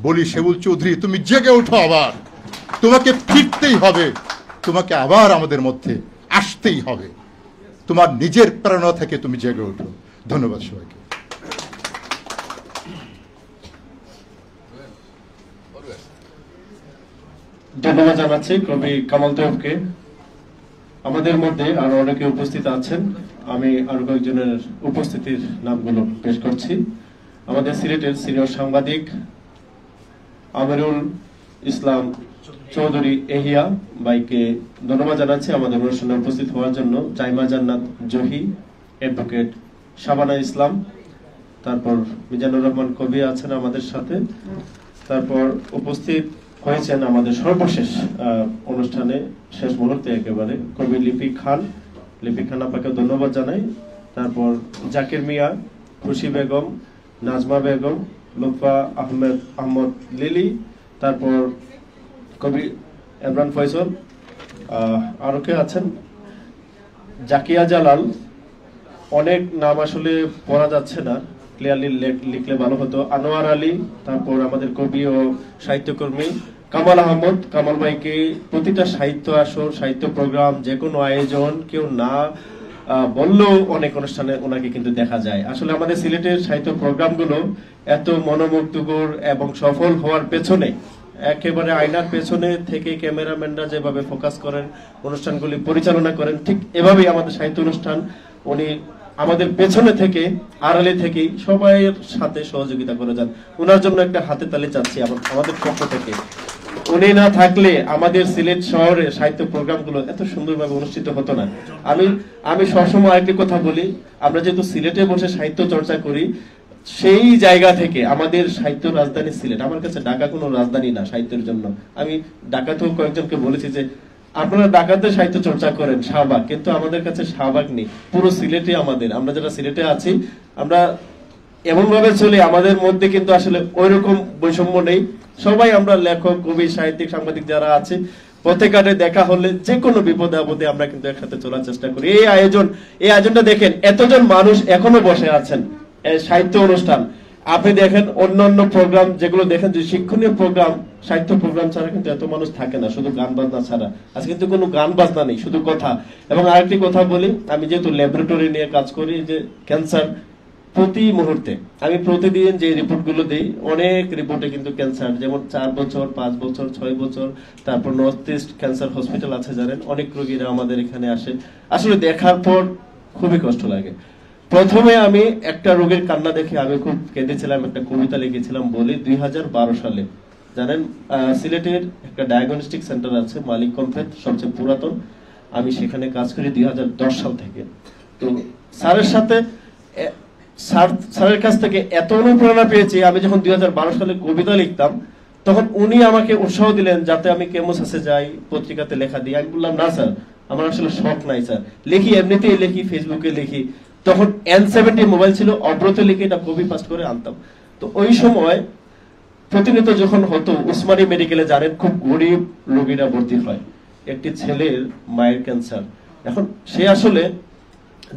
বলি শিবুল চৌধুরী তুমি জেগে ওঠো, আবার তোমাকে ফিরতেই হবে, তোমাকে আবার আমাদের মধ্যে আসতেই হবে, তোমার নিজের প্রেরণা থেকে তুমি জেগে ওঠো। ধন্যবাদ সবাইকে। ধন্যবাদ জানাচ্ছি কবি কামাল তৈয়বকে। আমাদের মধ্যে আরো অনেকে উপস্থিত আছেন, আমি আরো কয়েকজনের উপস্থিতির নামগুলো পেশ করছি। আমাদের সিলেটের সিনিয়র সাংবাদিক আমিরুল ইসলাম চৌধুরী এহিয়া ভাইকে ধন্যবাদ জানাচ্ছি আমাদের অনুষ্ঠানে উপস্থিত হওয়ার জন্য। জাইমা জান্নাত জহি, অ্যাডভোকেট শাবানা ইসলাম, তারপর মিজানুর রহমান কবি আছেন আমাদের সাথে। তারপর উপস্থিত হয়েছেন আমাদের সর্বশেষ অনুষ্ঠানে শেষ মুহূর্তে একেবারে কবি লিপি খান আপাকে ধন্যবাদ জানাই। তারপর জাকির মিয়া, খুশি বেগম, নাজমা বেগম, লুৎফা আহমদ লিলি, তারপর কবি ইমরান ফয়সল, আরো কে আছেন, জাকিয়া জালাল, অনেক নাম আসলে পড়া যাচ্ছে না, ক্লিয়ারলি লিখলে ভালো হতো, আনোয়ার আলী, তারপর আমাদের কবি ও সাহিত্যকর্মী কামাল আহমদ। কামাল ভাইকে প্রতিটা সাহিত্য আসর, সাহিত্য প্রোগ্রাম, যে কোনো আয়োজন কেউ না বললেও অনেক অনুষ্ঠানে ওনাকে কিন্তু দেখা যায়। আসলে আমাদের সিলেটের সাহিত্য প্রোগ্রামগুলো এত মনোমুগ্ধকর এবং সফল হওয়ার পেছনে, একেবারে আয়নার পেছনে থেকে ক্যামেরাম্যানরা যেভাবে ফোকাস করেন, অনুষ্ঠানগুলি পরিচালনা করেন, ঠিক এভাবেই আমাদের সাহিত্য অনুষ্ঠান উনি আমাদের পেছনে থেকে, আড়ালে থেকেই সবাইয়ের সাথে সহযোগিতা করে যান। ওনার জন্য একটা হাতে তালি চাচ্ছি আমাদের পক্ষ থেকে। উনি না থাকলে আমাদের সিলেট শহরে সাহিত্য প্রোগ্রামগুলো এত সুন্দরভাবে অনুষ্ঠিত হতো না। আমি সবসময় আরেকটি কথা বলি, আমরা যেহেতু সিলেটে বসে সাহিত্য চর্চা করি, সেই জায়গা থেকে আমাদের সাহিত্য রাজধানী সিলেট, আমার কাছে ঢাকা কোনো রাজধানী না সাহিত্যের জন্য। আমি ঢাকাতেও কয়েকজনকে বলেছি যে আপনারা ঢাকাতে সাহিত্য চর্চা করেন, শাহবাগ, কিন্তু আমাদের কাছে শাহবাগ নেই, পুরো সিলেটে আমাদের, আমরা যারা সিলেটে আছি আমরা এমন ভাবে চলি, আমাদের মধ্যে কিন্তু আসলে ওইরকম বৈষম্য নেই। সবাই আমরা লেখক, কবি, সাহিত্যিক, সাংবাদিক যারা আছে, পথে ঘাটে দেখা হলে যে কোনো বিপদে আপদে আমরা কিন্তু একসাথে চলার চেষ্টা করি। এই আয়োজনটা দেখেন, এতজন মানুষ এখনো বসে আছেন সাহিত্য অনুষ্ঠান। আপনি দেখেন অন্যান্য প্রোগ্রাম যেগুলো দেখেন, যে শিক্ষণীয় প্রোগ্রাম, সাহিত্য প্রোগ্রাম ছাড়া কিন্তু এত মানুষ থাকে না, শুধু গান বাজনা ছাড়া। আজকে কিন্তু কোনো গান বাজনা নেই, শুধু কথা। এবং আরেকটি কথা বলি, আমি যেহেতু ল্যাবরেটরি নিয়ে কাজ করি, যে ক্যান্সার প্রতি মুহূর্তে আমি প্রতিদিন যে রিপোর্টগুলো দিই, অনেক রিপোর্টে কিন্তু ক্যান্সার, যেমন 4 বছর, 5 বছর, 6 বছর। তারপর নর্থ ইস্ট ক্যান্সার হসপিটাল আছে জানেন, অনেক রোগীরা আমাদের এখানে আসে। আসলে দেখার পর খুবই কষ্ট লাগে। প্রথমে আমি একটা রোগের কান্না দেখে আমি খুব কেঁদেছিলাম, একটা কবিতা লিখেছিলাম বলি। 2012 সালে জানেন সিলেটের একটা ডায়াগনস্টিক সেন্টার আছে মালিক কমপ্লেক্স, সবচেয়ে পুরাতন, আমি সেখানে কাজ করি 2010 সাল থেকে। তো স্যারের কাছ থেকে এত অনুপ্রেরণা পেয়েছি। আমি যখন 2012 সালে কবিতা লিখতাম, তখন উনি আমাকে উৎসাহ দিলেন যাতে আমি কেমোসাসে যাই, পত্রিকাতে লেখা দিই। আমি বললাম না স্যার, আমার আসলে শখ নাই স্যার, লিখি, এমনিতেই লিখি, ফেসবুকে লিখি। তখন N70 মোবাইল ছিল, অব্রত লিখে এটা কপি পাস্ট করে আনতাম। তো ওই সময় প্রতিনিয়ত যখন হতো, উসমানী মেডিকেলে জানেন খুব গরিব রোগীরা ভর্তি হয়, একটি ছেলের মায়ের ক্যান্সার। এখন সে আসলে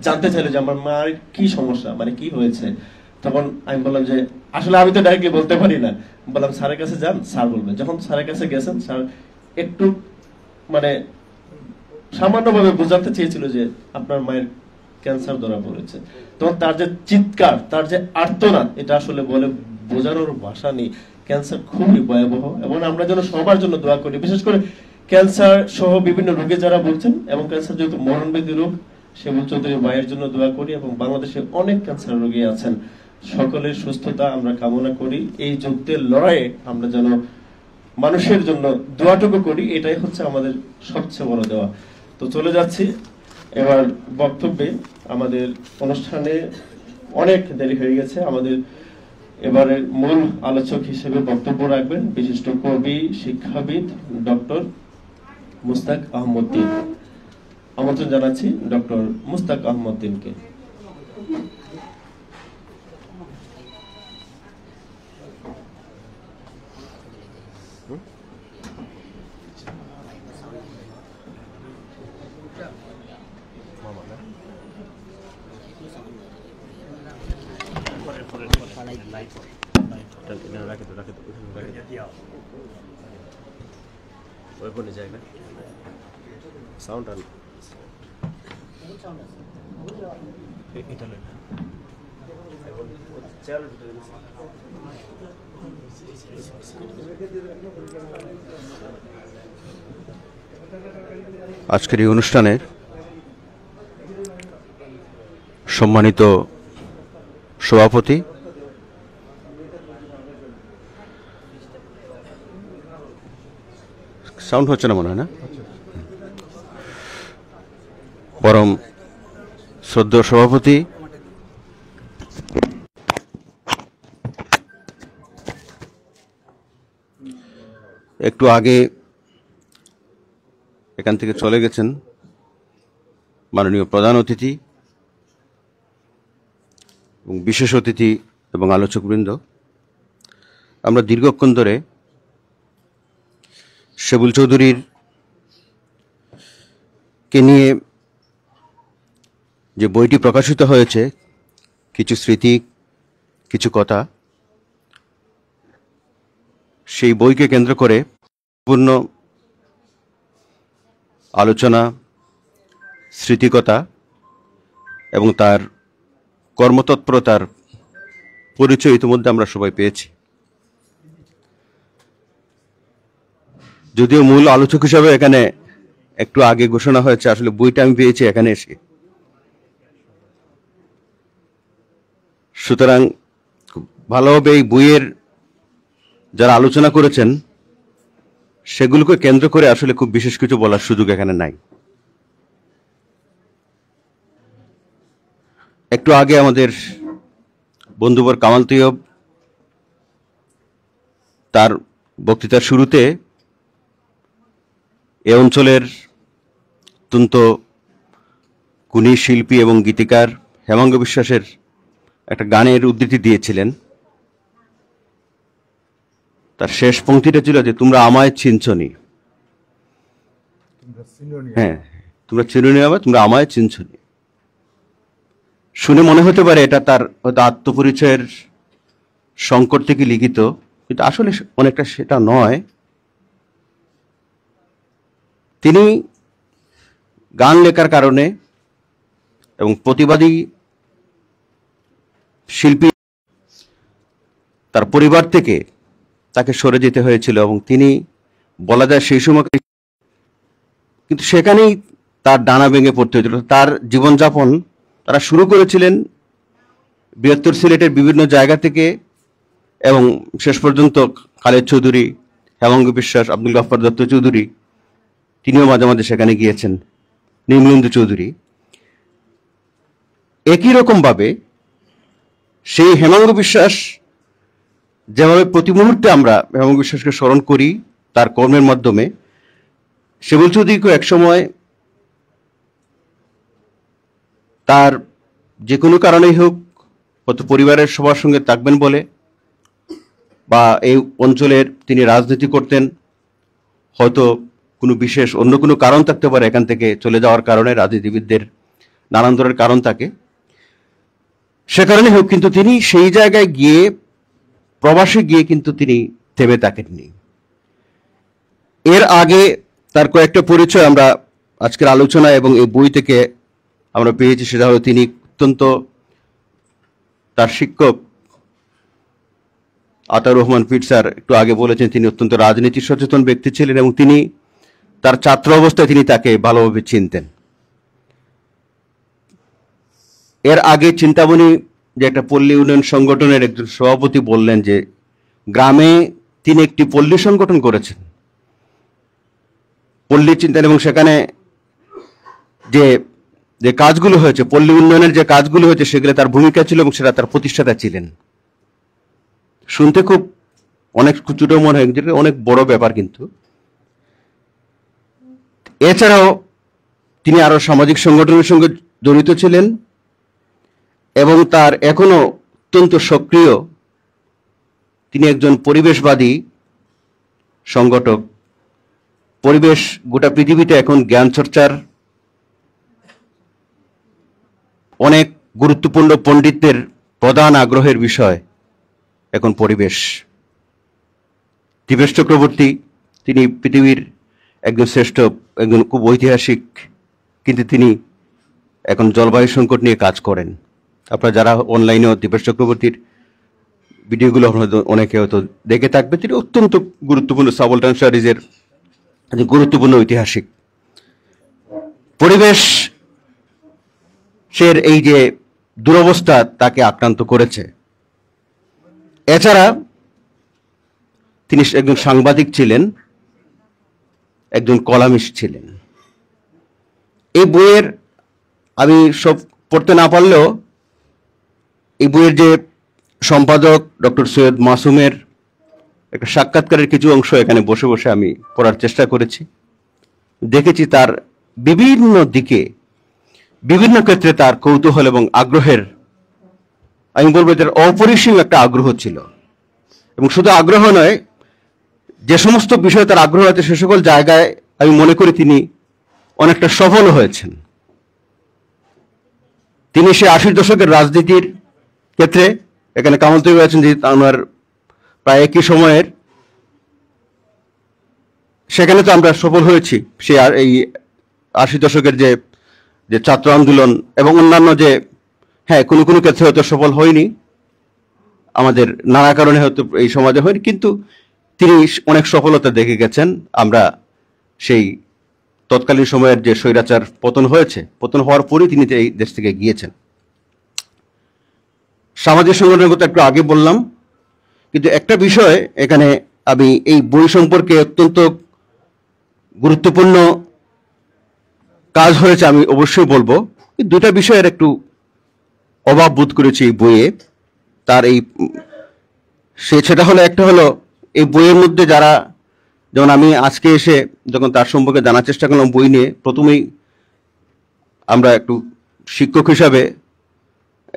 জানতে চাইলো যে আমার মায়ের কি সমস্যা, মানে কি হয়েছে। তখন আমি বললাম যে আসলে আমি তো ডাইরেক্টলি বলতে পারি না, বললাম স্যারের কাছে যান, স্যার বলবেন। যখন স্যারের কাছে গেছেন, স্যার একটু মানে সামান্যভাবে বোঝাতে চেয়েছিল যে আপনার মায়ের ক্যান্সার ধরা পড়েছে। তখন তার যে চিৎকার, তার যে আর্তনাদ, এটা আসলে বলে বোঝানোর ভাষা নেই। ক্যান্সার খুবই ভয়াবহ, এবং আমরা যেন সবার জন্য দোয়া করি, বিশেষ করে ক্যান্সার সহ বিভিন্ন রোগে যারা বলছেন, এবং ক্যান্সার যেহেতু মরণব্যাধি রোগ, সেবুল চৌধুরীর মায়ের জন্য দোয়া করি। এবং বাংলাদেশে অনেক ক্যান্সার রোগী আছেন, সকলের সুস্থতা আমরা কামনা করি। এই যুদ্ধের লড়াইয়ে আমরা যেন মানুষের জন্য দোয়াটুকু করি, এটাই হচ্ছে আমাদের সবচেয়ে বড় দেওয়া। তো চলে যাচ্ছি এবার বক্তব্যে। আমাদের অনুষ্ঠানে অনেক দেরি হয়ে গেছে। আমাদের এবারের মূল আলোচক হিসেবে বক্তব্য রাখবেন বিশিষ্ট কবি, শিক্ষাবিদ ডক্টর মুস্তাক আহমদ্দিন। আমন্ত্রণ জানাচ্ছি ডক্টর মুস্তাক আহমদ্দিনকে। আজকের এই অনুষ্ঠানের সম্মানিত সভাপতি, সাউন্ড হচ্ছে না মনে হয় না, পরম শ্রদ্ধেয় সভাপতি, একটু আগে এখান থেকে চলে গেছেন মাননীয় প্রধান অতিথি এবং বিশেষ অতিথি এবং আলোচকবৃন্দ। আমরা দীর্ঘক্ষণ ধরে সেবুল চৌধুরীর কে নিয়ে যে বইটি প্রকাশিত হয়েছে, কিছু স্মৃতি, কিছু কথা, সেই বইকে কেন্দ্র করে পূর্ণ আলোচনা, স্মৃতিকথা এবং তার কর্মতৎপরতার পরিচয় ইতিমধ্যে আমরা সবাই পেয়েছি। যদিও মূল আলোচক হিসাবে এখানে একটু আগে ঘোষণা হয়েছে, আসলে বইটা আমি পেয়েছি এখানে এসে। সুতরাং ভালোভাবে এই বইয়ের যারা আলোচনা করেছেন সেগুলোকে কেন্দ্র করে আসলে খুব বিশেষ কিছু বলার সুযোগ এখানে নাই। একটু আগে আমাদের বন্ধুবর কামাল তৈয়ব তার বক্তৃতার শুরুতে এ অঞ্চলের অত্যন্ত গুণী শিল্পী এবং গীতিকার হেমাঙ্গ বিশ্বাসের একটা গানের উদ্ধৃতি দিয়েছিলেন। তার শেষ পংক্তিটা ছিল যে তোমরা আমায় চিনছনি, হ্যাঁ তোমরা চিননি আমায়, তোমরা আমায় চিনছনি। শুনে মনে হতে পারে এটা তার হয়তো আত্মপরিচয়ের সংকট থেকে লিখিত, কিন্তু আসলে অনেকটা সেটা নয়। তিনি গান লেখার কারণে এবং প্রতিবাদী শিল্পী তার পরিবার থেকে তাকে সরে যেতে হয়েছিল, এবং তিনি বলা যায় সেই সময় কিন্তু সেখানেই তার ডানা ভেঙে পড়তে হয়েছিল। তার জীবনযাপন তারা শুরু করেছিলেন বৃহত্তর সিলেটের বিভিন্ন জায়গা থেকে, এবং শেষ পর্যন্ত খালেদ চৌধুরী, হেমাঙ্গ বিশ্বাস, আব্দুল গফফার দত্ত চৌধুরী, তিনিও মাঝে মাঝে সেখানে গিয়েছেন, নির্মলেন্দু চৌধুরী। একই রকম ভাবে সেই হেমাঙ্গ বিশ্বাস যেভাবে প্রতি মুহূর্তে আমরা হেমাঙ্গ বিশ্বাসকে স্মরণ করি তার কর্মের মাধ্যমে, সেবুল চৌধুরীকে একসময় তার যে কোনো কারণেই হোক, হয়তো পরিবারের সবার সঙ্গে থাকবেন বলে, বা এই অঞ্চলের তিনি রাজনীতি করতেন, হয়তো কোনো বিশেষ অন্য কোনো কারণ থাকতে পারে এখান থেকে চলে যাওয়ার কারণে, রাজনীতিবিদদের নানান ধরনের কারণ থাকে, সে কারণে হোক কিন্তু তিনি সেই জায়গায় গিয়ে, প্রবাসে গিয়ে কিন্তু তিনি থেমে থাকেননি। এর আগে তার কয়েকটা পরিচয় আমরা আজকের আলোচনা এবং এই বই থেকে আমরা পেয়েছি। সেটা হলো তিনি অত্যন্ত, তার শিক্ষক আতাউর রহমান পীর স্যার একটু আগে বলেছেন, তিনি অত্যন্ত রাজনীতি সচেতন ব্যক্তি ছিলেন এবং তিনি তার ছাত্র অবস্থায় তিনি তাকে ভালোভাবে চিনতেন। এর আগে চিন্তামণি যে একটা পল্লী উন্নয়ন সংগঠনের একজন সভাপতি বললেন যে গ্রামে তিনি একটি পল্লী সংগঠন করেছেন, পল্লী চিন্তন, এবং সেখানে যে যে কাজগুলো হয়েছে, পল্লী উন্নয়নের যে কাজগুলো হয়েছে, সেগুলো তার ভূমিকা ছিল এবং সেটা তার প্রতিষ্ঠাতা ছিলেন। শুনতে খুব অনেক ছোট মনে হয়, যেটা অনেক বড় ব্যাপার। কিন্তু এছাড়াও তিনি আরো সামাজিক সংগঠনের সঙ্গে জড়িত ছিলেন এবং তার এখনো অত্যন্ত সক্রিয়, তিনি একজন পরিবেশবাদী সংগঠক। পরিবেশ গোটা পৃথিবীতে এখন জ্ঞান চর্চার অনেক গুরুত্বপূর্ণ পণ্ডিতদের প্রধান আগ্রহের বিষয় এখন পরিবেশ। দিবেশ চক্রবর্তী, তিনি পৃথিবীর একজন শ্রেষ্ঠ, একজন খুব ঐতিহাসিক, কিন্তু তিনি এখন জলবায়ু সংকট নিয়ে কাজ করেন। আপনারা যারা অনলাইনেও দিবেশ চক্রবর্তীর ভিডিওগুলো অনেকে হয়তো দেখে থাকবে। তিনি অত্যন্ত গুরুত্বপূর্ণ, সাবলটান স্টাডিজের গুরুত্বপূর্ণ ঐতিহাসিক। পরিবেশ সের এই যে দুরবস্থা তাকে আক্রান্ত করেছে। এছাড়া তিনি একজন সাংবাদিক ছিলেন, একজন কলামিস্ট ছিলেন। এই বইয়ের আমি সব পড়তে না পারলেও এই বইয়ের যে সম্পাদক ডক্টর সৈয়দ মাসুমের একটা সাক্ষাৎকারের কিছু অংশ এখানে বসে বসে আমি পড়ার চেষ্টা করেছি। দেখেছি তার বিভিন্ন দিকে, বিভিন্ন ক্ষেত্রে তার কৌতূহল এবং আগ্রহের, আমি বলবো এটার অপরিসীম একটা আগ্রহ ছিল। এবং শুধু আগ্রহ নয়, যে সমস্ত বিষয়ে তার আগ্রহ আছে সে সকল জায়গায় আমি মনে করি তিনি অনেকটা সফল হয়েছেন। তিনি সে 80 দশকের রাজনীতির ক্ষেত্রে, এখানে কামল তৈরি আছেন যে আমার প্রায় একই সময়ের, সেখানে তো আমরা সফল হয়েছি। সে এই 80 দশকের যে যে ছাত্র আন্দোলন এবং অন্যান্য যে, হ্যাঁ কোনো কোনো ক্ষেত্রে হয়তো সফল হয়নি, আমাদের নানা কারণে হয়তো এই সমাজে হয়নি, কিন্তু তিনি অনেক সফলতা দেখে গেছেন। আমরা সেই তৎকালীন সময়ের যে স্বৈরাচার পতন হয়েছে, পতন হওয়ার পরেই তিনি এই দেশ থেকে গিয়েছেন। সামাজিক সংগঠনের কথা একটু আগে বললাম, কিন্তু একটা বিষয় এখানে আমি এই বই সম্পর্কে অত্যন্ত গুরুত্বপূর্ণ কাজ হয়েছে আমি অবশ্যই বলবো। দুটা বিষয়ের একটু অভাব বোধ করেছি এই বইয়ে। তার এই সেটা হলো, একটা হলো এই বইয়ের মধ্যে যারা, যেমন আমি আজকে এসে যখন তার সম্পর্কে জানার চেষ্টা করলাম বই নিয়ে, প্রথমেই আমরা একটু শিক্ষক হিসাবে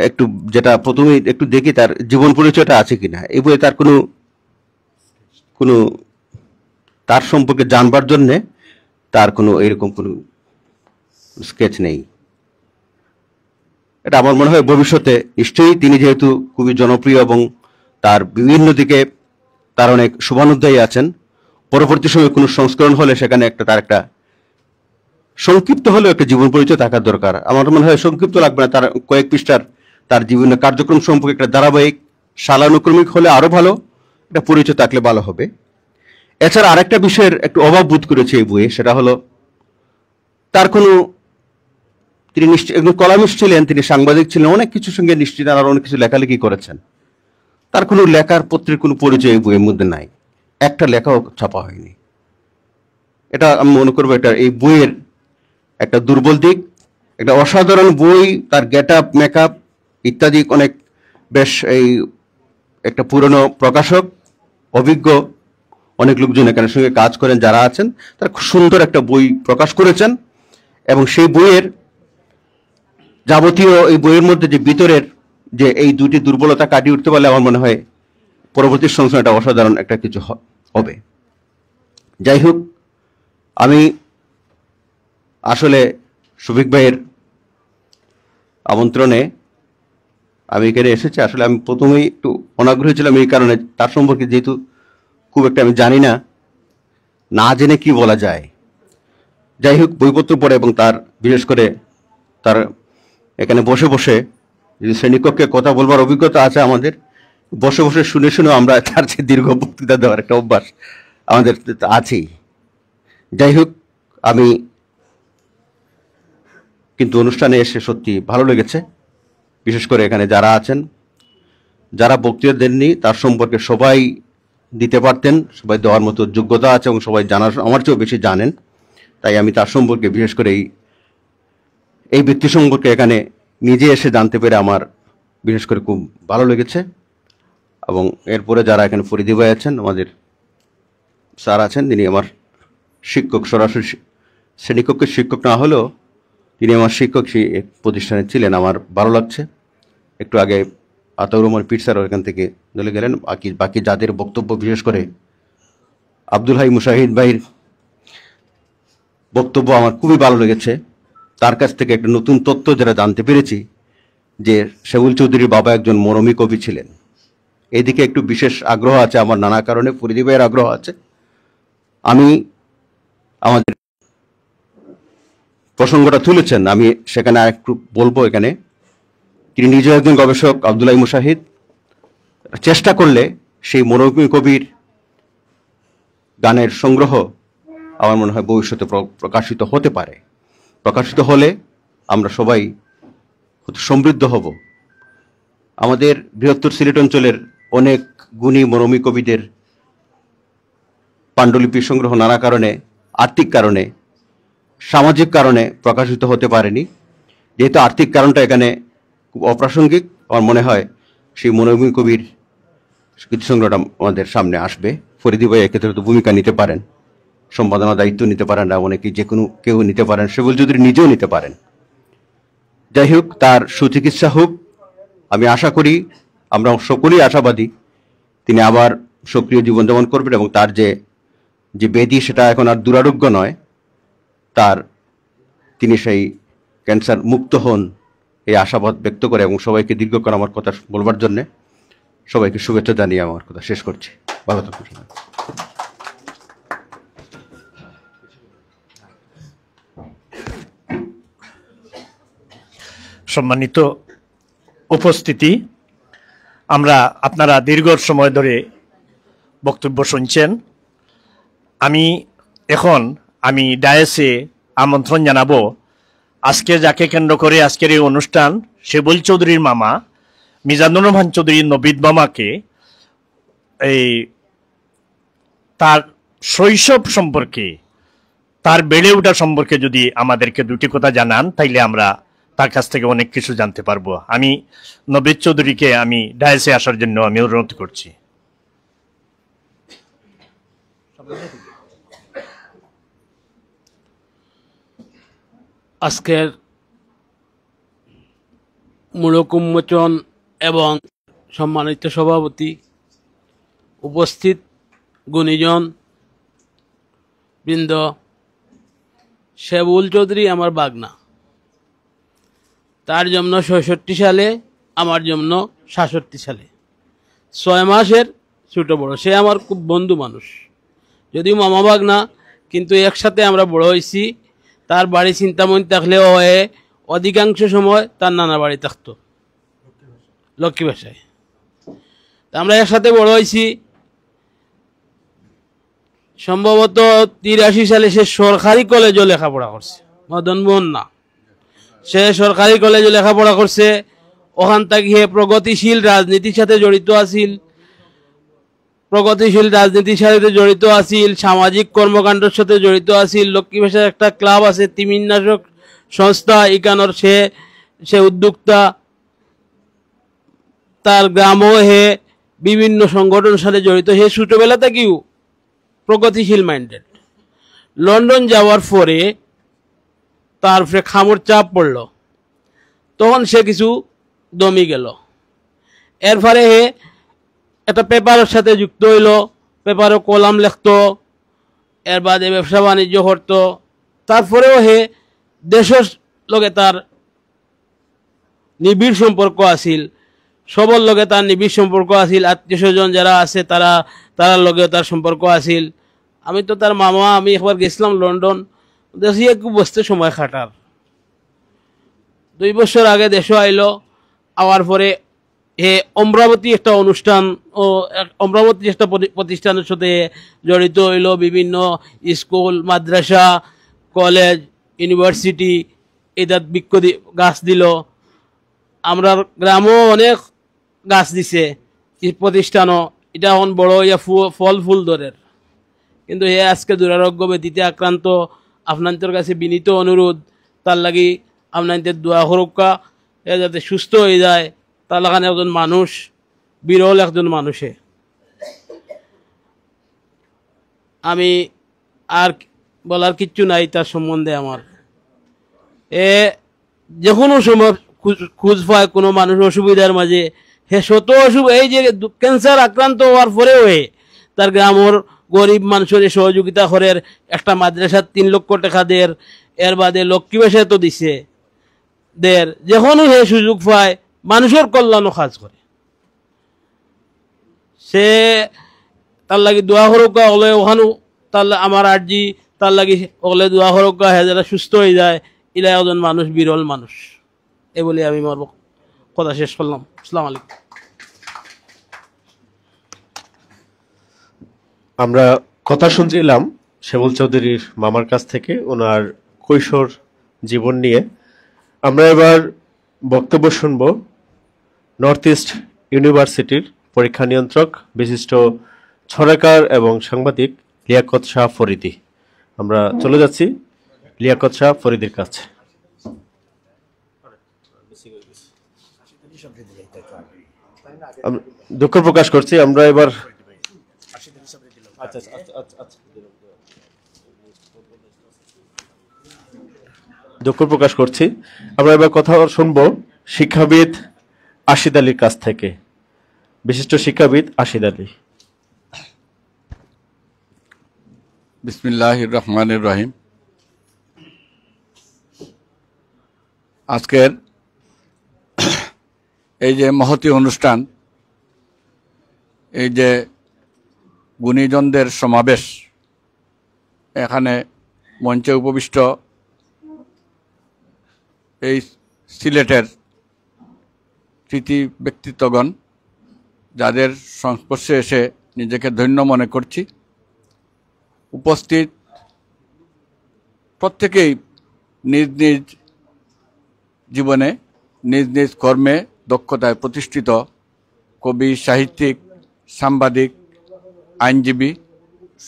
একটু যেটা প্রথমেই একটু দেখি তার জীবন পরিচয়টা আছে কিনা। এই বইয়ে তার কোনো তার সম্পর্কে জানবার জন্যে তার কোনো এরকম কোনো স্কেচ নেই। এটা আমার মনে হয় ভবিষ্যতে নিশ্চয়ই, তিনি যেহেতু খুবই জনপ্রিয় এবং তার বিভিন্ন দিকে তার অনেক শুভানুধ্যায়ী আছেন, পরবর্তী সময়ে কোনো সংস্করণ হলে সেখানে তার একটা সংক্ষিপ্ত হলেও একটা জীবন পরিচয় থাকার দরকার। আমার মনে হয় সংক্ষিপ্ত লাগবে না, তার কয়েক পৃষ্ঠার তার বিভিন্ন কার্যক্রম সম্পর্কে একটা ধারাবাহিক সালানুক্রমিক হলে আরো ভালো, একটা পরিচয় থাকলে ভালো হবে। এছাড়া আরেকটা বিষয়ের একটু অভাব বোধ করেছে এই বইয়ে, সেটা হলো তার কোনো, তিনি একজন কলামিস্ট ছিলেন, তিনি সাংবাদিক ছিলেন, অনেক কিছুর সঙ্গে নিশ্চিত আর অনেক কিছু লেখালেখি করেছেন। তার কোনো লেখার পত্রের কোনো পরিচয় এই বইয়ের মধ্যে নাই, একটা লেখাও ছাপা হয়নি। এটা আমি মনে করবো এটা এই বইয়ের একটা দুর্বল দিক। একটা অসাধারণ বই, তার গেট আপ, মেকআপ ইত্যাদি অনেক বেশ, এই একটা পুরনো প্রকাশক, অভিজ্ঞ অনেক লোকজন এখানে সঙ্গে কাজ করেন যারা আছেন, তারা খুব সুন্দর একটা বই প্রকাশ করেছেন। এবং সেই বইয়ের যাবতীয়, এই বইয়ের মধ্যে যে ভিতরের যে এই দুটি দুর্বলতা কাটিয়ে উঠতে পারলে আমার মনে হয় পরবর্তী সংস্করণ একটা অসাধারণ একটা কিছু হবে। যাই হোক, আমি আসলে শফিক ভাইয়ের আমন্ত্রণে আমি এখানে এসেছি। আসলে আমি প্রথমেই একটু অনাগ্রহী ছিলাম এই কারণে, তার সম্পর্কে যেহেতু খুব একটা আমি জানি না, না জেনে কি বলা যায়। যাই হোক, বইপত্র পড়ে এবং তার বিশেষ করে তার এখানে বসে বসে যদি শ্রেণীকক্ষে কথা বলবার অভিজ্ঞতা আছে আমাদের, বসে বসে শুনে শুনেও আমরা তার যে দীর্ঘ বক্তৃতা দেওয়ার একটা অভ্যাস আমাদের আছেই। যাই হোক, আমি কিন্তু অনুষ্ঠানে এসে সত্যি ভালো লেগেছে। বিশেষ করে এখানে যারা আছেন, যারা বক্তৃতা দেননি তার সম্পর্কে সবাই দিতে পারতেন, সবাই দেওয়ার মতো যোগ্যতা আছে এবং সবাই জানার আমার চেয়েও বেশি জানেন। তাই আমি তার সম্পর্কে বিশেষ করে এই ব্যক্তি সম্পর্কে এখানে নিজে এসে জানতে পেরে আমার বিশেষ করে খুব ভালো লেগেছে। এবং এরপরে যারা এখানে ফরিদি ভাই আছেন, আমাদের স্যার আছেন, তিনি আমার শিক্ষক, সরাসরি শ্রেণীকক্ষের শিক্ষক না হলেও তিনি আমার শিক্ষক, সেই প্রতিষ্ঠানে ছিলেন। আমার ভালো লাগছে। একটু আগে আতাউর রহমান পীর স্যার এখান থেকে চলে গেলেন। বাকি যাদের বক্তব্য, বিশেষ করে আব্দুল হাই মুশাহিদ ভাইয়ের বক্তব্য আমার খুবই ভালো লেগেছে। তার কাছ থেকে একটা নতুন তথ্য যেটা জানতে পেরেছি যে শেবুল চৌধুরীর বাবা একজন মরমী কবি ছিলেন। এইদিকে একটু বিশেষ আগ্রহ আছে আমার, নানা কারণে ফরিদি ভাইয়ের আগ্রহ আছে। আমি আমাদের প্রসঙ্গটা তুলেছেন, আমি সেখানে আরেকটু বলবো। এখানে তিনি নিজেও একজন গবেষক, আব্দুল মুশাহিদ। চেষ্টা করলে সেই মরমী কবির গানের সংগ্রহ আমার মনে হয় ভবিষ্যতে প্রকাশিত হতে পারে। প্রকাশিত হলে আমরা সবাই সমৃদ্ধ হব। আমাদের বৃহত্তর সিলেট অঞ্চলের অনেক গুণী মরমী কবিদের পাণ্ডুলিপি সংগ্রহ নানা কারণে, আর্থিক কারণে, সামাজিক কারণে প্রকাশিত হতে পারেনি। যেহেতু আর্থিক কারণটা এখানে খুব অপ্রাসঙ্গিক, আমার মনে হয় সেই মরমী কবির কৃতি সংগ্রহটা আমাদের সামনে আসবে। ফরিদি ভাই এক্ষেত্রে তো ভূমিকা নিতে পারেন, সম্পাদনা দায়িত্ব নিতে পারেন, না অনেকেই যে কোনো কেউ নিতে পারেন, শেবুল চৌধুরী নিজেও নিতে পারেন। যাই হোক, তার সুচিকিৎসা হোক। আমি আশা করি, আমরা সকলেই আশাবাদী, তিনি আবার সক্রিয় জীবনযাপন করবেন এবং তার যে ব্যাধি সেটা এখন আর দুরারোগ্য নয়, তিনি সেই ক্যান্সার মুক্ত হন এই আশাবাদ ব্যক্ত করে এবং সবাইকে দীর্ঘক্ষণ আমার কথা বলবার জন্য সবাইকে শুভেচ্ছা জানিয়ে আমার কথা শেষ করছি। ভালো থাকুন। সম্মানিত উপস্থিতি, আপনারা দীর্ঘ সময় ধরে বক্তব্য শুনছেন। আমি ডায়াসে আমন্ত্রণ জানাবো আজকে যাকে কেন্দ্র করে আজকের এই অনুষ্ঠান, শেবুল চৌধুরীর মামা মিজানুর রহমান চৌধুরীর নবীদ মামাকে তার শৈশব সম্পর্কে, তার বেড়ে ওঠা সম্পর্কে যদি আমাদেরকে দুটি কথা জানান, তাইলে আমরা তার কাছ থেকে অনেক কিছু জানতে পারবো। আমি নবীদ চৌধুরীকে আমি ডায়াসে আসার জন্য আমি অনুরোধ করছি। আজকের মূলক উন্মোচন এবং সম্মানিত সভাপতি, উপস্থিত গুণীজন বৃন্দ, শেবুল চৌধুরী আমার বাগনা। তার জন্ম ৬৬ সালে, আমার জন্ম ৬৭ সালে, ৬ মাসের ছোট বড়। সে আমার খুব বন্ধু মানুষ, যদিও মামা বাগনা, কিন্তু একসাথে আমরা বড় হয়েছি। তার বাড়ি চিন্তামণি থাকলেও অধিকাংশ সময় তার নানা বাড়ি থাকতো লক্ষ্মী ভাষায়। আমরা একসাথে বড় হয়েছি। সম্ভবত ৮৩ সালে সে সরকারি কলেজও লেখাপড়া করছে, মদন মোহন না, সে সরকারি কলেজে লেখাপড়া করছে। ওখান থেকে প্রগতিশীল রাজনীতির সাথে জড়িত আছিল, সামাজিক কর্মকাণ্ডের সাথে জড়িত আছিল। লক্ষ্মী ভাষার একটা ক্লাব আছে, তিমিন্নাশক সংস্থা, ইকানোর সে উদ্যোক্তা। তার গ্রামও বিভিন্ন সংগঠনের সাথে জড়িত। সে ছোটবেলা থেকেও প্রগতিশীল মাইন্ডেড। লন্ডন যাওয়ার পরে তার খামর চাপ পড়ল, তখন সে কিছু দমি গেল। এরপরে একটা পেপারের সাথে যুক্ত হইল, পেপারে কলাম লিখত, এর বাদে ব্যবসা বাণিজ্য করত। তারপরেও দেশের লগে তার নিবিড় সম্পর্ক আছিল, সবর লগে তার নিবিড় সম্পর্ক আছিল, আত্মীয় স্বজন যারা আছে তারার লগে তার সম্পর্ক আছিল। আমি তো তার মামা, আমি একবার গেছিলাম লন্ডন, দেখি একটু বসতে সময় খাটার। 2 বছর আগে দেশে আইলো, আওয়ার পরে অমরাবতী একটা অনুষ্ঠান ও অমরাবতী একটা প্রতিষ্ঠানের সাথে জড়িত হইল। বিভিন্ন স্কুল, মাদ্রাসা, কলেজ, ইউনিভার্সিটি এটা বৃক্ষ গাছ দিল। আমরা গ্রামও অনেক গাছ দিছে, প্রতিষ্ঠানও এটা এখন বড় ইয়া ফল ফুল ধরের। কিন্তু আজকে দুরারোগ্য ব্যাধিতে আক্রান্ত। আপনাদের কাছে বিনীত অনুরোধ, তার লাগি আপনাদের দোয়া হরক্কা, যাতে সুস্থ হয়ে যায়। তার লাগানে একজন মানুষ, বিরল একজন মানুষে। আমি আর বলার কিচ্ছু নাই তার সম্বন্ধে আমার। যে কোনো সময় খোঁজ পায় কোনো মানুষ অসুবিধার মাঝে, শত অসুবিধা, এই যে ক্যান্সার আক্রান্ত হওয়ার পরেও তার গ্রামের গরিব মানুষের সহযোগিতা করের। একটা মাদ্রাসার 3 লক্ষ টাকা দের, এর বাদে লক্ষ্মী বেশে তো দিছে দের। যখন সুযোগ পায় মানুষের কল্যাণও কাজ করে। সে তার লাগি দোয়া হরকা হলে ওখানেও তার আমার আর্জি, তার লাগি হলে দোয়া হরকা যারা সুস্থ হয়ে যায়। ইলা একজন মানুষ, বিরল মানুষ। এ বলে আমি আমার কথা শেষ করলাম। আসসালামু আলাইকুম। আমরা কথা শুনছিলাম শেবুল চৌধুরীর মামার কাছ থেকে ওনার কৈশোর জীবন নিয়ে। আমরা এবার বক্তব্য শুনব নর্থ ইস্ট ইউনিভার্সিটির পরীক্ষা নিয়ন্ত্রক, বিশিষ্ট ছড়াকার এবং সাংবাদিক লিয়াকত শাহ ফরিদি। আমরা চলে যাচ্ছি লিয়াকত শাহ ফরিদির কাছে। দুঃখ প্রকাশ করছি, আমরা এবার দুঃখ প্রকাশ করছি। আমরা এবার কথা শুনবো শিক্ষাবিদ আশিদ আলীর কাছ থেকে। বিশিষ্ট শিক্ষাবিদ আশিদ আলী। বিসমিল্লাহির রহমানির রহিম। আজকের এই যে মহতী অনুষ্ঠান, এই যে গুণীজনদের সমাবেশ, এখানে মঞ্চে উপবিষ্ট এই সিলেটের কৃতি ব্যক্তিত্বগণ, যাদের সংস্পর্শে এসে নিজেকে ধন্য মনে করছি, উপস্থিত প্রত্যেকেই নিজ নিজ জীবনে, নিজ নিজ কর্মে, দক্ষতায় প্রতিষ্ঠিত কবি, সাহিত্যিক, সাংবাদিক, আইনজীবী,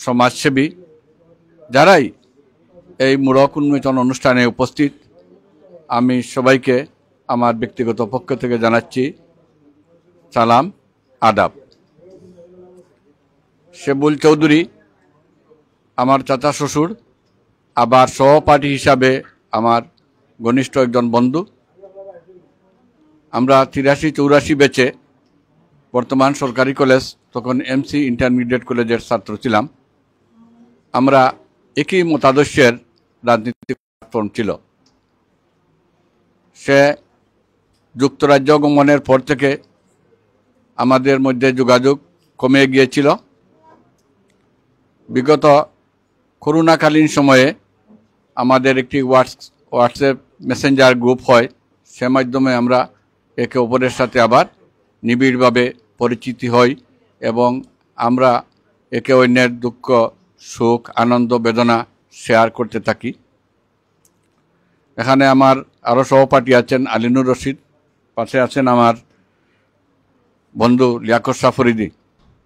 সমাজসেবী, যারাই এই মূরক উন্মোচন অনুষ্ঠানে উপস্থিত, আমি সবাইকে আমার ব্যক্তিগত পক্ষ থেকে জানাচ্ছি সালাম, আদাব। শেবুল চৌধুরী আমার চাচা শ্বশুর, আবার সহপাঠী হিসাবে আমার ঘনিষ্ঠ একজন বন্ধু। আমরা 83-84 ব্যাচে, বর্তমান সরকারি কলেজ, তখন এমসি ইন্টারমিডিয়েট কলেজের ছাত্র ছিলাম। আমরা একই মতাদর্শের রাজনীতিক প্ল্যাটফর্ম ছিল। সে যুক্তরাজ্য গমনের পর থেকে আমাদের মধ্যে যোগাযোগ কমে গিয়েছিল। বিগত করোনাকালীন সময়ে আমাদের একটি হোয়াটসঅ্যাপ মেসেঞ্জার গ্রুপ হয়, সে মাধ্যমে আমরা একে অপরের সাথে আবার নিবিড়ভাবে পরিচিতি হই এবং আমরা একে অন্যের দুঃখ, সুখ, আনন্দ, বেদনা শেয়ার করতে থাকি। এখানে আমার আরও সহপাঠী আছেন আলিনুর রশিদ, পাশে আছেন আমার বন্ধু লিয়াকত শাহ ফরিদি।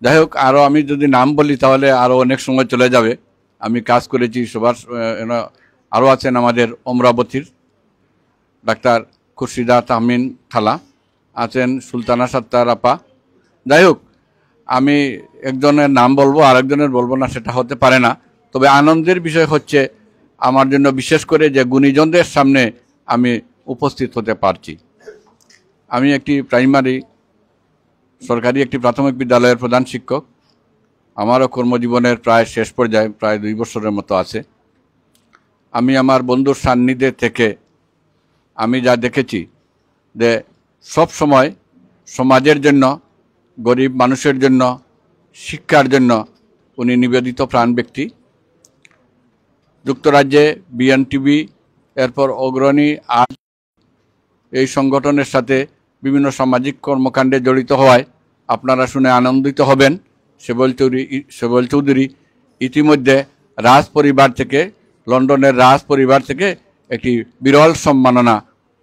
যাই হোক, আরও আমি যদি নাম বলি তাহলে আরও অনেক সময় চলে যাবে। আমি কাজ করেছি সবার, আরও আছেন আমাদের অমরাবতীর ডাক্তার খুরশিদা তাহমিন খালা, আছেন সুলতানা সত্তার আপা। যাই হোক, আমি একজনের নাম বলবো, আরেকজনের বলবো না, সেটা হতে পারে না। তবে আনন্দের বিষয় হচ্ছে আমার জন্য বিশেষ করে যে গুণীজনদের সামনে আমি উপস্থিত হতে পারছি। আমি একটি সরকারি একটি প্রাথমিক বিদ্যালয়ের প্রধান শিক্ষক। আমারও কর্মজীবনের প্রায় শেষ পর্যায়ে, প্রায় 2 বছরের মতো আছে। আমি আমার বন্ধুর সান্নিধ্যে থেকে আমি যা দেখেছি যে সব সময় সমাজের জন্য, গরিব মানুষের জন্য, শিক্ষার জন্য উনি নিবেদিত প্রাণ ব্যক্তি। যুক্তরাজ্যে বিএনটিভি, এরপর অগ্রণী আর্ট, এই সংগঠনের সাথে বিভিন্ন সামাজিক কর্মকাণ্ডে জড়িত হওয়ায় আপনারা শুনে আনন্দিত হবেন। সেবল চৌধুরী ইতিমধ্যে রাজ পরিবার থেকে, লন্ডনের রাজ পরিবার থেকে একটি বিরল সম্মাননা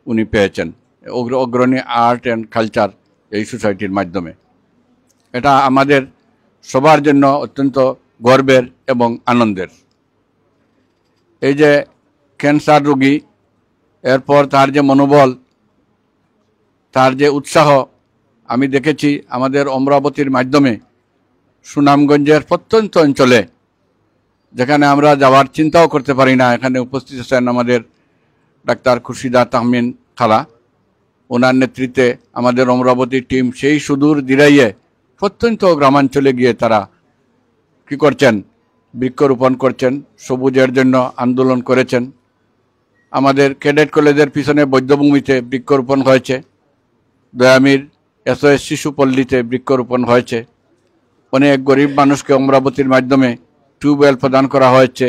উনি পেয়েছেন অগ্রণী আর্ট অ্যান্ড কালচার এই সোসাইটির মাধ্যমে। এটা আমাদের সবার জন্য অত্যন্ত গর্বের এবং আনন্দের। এই যে ক্যান্সার রোগী, এরপর তার যে মনোবল, তার যে উৎসাহ আমি দেখেছি আমাদের অমরাবতীর মাধ্যমে সুনামগঞ্জের প্রত্যন্ত অঞ্চলে, যেখানে আমরা যাওয়ার চিন্তাও করতে পারি না, এখানে উপস্থিত আছেন আমাদের ডাক্তার খুরশিদা তাহমিন খালা। ওনার নেতৃত্বে আমাদের অমরাবতীর টিম সেই সুদূর দিরাইয়ে প্রত্যন্ত গ্রামাঞ্চলে গিয়ে তারা কি করছেন, বৃক্ষরোপণ করছেন, সবুজের জন্য আন্দোলন করেছেন। আমাদের ক্যাডেট কলেজের পিছনে বৈদ্যভূমিতে বৃক্ষরোপণ হয়েছে, দয়ামির SOS শিশুপল্লীতে বৃক্ষরোপণ হয়েছে। অনেক গরিব মানুষকে অমরাবতীর মাধ্যমে টিউবওয়েল প্রদান করা হয়েছে,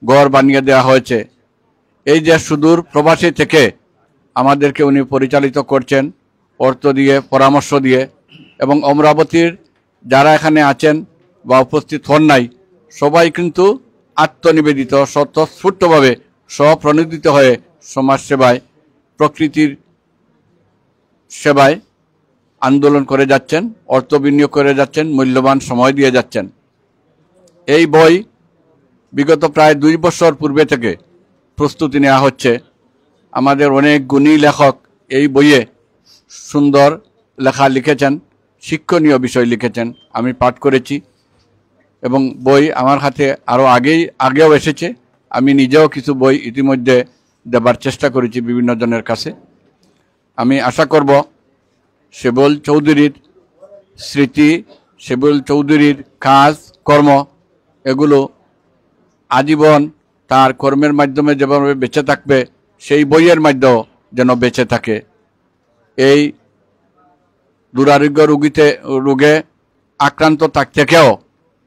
ঘর বানিয়ে দেওয়া হয়েছে। এই যে সুদূর প্রবাসী থেকে আমাদেরকে উনি পরিচালিত করছেন অর্থ দিয়ে, পরামর্শ দিয়ে, এবং অমরাবতীর যারা এখানে আছেন বা উপস্থিত হন নাই, সবাই কিন্তু আত্মনিবেদিত, স্বতঃস্ফূর্তভাবে স্বপ্রণোদিত হয়ে সমাজসেবায়, প্রকৃতির সেবায় আন্দোলন করে যাচ্ছেন, অর্থ বিনিয়োগ করে যাচ্ছেন, মূল্যবান সময় দিয়ে যাচ্ছেন। এই বই বিগত প্রায় 2 বছর পূর্বে থেকে প্রস্তুতি নেওয়া হচ্ছে। আমাদের অনেক গুণী লেখক এই বইয়ে সুন্দর লেখা লিখেছেন, শিক্ষণীয় বিষয় লিখেছেন, আমি পাঠ করেছি এবং বই আমার হাতে আরও আগেও এসেছে। আমি নিজেও কিছু বই ইতিমধ্যে দেবার চেষ্টা করেছি বিভিন্ন জনের কাছে। আমি আশা করব সেবল চৌধুরীর স্মৃতি, সেবল চৌধুরীর কাজ কর্ম, এগুলো আজীবন তার কর্মের মাধ্যমে যেভাবে বেঁচে থাকবে, সেই বইয়ের মাধ্যমেও যেন বেঁচে থাকে। এই দুরারোগ্য রোগে আক্রান্ত থেকেও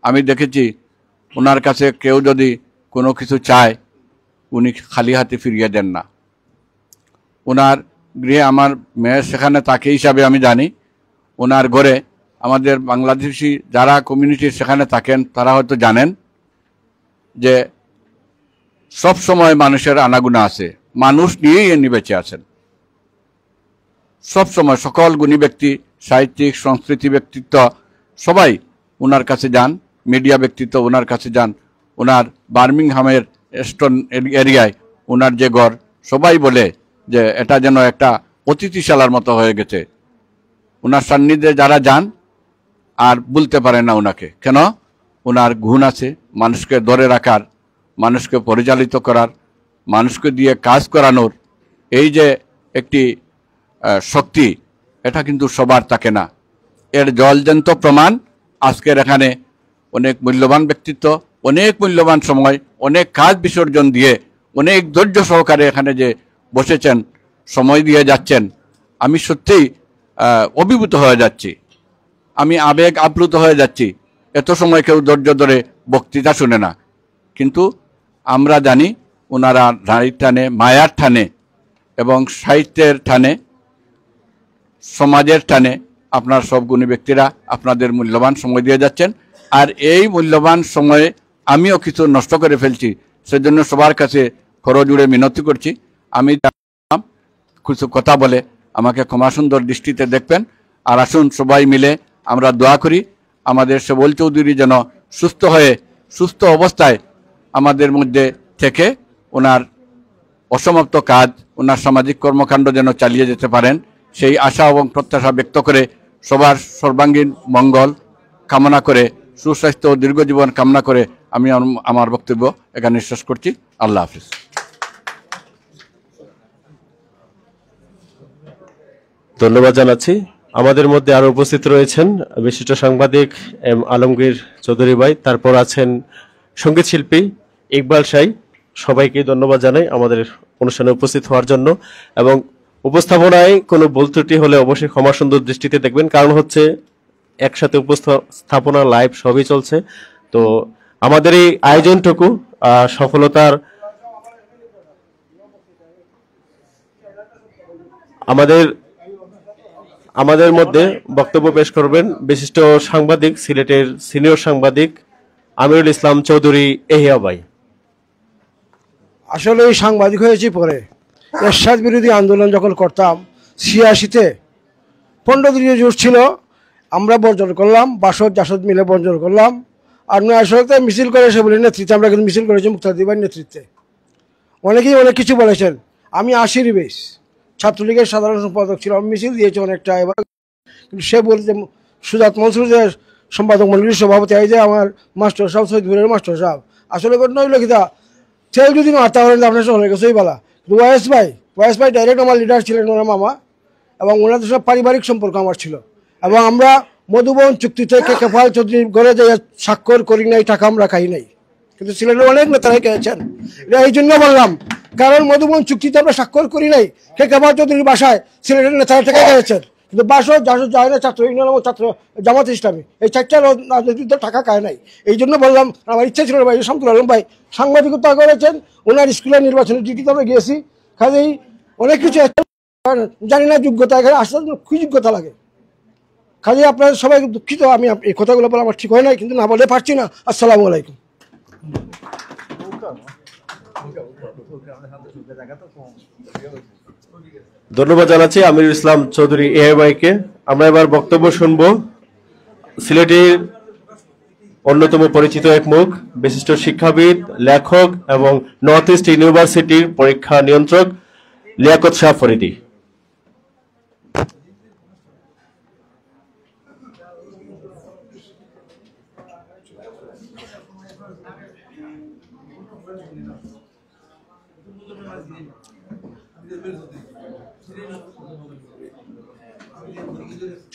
আমি দেখেছি ওনার কাছে কেউ যদি কোনো কিছু চায়, উনি খালি হাতে ফিরিয়ে দেন না। ওনার গৃহে আমার মেয়ে সেখানে থাকে হিসাবে আমি জানি। ওনার ঘরে আমাদের বাংলাদেশি যারা কমিউনিটি সেখানে থাকেন তারা হয়তো জানেন যে সব সময় মানুষের আনাগুনা আছে, মানুষ নিয়েই এনে বেঁচে আছেন। সব সময় সকল গুণী ব্যক্তি, সাহিত্যিক, সংস্কৃতি ব্যক্তিত্ব সবাই ওনার কাছে যান, মিডিয়া ব্যক্তিত্ব ওনার কাছে যান। ওনার বার্মিংহামের এস্টন এরিয়ায় ওনার যে ঘর, সবাই বলে যে এটা যেন একটা অতিথিশালার মতো হয়ে গেছে। ওনার সান্নিধ্যে যারা যান আর বলতে পারে না ওনাকে, কেন? ওনার গুণ আছে মানুষকে ধরে রাখার, মানুষকে পরিচালিত করার, মানুষকে দিয়ে কাজ করানোর। এই যে একটি শক্তি, এটা কিন্তু সবার থাকে না। এর জলজ্যান্ত প্রমাণ আজকের এখানে অনেক মূল্যবান ব্যক্তিত্ব, অনেক মূল্যবান সময়, অনেক কাজ বিসর্জন দিয়ে, অনেক ধৈর্য সহকারে এখানে যে বসেছেন, সময় দিয়ে যাচ্ছেন। আমি সত্যিই অভিভূত হয়ে যাচ্ছি, আমি আবেগ আপ্লুত হয়ে যাচ্ছি। এত সময় কেউ ধৈর্য ধরে বক্তৃতা শুনে না, কিন্তু আমরা জানি ওনারা নারীর টানে, মায়ার টানে এবং সাহিত্যের টানে, সমাজের টানে আপনার সব গুণী ব্যক্তিরা আপনাদের মূল্যবান সময় দিয়ে যাচ্ছেন। আর এই মূল্যবান সময়ে আমিও কিছু নষ্ট করে ফেলছি, সেজন্য সবার কাছে করজোড়ে মিনতি করছি। আমি কিছু কথা বলে আমাকে ক্ষমা সুন্দর দৃষ্টিতে দেখবেন। আর আসুন সবাই মিলে আমরা দোয়া করি আমাদের সেবল চৌধুরী যেন সুস্থ হয়ে, সুস্থ অবস্থায় আমাদের মধ্যে থেকে ওনার অসমাপ্ত কাজ, ওনার সামাজিক কর্মকাণ্ড যেন চালিয়ে যেতে পারেন, সেই আশা এবং প্রত্যাশা ব্যক্ত করে সবার সর্বাঙ্গীন মঙ্গল কামনা করে, সুস্বাস্থ্য ও দীর্ঘজীবন কামনা করে আমি আমার বক্তব্য এখানে শেষ করছি। আল্লাহ হাফিজ। ধন্যবাদ জানাচ্ছি। আমাদের মধ্যে আরো উপস্থিত রয়েছেন বিশিষ্ট সাংবাদিক এম আলমগীর চৌধুরী ভাই, তারপর আছেন সঙ্গীত শিল্পী ইকবাল শাহ। সবাইকে ধন্যবাদ জানাই আমাদের অনুষ্ঠানে উপস্থিত হওয়ার জন্য। এবং উপস্থাপনায় কোনো ভুল ত্রুটি হলে অবশ্যই ক্ষমা সুন্দর দৃষ্টিতে দেখবেন, কারণ হচ্ছে একসাথে উপস্থাপনা লাইভ সবই চলছে। তো আমাদের এই আয়োজনটুকু সফলতার আমাদের মধ্যে বক্তব্য পেশ করবেন বিশিষ্ট সাংবাদিক, সিলেটের সিনিয়র সাংবাদিক আমিরুল ইসলাম চৌধুরী এহিয়া ভাই। আসলে এই সাংবাদিক হয়েছি পরে, এরশাদ বিরোধী আন্দোলন যখন করতাম ৮৬-তে 15 দিনের জোর ছিল, আমরা বর্জন করলাম, বাসদ জাসদ মিলে বর্জন করলাম। আর ৯ মিছিল করে সে বলে নেতৃত্বে, আমরা কিন্তু মিছিল করেছি মুক্তিযোদ্ধার নেতৃত্বে। অনেকেই অনেক কিছু বলেছেন। আমি 80 বেশ ছাত্রলীগের সাধারণ সম্পাদক ছিলাম, মিছিল দিয়েছি অনেকটা। এবার কিন্তু সে বলছে সুজাত মনসুর যে সম্পাদক মন্ডলীর সভাপতি, এই যে আমার মাস্টার সাহেব সৈয়দপুরের মাস্টার সাহেব, আসলে ঘটনা হইল কিতা, তেল যদি মারতে পারেন আপনার হয়ে গেছে ওই বেলা। ওয়াইএস ভাই ডাইরেক্ট আমার লিডার ছিলেন, ওনার মামা, এবং ওনাদের সব পারিবারিক সম্পর্ক আমার ছিল। এবং আমরা মধুবন চুক্তি থেকে কেফাল চৌধুরীর ঘরে যাই স্বাক্ষর করি নাই, টাকা আমরা খাই নাই, কিন্তু সিলেটের অনেক নেতারাই খেয়েছেন। এটা এই জন্য বললাম, কারণ মধুবন চুক্তিতে আমরা স্বাক্ষর করি নাই, কেফাল চৌধুরীর বাসায় সিলেটের নেতারা থেকে খেয়েছেন, কিন্তু বাসদ জাসদ যায় না, ছাত্র ইউনিয়ন এবং ছাত্র জামাত ইসলামী এই 4টা রাজনীতিতে টাকা খায় নাই। এই জন্য বললাম, আমার ইচ্ছা ছিল ভাই শামসুল আলম ভাই সাংবাদিকতা করেছেন, ওনার স্কুলের নির্বাচনের ডিউটিতে আমরা গিয়েছি, কাজেই অনেক কিছু জানি না যোগ্যতা, এখানে আসতে কি যোগ্যতা লাগে। কাজে আপনার সবাই দুঃখিত, আমি এই কথাগুলো বলে আমার ঠিক হয় নাই, কিন্তু না বলে পারছি না। আসসালামু আলাইকুম। ধন্যবাদ জানাচ্ছি আমিরুল ইসলাম চৌধুরী এআইকে। আমরা এবার বক্তব্য শুনব সিলেটের অন্যতম পরিচিত এক মুখ, বিশিষ্ট শিক্ষাবিদ, লেখক এবং নর্থ ইস্ট ইউনিভার্সিটির পরীক্ষা নিয়ন্ত্রক লিয়াকত শাহ ফরিদী।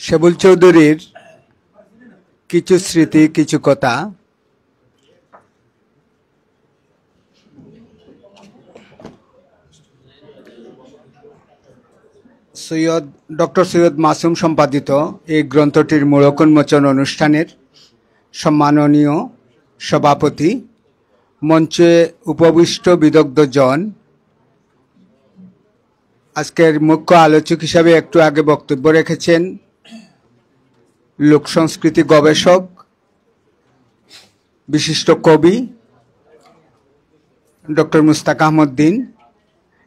সেবুল চৌধুরীর কিছু স্মৃতি, কিছু কথা। ডক্টর সৈয়দ মাসুম সম্পাদিত এই গ্রন্থটির মূলক উন্মোচন অনুষ্ঠানের সম্মাননীয় সভাপতি, মঞ্চে উপবিষ্ট বিদগ্ধজন, আজকের মুখ্য আলোচক হিসাবে একটু আগে বক্তব্য রেখেছেন লোক সংস্কৃতি গবেষক, বিশিষ্ট কবি ডক্টর মুস্তাক আহমদ দিন।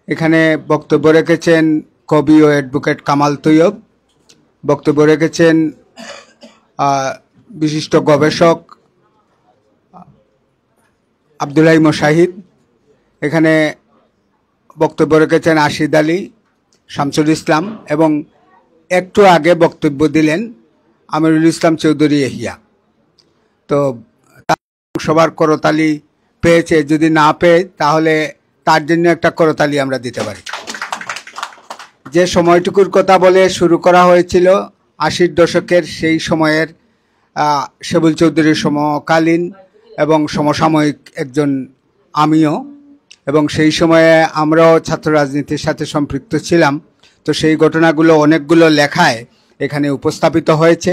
এখানে বক্তব্য রেখেছেন কবি ও অ্যাডভোকেট কামাল তৈয়ব, বক্তব্য রেখেছেন বিশিষ্ট গবেষক আব্দুল্লাহ মোশাহিদ, এখানে বক্তব্য রেখেছেন আশিদ আলী, শামসুল ইসলাম, এবং একটু আগে বক্তব্য দিলেন আমিরুল ইসলাম চৌধুরী এহিয়া। তো সবার করতালি পেয়েছে, যদি না পেয়ে তাহলে তার জন্য একটা করতালি আমরা দিতে পারি। যে সময়টুকুর কথা বলে শুরু করা হয়েছিল 80-র দশকের, সেই সময়ের সেবুল চৌধুরীর সমকালীন এবং সমসাময়িক একজন আমিও, এবং সেই সময়ে আমরাও ছাত্র রাজনীতির সাথে সম্পৃক্ত ছিলাম। তো সেই ঘটনাগুলো অনেকগুলো লেখায় এখানে উপস্থাপিত হয়েছে।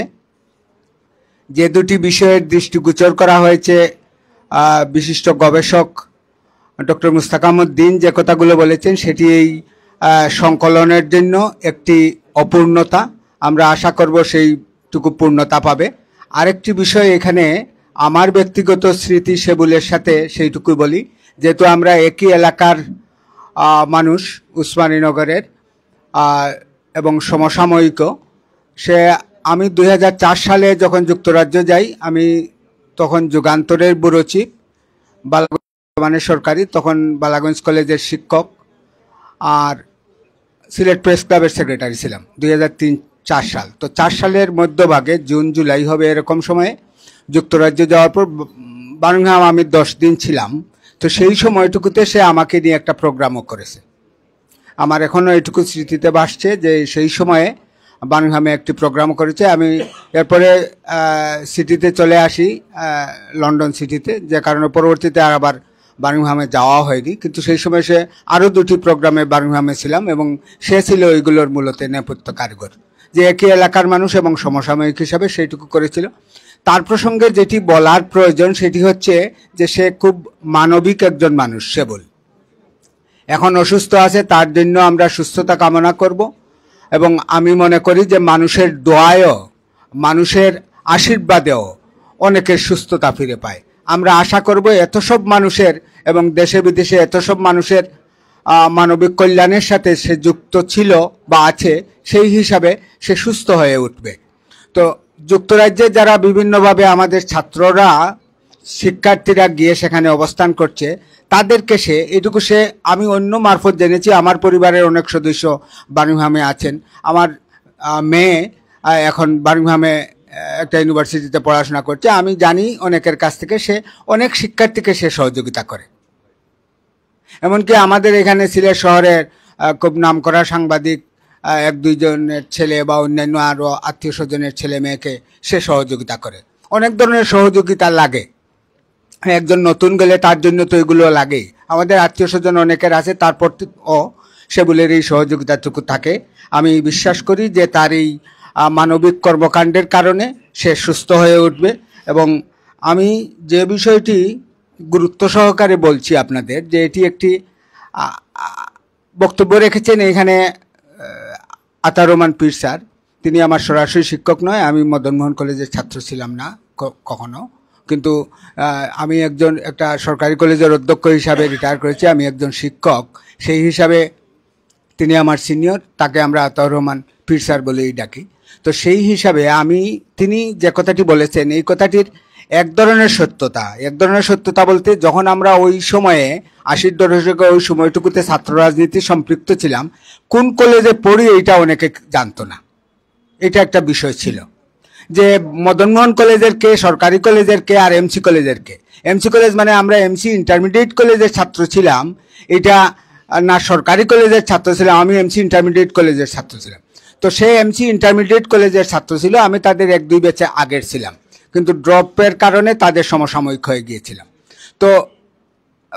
যে দুটি বিষয়ের দৃষ্টিগোচর করা হয়েছে, বিশিষ্ট গবেষক ডক্টর মুস্তাক আহমদ দিন যে কথাগুলো বলেছেন, সেটি এই সংকলনের জন্য একটি অপূর্ণতা। আমরা আশা করব সেইটুকু পূর্ণতা পাবে। আরেকটি বিষয় এখানে আমার ব্যক্তিগত স্মৃতি সেবুলের সাথে সেইটুকু বলি, যেহেতু আমরা একই এলাকার মানুষ, উসমানীনগরের এবং সমসাময়িকও। আমি 2004 সালে যখন যুক্তরাজ্য যাই, আমি তখন যুগান্তরের ব্যুরো চিফ, বালাগঞ্জ সরকারি, তখন বালাগঞ্জ কলেজের শিক্ষক, আর সিলেট প্রেস ক্লাবের সেক্রেটারি ছিলাম 2003-04 সাল। তো 4 সালের মধ্যভাগে, জুন জুলাই হবে এরকম সময়ে, যুক্তরাজ্য যাওয়ার পর বার্মিংহাম আমি 10 দিন ছিলাম। তো সেই সময়টুকুতে সে আমাকে নিয়ে একটা প্রোগ্রামও করেছে। আমার এখনও এটুকু স্মৃতিতে ভাসছে যে সেই সময়ে বার্মিংহামে একটি প্রোগ্রাম করেছে। আমি এরপরে সিটিতে চলে আসি, লন্ডন সিটিতে, যে কারণে পরবর্তীতে আবার বার্মিংহামে যাওয়া হয়নি, কিন্তু সেই সময় সে আরও 2টি প্রোগ্রামে বার্মিংহামে ছিলাম এবং সে ছিল ওইগুলোর মূলত নেপথ্য কারিগর, যে একই এলাকার মানুষ এবং সমসাময়িক হিসাবে সেইটুকু করেছিল। তার প্রসঙ্গে যেটি বলার প্রয়োজন সেটি হচ্ছে যে সে খুব মানবিক একজন মানুষ। সেবল এখন অসুস্থ আছে, তার জন্য আমরা সুস্থতা কামনা করব এবং আমি মনে করি যে মানুষের দোয়ায়ও মানুষের আশীর্বাদেও অনেকের সুস্থতা ফিরে পায়। আমরা আশা করব এত সব মানুষের এবং দেশে বিদেশে এত সব মানুষের মানবিক কল্যাণের সাথে সে যুক্ত ছিল বা আছে, সেই হিসাবে সে সুস্থ হয়ে উঠবে। তো যুক্তরাজ্যে যারা বিভিন্নভাবে আমাদের ছাত্ররা শিক্ষার্থীরা গিয়ে সেখানে অবস্থান করছে, তাদেরকে এটুকু আমি অন্য মারফত জেনেছি, আমার পরিবারের অনেক সদস্য বার্মিংহামে আছেন। আমার মেয়ে এখন বার্মিংহামে একটা ইউনিভার্সিটিতে পড়াশোনা করছে। আমি জানি অনেকের কাছ থেকে সে অনেক শিক্ষার্থীকে সে সহযোগিতা করে। এমনকি আমাদের এখানে সিলেট শহরের খুব নামকরা সাংবাদিক 1-2 জনের ছেলে বা অন্যান্য আরও আত্মীয় স্বজনের ছেলে মেয়েকে সে সহযোগিতা করে। অনেক ধরনের সহযোগিতা লাগে, একজন নতুন গেলে তার জন্য তো এগুলো লাগেই। আমাদের আত্মীয় স্বজন অনেকের আছে, তারপর সেগুলোর এই সহযোগিতাটুকু থাকে। আমি বিশ্বাস করি যে তার এই মানবিক কর্মকাণ্ডের কারণে সে সুস্থ হয়ে উঠবে। এবং আমি যে বিষয়টি গুরুত্ব সহকারে বলছি আপনাদের, যে এটি একটি বক্তব্য রেখেছেন এখানে আতা রহমান পীর স্যার। তিনি আমার সরাসরি শিক্ষক নয়, আমি মদন মোহন কলেজের ছাত্র ছিলাম না কখনো, কিন্তু আমি একটা সরকারি কলেজের অধ্যক্ষ হিসাবে রিটায়ার করেছি। আমি একজন শিক্ষক, সেই হিসাবে তিনি আমার সিনিয়র, তাকে আমরা আতা রহমান পীর স্যার বলেই ডাকি। তো সেই হিসাবে তিনি যে কথাটি বলেছেন এই কথাটির এক ধরনের সত্যতা বলতে, যখন আমরা ওই সময়ে 80 দশকে ওই সময়টুকুতে ছাত্র রাজনীতি সম্পৃক্ত ছিলাম, কোন কলেজে পড়ি এইটা অনেকে জানতো না। এটা একটা বিষয় ছিল যে মদনমোহন কলেজের কে, সরকারি কলেজের কে, আর এমসি কলেজের কে। এমসি কলেজ মানে আমরা এমসি ইন্টারমিডিয়েট কলেজের ছাত্র ছিলাম, এটা না সরকারি কলেজের ছাত্র ছিলাম, আমি এমসি ইন্টারমিডিয়েট কলেজের ছাত্র ছিলাম। তো সে এমসি ইন্টারমিডিয়েট কলেজের ছাত্র ছিল, আমি তাদের 1-2 ব্যাচে আগের ছিলাম, কিন্তু ড্রপের কারণে তাদের সমসাময়িক হয়ে গিয়েছিলাম। তো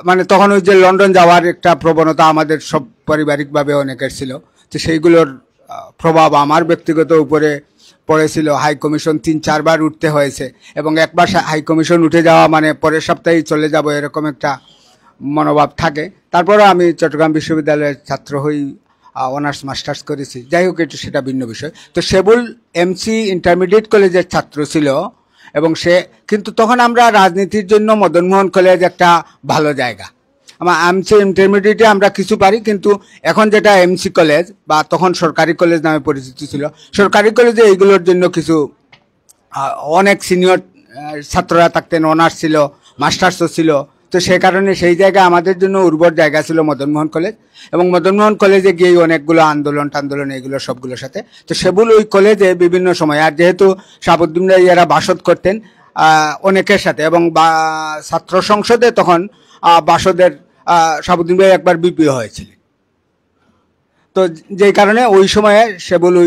মানে তখন ওই যে লন্ডন যাওয়ার একটা প্রবণতা আমাদের সব পারিবারিকভাবে অনেকের ছিল, তো সেইগুলোর প্রভাব আমার ব্যক্তিগত উপরে পড়েছিল। হাই কমিশন 3-4 বার উঠতে হয়েছে এবং একবার হাই কমিশন উঠে যাওয়া মানে পরের সপ্তাহেই চলে যাব এরকম একটা মনোভাব থাকে। তারপরে আমি চট্টগ্রাম বিশ্ববিদ্যালয়ের ছাত্র হই, অনার্স মাস্টার্স করেছি। যাই হোক, একটু সেটা ভিন্ন বিষয়। তো সেবুল এমসি ইন্টারমিডিয়েট কলেজের ছাত্র ছিল এবং কিন্তু তখন আমরা রাজনীতির জন্য মদনমোহন কলেজ একটা ভালো জায়গা। আমার এমসি ইন্টারমিডিয়েটে আমরা কিছু পারি, কিন্তু এখন যেটা এমসি কলেজ বা তখন সরকারি কলেজ নামে পরিচিত ছিল, সরকারি কলেজে এইগুলোর জন্য কিছু অনেক সিনিয়র ছাত্ররা থাকতেন, অনার্স ছিল, মাস্টার্সও ছিল। তো সে কারণে সেই জায়গা আমাদের জন্য উর্বর জায়গা ছিল মদনমোহন কলেজ। এবং মদনমোহন কলেজে গিয়েই অনেকগুলো আন্দোলন এগুলো সবগুলোর সাথে। তো সেগুলো ওই কলেজে বিভিন্ন সময়, আর যেহেতু শাহাবুদ্দিন এরা বাসদ করতেন অনেকের সাথে, এবং ছাত্র সংসদে তখন বাসদের শাহাবুদ্দিন ভাই একবার বিপিও হয়েছিলেন। তো যেই কারণে ওই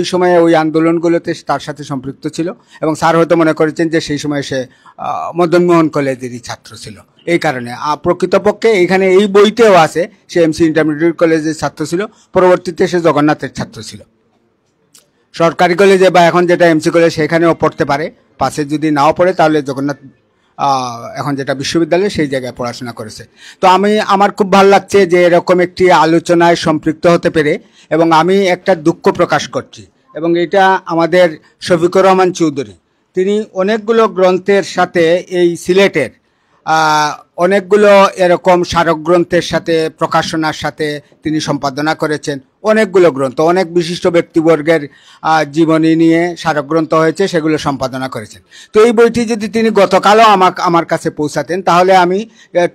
সময়ে ওই আন্দোলনগুলোতে তার সাথে সম্পৃক্ত ছিল এবং স্যার হয়তো মনে করেছেন যে সেই সময় সে মদনমোহন কলেজেরই ছাত্র ছিল। এই কারণে প্রকৃতপক্ষে এখানে এই বইতেও আছে সে এমসি ইন্টারমিডিয়েট কলেজের ছাত্র ছিল, পরবর্তীতে সে জগন্নাথের ছাত্র ছিল। সরকারি কলেজে বা এখন যেটা এমসি কলেজ সেখানেও পড়তে পারে, পাশে যদি নাও পড়ে তাহলে জগন্নাথ এখন যেটা বিশ্ববিদ্যালয় সেই জায়গায় পড়াশোনা করেছে। তো আমার খুব ভালো লাগছে যে এরকম একটি আলোচনায় সম্পৃক্ত হতে পেরে, এবং আমি একটা দুঃখ প্রকাশ করছি, এবং এটা আমাদের শফিকুর রহমান চৌধুরী, তিনি অনেকগুলো গ্রন্থের সাথে এই সিলেটের অনেকগুলো এরকম স্মারক গ্রন্থের সাথে প্রকাশনার সাথে তিনি সম্পাদনা করেছেন। অনেকগুলো গ্রন্থ, অনেক বিশিষ্ট ব্যক্তিবর্গের জীবনী নিয়ে স্মারক গ্রন্থ হয়েছে, সেগুলো সম্পাদনা করেছেন। তো এই বইটি যদি তিনি গতকালও আমার কাছে পৌঁছাতেন, তাহলে আমি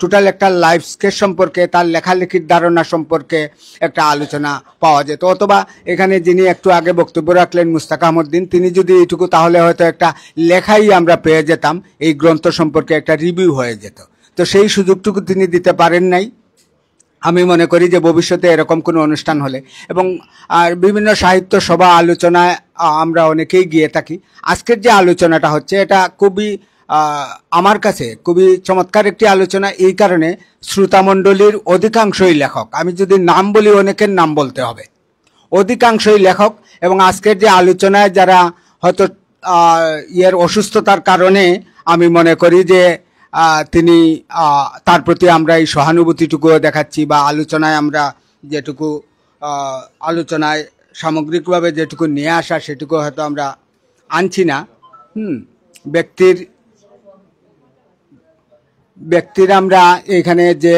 টোটাল একটা লাইফ স্কেচ সম্পর্কে, তার লেখালেখির ধারণা সম্পর্কে একটা আলোচনা পাওয়া যেত। অথবা এখানে যিনি একটু আগে বক্তব্য রাখলেন মুস্তাক আহমদ্দিন, তিনি যদি এইটুকু, তাহলে হয়তো একটা লেখাই আমরা পেয়ে যেতাম, এই গ্রন্থ সম্পর্কে একটা রিভিউ হয়ে যেত। তো সেই সুযোগটুকু তিনি দিতে পারেন নাই। আমি মনে করি যে ভবিষ্যতে এরকম কোনো অনুষ্ঠান হলে, এবং আর বিভিন্ন সাহিত্য সভা আলোচনায় আমরা অনেকেই গিয়ে থাকি। আজকের যে আলোচনাটা হচ্ছে এটা খুবই আমার কাছে খুবই চমৎকার একটি আলোচনা, এই কারণে শ্রোতামণ্ডলীর অধিকাংশই লেখক, আমি যদি নাম বলি অনেকের নাম বলতে হবে, অধিকাংশই লেখক। এবং আজকের যে আলোচনায় যারা হয়তো ইয়ের অসুস্থতার কারণে আমি মনে করি যে তিনি তার প্রতি আমরা এই সহানুভূতিটুকুও দেখাচ্ছি, বা আলোচনায় আমরা যেটুকু আলোচনায় সামগ্রিকভাবে যেটুকু নিয়ে আসা সেটুকু হয়তো আমরা আনছি না। ব্যক্তির আমরা এখানে যে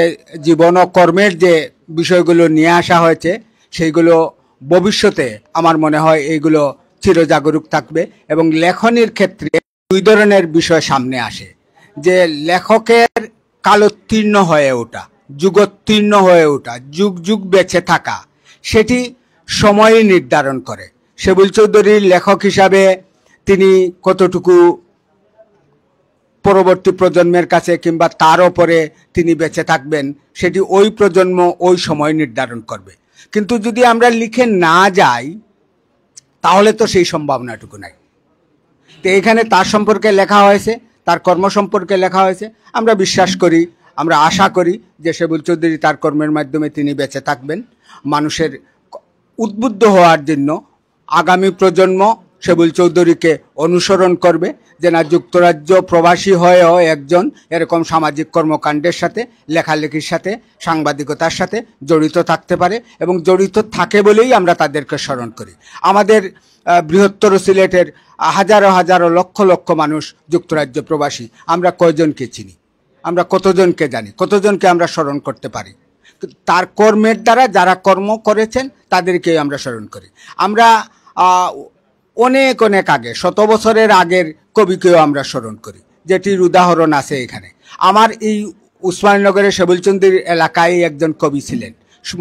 জীবন ও কর্মের যে বিষয়গুলো নিয়ে আসা হয়েছে সেইগুলো ভবিষ্যতে আমার মনে হয় এইগুলো চিরজাগরুক থাকবে। এবং লেখনীর ক্ষেত্রে দুই ধরনের বিষয় সামনে আসে, যে লেখকের কালোত্তীর্ণ হয়ে ওঠা, যুগোত্তীর্ণ হয়ে ওঠা, যুগ যুগ বেঁচে থাকা, সেটি সময়ই নির্ধারণ করে। সেবুল চৌধুরীর লেখক হিসাবে তিনি কতটুকু পরবর্তী প্রজন্মের কাছে কিংবা তার ওপরে তিনি বেঁচে থাকবেন সেটি ওই প্রজন্ম ওই সময় নির্ধারণ করবে। কিন্তু যদি আমরা লিখে না যাই তাহলে তো সেই সম্ভাবনাটুকু নাই। তো এখানে তার সম্পর্কে লেখা হয়েছে, তার কর্ম সম্পর্কে লেখা হয়েছে। আমরা বিশ্বাস করি, আমরা আশা করি যে সেবুল চৌধুরী তার কর্মের মাধ্যমে তিনি বেঁচে থাকবেন, মানুষের উদ্বুদ্ধ হওয়ার জন্য আগামী প্রজন্ম সেবুল চৌধুরীকে অনুসরণ করবে, যে না যুক্তরাজ্য প্রবাসী হয়েও একজন এরকম সামাজিক কর্মকাণ্ডের সাথে, লেখালেখির সাথে, সাংবাদিকতার সাথে জড়িত থাকতে পারে, এবং জড়িত থাকে বলেই আমরা তাদেরকে স্মরণ করি। আমাদের বৃহত্তর সিলেটের হাজারো হাজারো লক্ষ লক্ষ মানুষ যুক্তরাজ্য প্রবাসী, আমরা কয়জনকে চিনি, আমরা কতজনকে জানি, কতজনকে আমরা স্মরণ করতে পারি? তার কর্মের দ্বারা যারা কর্ম করেছেন তাদেরকেই আমরা স্মরণ করি। আমরা অনেক অনেক আগে, 100 বছরের আগের কবিকেও আমরা স্মরণ করি, যেটির উদাহরণ আছে এখানে। আমার এই উসমানীনগরের সেবুলচন্দ্রীর এলাকায় একজন কবি ছিলেন,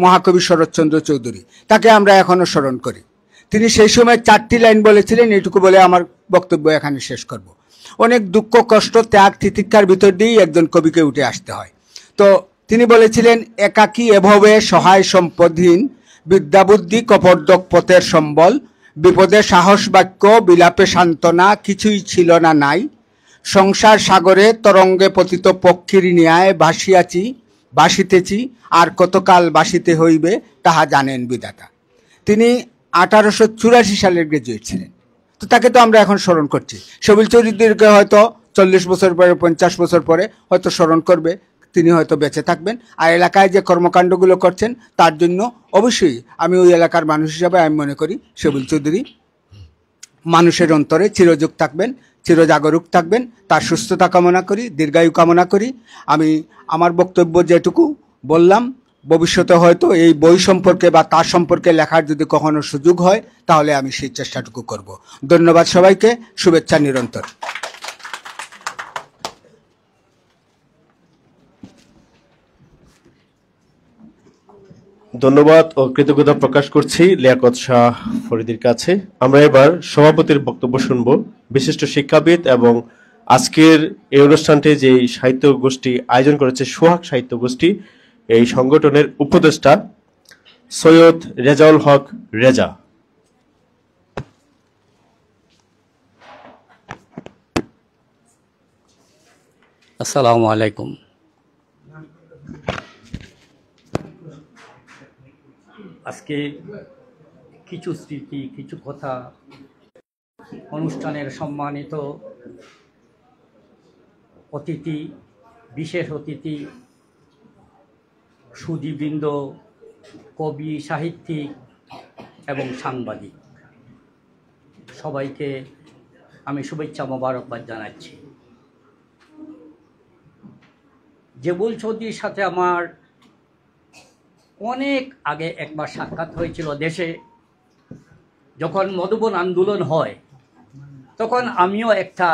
মহাকবি শরৎচন্দ্র চৌধুরী, তাকে আমরা এখনও স্মরণ করি। তিনি সেই সময় 4টি লাইন বলেছিলেন, এইটুকু বলে আমার বক্তব্য এখানে শেষ করব। অনেক দুঃখ, কষ্ট, ত্যাগ, তিতিক্ষার ভিতর দিয়েই একজন কবিকে উঠে আসতে হয়। তো তিনি বলেছিলেন, একাকী এভাবে সহায় সম্পদহীন, বিদ্যাবুদ্ধি কপর্দক পথের সম্বল, বিপদে সাহস বাক্য, বিলাপে সান্ত্বনা, কিছুই ছিল না নাই, সংসার সাগরে তরঙ্গে পতিত পক্ষীর ন্যায় ভাসিতেছি, আর কতকাল বাসিতে হইবে তাহা জানেন বিধাতা। তিনি 1884 সালের গ্রাজুয়েট ছিলেন। তো তাকে তো আমরা এখন স্মরণ করছি। সেবুল চৌধুরীকে হয়তো 40 বছর পরে, 50 বছর পরে হয়তো স্মরণ করবে, তিনি হয়তো বেঁচে থাকবেন। আর এলাকায় যে কর্মকাণ্ডগুলো করছেন তার জন্য অবশ্যই আমি ওই এলাকার মানুষ হিসাবে আমি মনে করি সেবুল চৌধুরী মানুষের অন্তরে চিরযুগ থাকবেন, চিরজাগরুক থাকবেন। তার সুস্থতা কামনা করি, দীর্ঘায়ু কামনা করি। আমি আমার বক্তব্য যেটুকু বললাম, ভবিষ্যতে হয়তো এই বই সম্পর্কে বা তার সম্পর্কে লেখার যদি কখনো সুযোগ হয় তাহলে আমি সেই চেষ্টাটুকু করব। ধন্যবাদ সবাইকে, শুভেচ্ছা নিরন্তর। ধন্যবাদ ও কৃতজ্ঞতা প্রকাশ করছি লিয়াকত শাহ ফরিদির কাছে। আমরা এবার সভাপতির বক্তব্য শুনব। বিশিষ্ট শিক্ষাবিদ এবং আজকের এই অনুষ্ঠানটি যে সাহিত্য গোষ্ঠী আয়োজন করেছে, সোহাগ সাহিত্য গোষ্ঠী, এই সংগঠনের উপদেষ্টা সৈয়দ রেজাউল হক রেজা। আসসালামু আলাইকুম। আজকে কিছু স্মৃতি, কিছু কথা অনুষ্ঠানের সম্মানিত অতিথি, বিশেষ অতিথি, সুধীবৃন্দ, কবি, সাহিত্যিক এবং সাংবাদিক, সবাইকে আমি শুভেচ্ছা মোবারকবাদ জানাচ্ছি। সেবুল চৌধুরীর সাথে আমার অনেক আগে একবার সাক্ষাৎ হয়েছিল দেশে। যখন মধুবন আন্দোলন হয় তখন আমিও একটা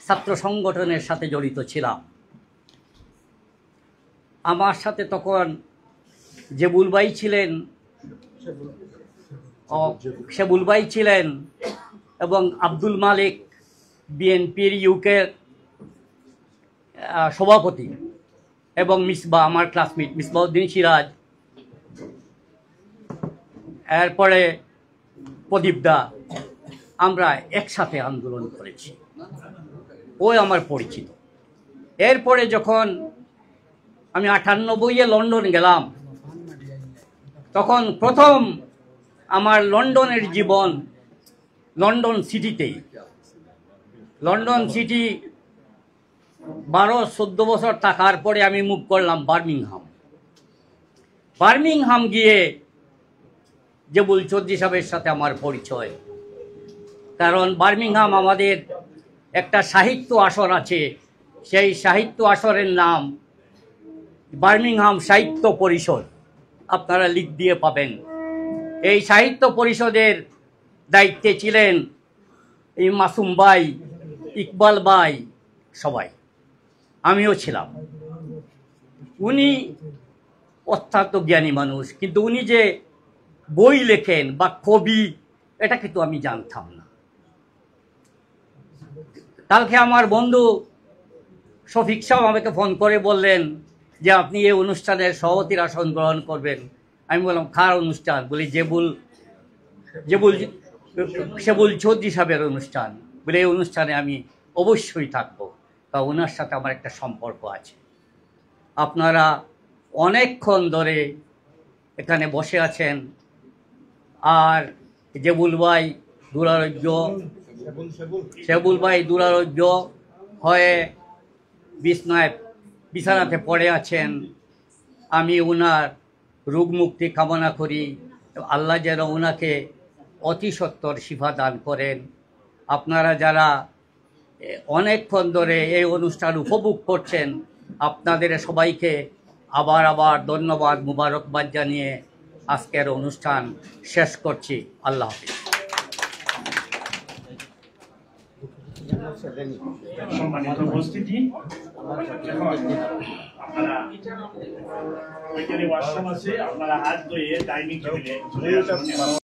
ছাত্র সংগঠনের সাথে জড়িত ছিলাম। আমার সাথে তখন সেবুল ভাই ছিলেন এবং আব্দুল মালিক, বিএনপির ইউকের সভাপতি, এবং মিসবা, আমার ক্লাসমেট মিসবাউদ্দিন সিরাজ, এরপরে প্রদীপ দা, আমরা একসাথে আন্দোলন করেছি। ওই আমার পরিচিত। এরপরে যখন আমি 98-এ লন্ডন গেলাম, তখন প্রথম আমার লন্ডনের জীবন লন্ডন সিটিতেই। লন্ডন সিটি 12-14 বছর থাকার পরে আমি মুভ করলাম বার্মিংহাম গিয়ে জেবুল চৌধুরী সাহেবের সাথে আমার পরিচয়। কারণ বার্মিংহাম আমাদের একটা সাহিত্য আসর আছে, সেই সাহিত্য আসরের নাম বার্মিংহাম সাহিত্য পরিষদ, আপনারা লিখ দিয়ে পাবেন। এই সাহিত্য পরিষদের দায়িত্বে ছিলেন এই মাসুম ভাই, ইকবাল ভাই, সবাই, আমিও ছিলাম। উনি অত্যন্ত জ্ঞানী মানুষ, কিন্তু উনি যে বই লেখেন বা কবি, এটা কিন্তু আমি জানতাম না। কালকে আমার বন্ধু শফিক সাহেব আমাকে ফোন করে বললেন যে আপনি এই অনুষ্ঠানের সভাপতির আসন গ্রহণ করবেন। আমি বললাম কার অনুষ্ঠান? বলি সেবুল চৌধুরী সাহেবের অনুষ্ঠান। বলে এই অনুষ্ঠানে আমি অবশ্যই থাকবো, তা ওনার সাথে আমার একটা সম্পর্ক আছে। আপনারা অনেকক্ষণ ধরে এখানে বসে আছেন, আর সেবুল ভাই দুরারোগ্য হয়ে বিছানাতে পড়ে আছেন। আমি ওনার রোগ মুক্তি কামনা করি, আল্লাহ যেন ওনাকে অতি সত্বর শিফা দান করেন। আপনারা যারা অনেকক্ষণ ধরে এই অনুষ্ঠান উপভোগ করছেন, আপনাদের সবাইকে আবার ধন্যবাদ, মুবারকবাদ জানিয়ে আজকের অনুষ্ঠান শেষ করছি। আল্লাহ হাফিজ। সম্মানিত উপস্থিতি, আপনারা ওইখানে ওয়াশরুম আছে, আপনারা হাত ধুয়ে ডাইনিং টেবিলে চলে আসুন।